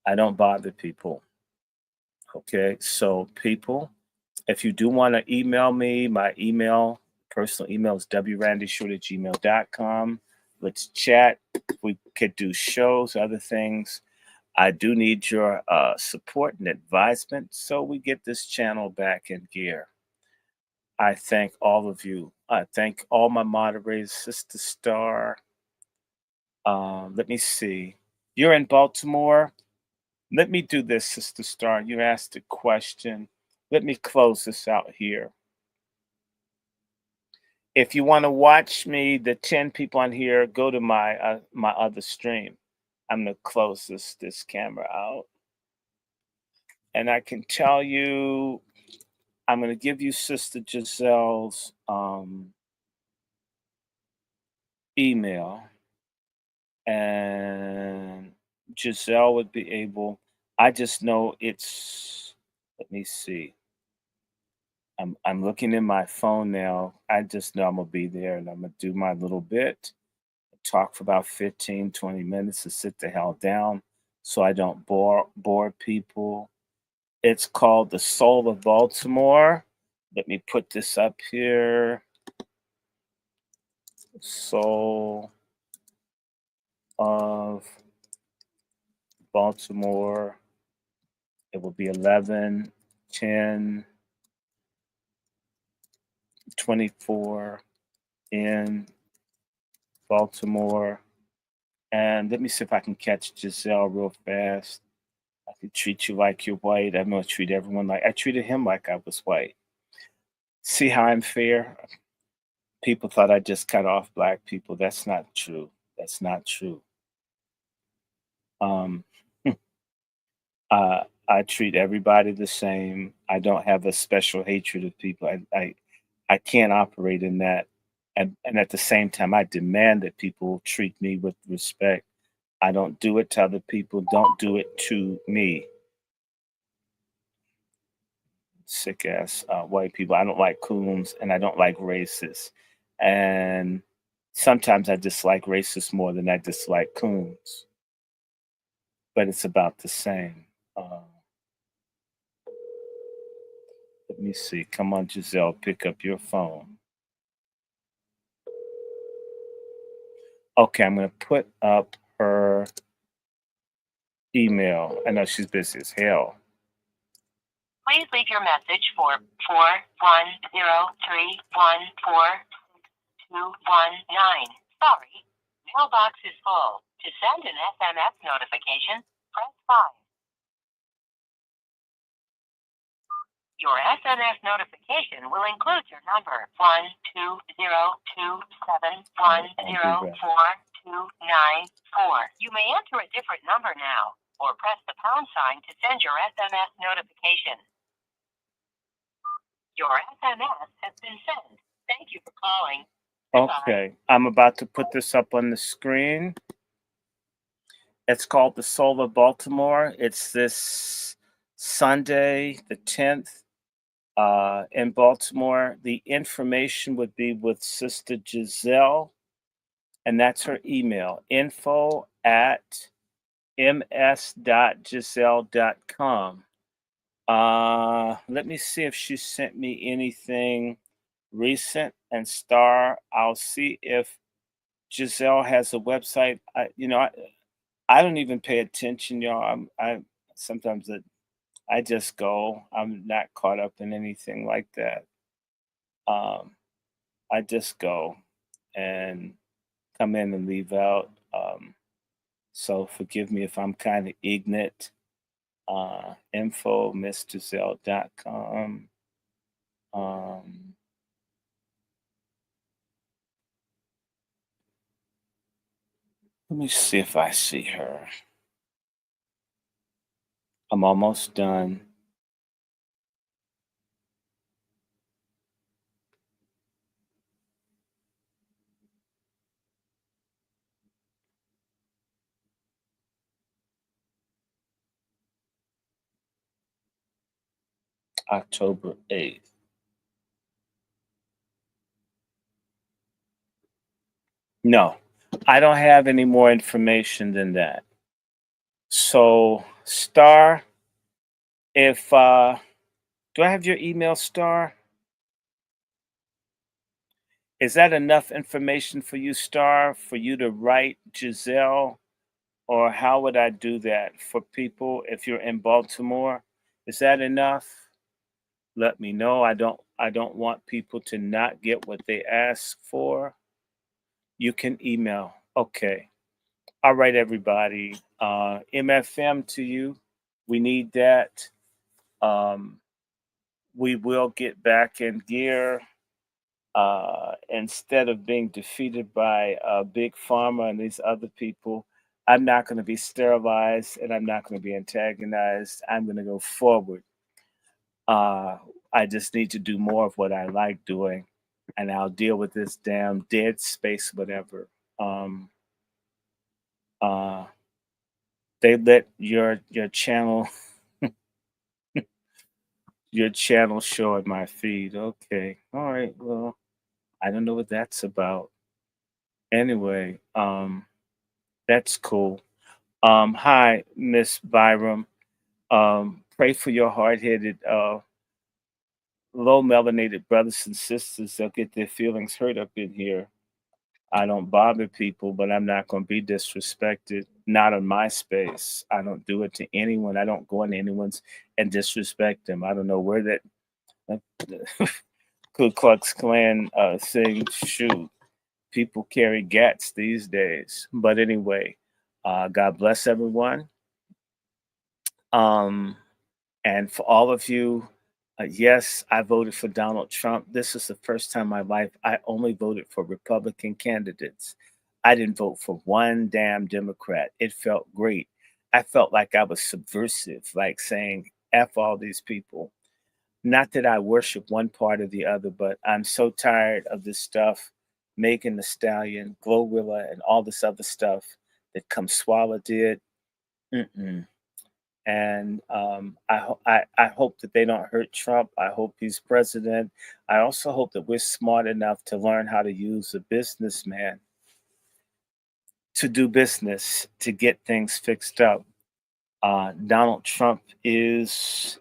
I don't bother people. Okay. So, people, if you do want to email me, my personal email is wrandyshort@gmail.com. Let's chat. We could do shows, other things. I do need your support and advisement so we get this channel back in gear. I thank all of you. I thank all my moderators, Sister Star. Let me see. You're in Baltimore. Let me do this, Sister Star. You asked a question. Let me close this out here. If you want to watch me, the 10 people on here, go to my my other stream. I'm gonna close this camera out, and I can tell you, I'm gonna give you Sister Giselle's email, and Giselle would be able. I just know it's. Let me see. I'm looking in my phone now. I just know I'm gonna be there, and I'm gonna do my little bit, talk for about 15, 20 minutes, and sit the hell down so I don't bore people. It's called The Soul of Baltimore. Let me put this up here. Soul of Baltimore. It will be 11, 10, 24 in Baltimore. And let me see if I can catch Giselle real fast. I could treat you like you're white. I'm gonna treat everyone like I treated him like I was white. See how I'm fair? People thought I just cut off black people. That's not true. That's not true. Um, I treat everybody the same. I don't have a special hatred of people. I can't operate in that. And at the same time, I demand that people treat me with respect. I don't do it to other people. Don't do it to me. Sick ass white people. I don't like coons and I don't like racists. And sometimes I dislike racists more than I dislike coons. But it's about the same. Let me see. Come on, Giselle, pick up your phone. Okay, I'm going to put up her email. I know she's busy as hell. Please leave your message for 410314219. Sorry, mailbox is full. To send an SMS notification, press 5. Your SMS notification will include your number 12027104294. You may enter a different number now, or press the pound sign to send your SMS notification. Your SMS has been sent. Thank you for calling. Okay, I'm about to put this up on the screen. It's called The Soul of Baltimore. It's this Sunday, the 10th, in Baltimore. The information would be with Sister Giselle, and that's her email, info@ms.giselle.com. Let me see if she sent me anything recent. And Star, I'll see if Giselle has a website. I don't even pay attention, y'all. I sometimes I just go. I'm not caught up in anything like that. I just go and come in and leave out. So forgive me if I'm kind of ignorant. Info msgiselle.com. Let me see if I see her. I'm almost done. October 8th. No, I don't have any more information than that. So, Star, if do I have your email, Star? Is that enough information for you, Star, for you to write Giselle? Or how would I do that for people if you're in Baltimore? Is that enough? Let me know. I don't want people to not get what they ask for. You can email. Okay. All right, everybody. MFM to you. We need that. We will get back in gear. Instead of being defeated by Big Pharma and these other people, I'm not going to be sterilized and I'm not going to be antagonized. I'm going to go forward. Uh, I just need to do more of what I like doing, and I'll deal with this damn dead space, whatever. Um, uh, they let your channel your channel show in my feed. Okay, all right. Well, I don't know what that's about. Anyway, that's cool. Hi, Miss Byram. Pray for your hard-headed, low melanated brothers and sisters. They'll get their feelings hurt up in here. I don't bother people, but I'm not going to be disrespected. Not on my space. I don't do it to anyone. I don't go into anyone's and disrespect them. I don't know where that Ku Klux Klan thing. Shoot, people carry gats these days. But anyway, God bless everyone. Um, And for all of you, yes, I voted for Donald Trump. This is the first time in my life I only voted for Republican candidates. I didn't vote for one damn Democrat. It felt great. I felt like I was subversive, like saying, F all these people. Not that I worship one part or the other, but I'm so tired of this stuff. Megan the Stallion, Glorilla, and all this other stuff that Kumswalla did. Mm-mm. And I hope that they don't hurt Trump. I hope he's president. I also hope that we're smart enough to learn how to use a businessman to do business to get things fixed up. Donald Trump is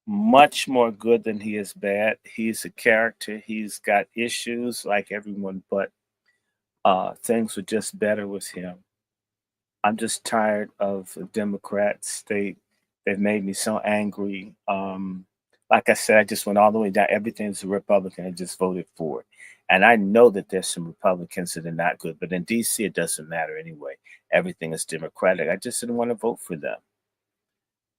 much more good than he is bad. He's a character. He's got issues like everyone, but things were just better with him. I'm just tired of the Democrats. They've made me so angry. Like I said, I just went all the way down. Everything's a Republican. I just voted for it. And I know that there's some Republicans that are not good, but in DC it doesn't matter anyway. Everything is Democratic. I just didn't want to vote for them.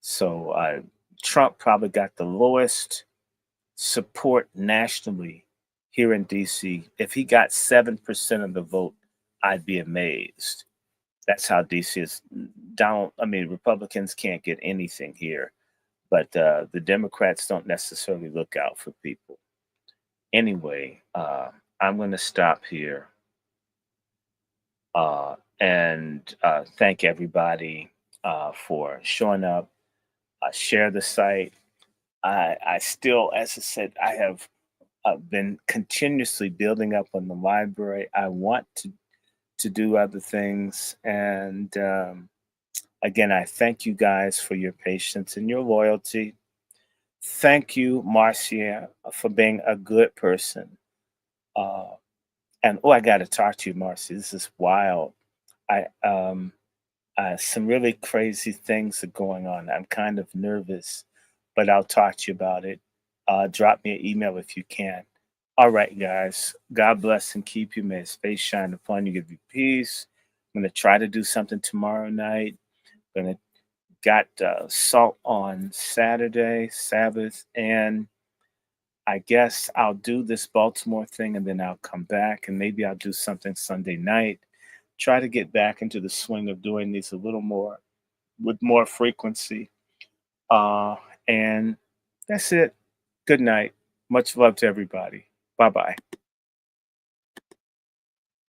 So Trump probably got the lowest support nationally here in DC. If he got 7% of the vote, I'd be amazed. That's how DC is. Republicans can't get anything here, but the Democrats don't necessarily look out for people. Anyway, I'm going to stop here and thank everybody for showing up. Share the site. I still, as I said, I have been continuously building up on the library. I want to do other things, and again, I thank you guys for your patience and your loyalty. Thank you, Marcia, for being a good person. Uh, and oh, I got to talk to you, Marcia. This is wild. I some really crazy things are going on. I'm kind of nervous, but I'll talk to you about it. Drop me an email if you can. All right, guys. God bless and keep you. May His face shine upon you, give you peace. I'm gonna try to do something tomorrow night. Gonna got salt on Saturday, Sabbath, and I guess I'll do this Baltimore thing and then I'll come back and maybe I'll do something Sunday night. Try to get back into the swing of doing these a little more with more frequency. Uh, and that's it. Good night. Much love to everybody. Bye bye.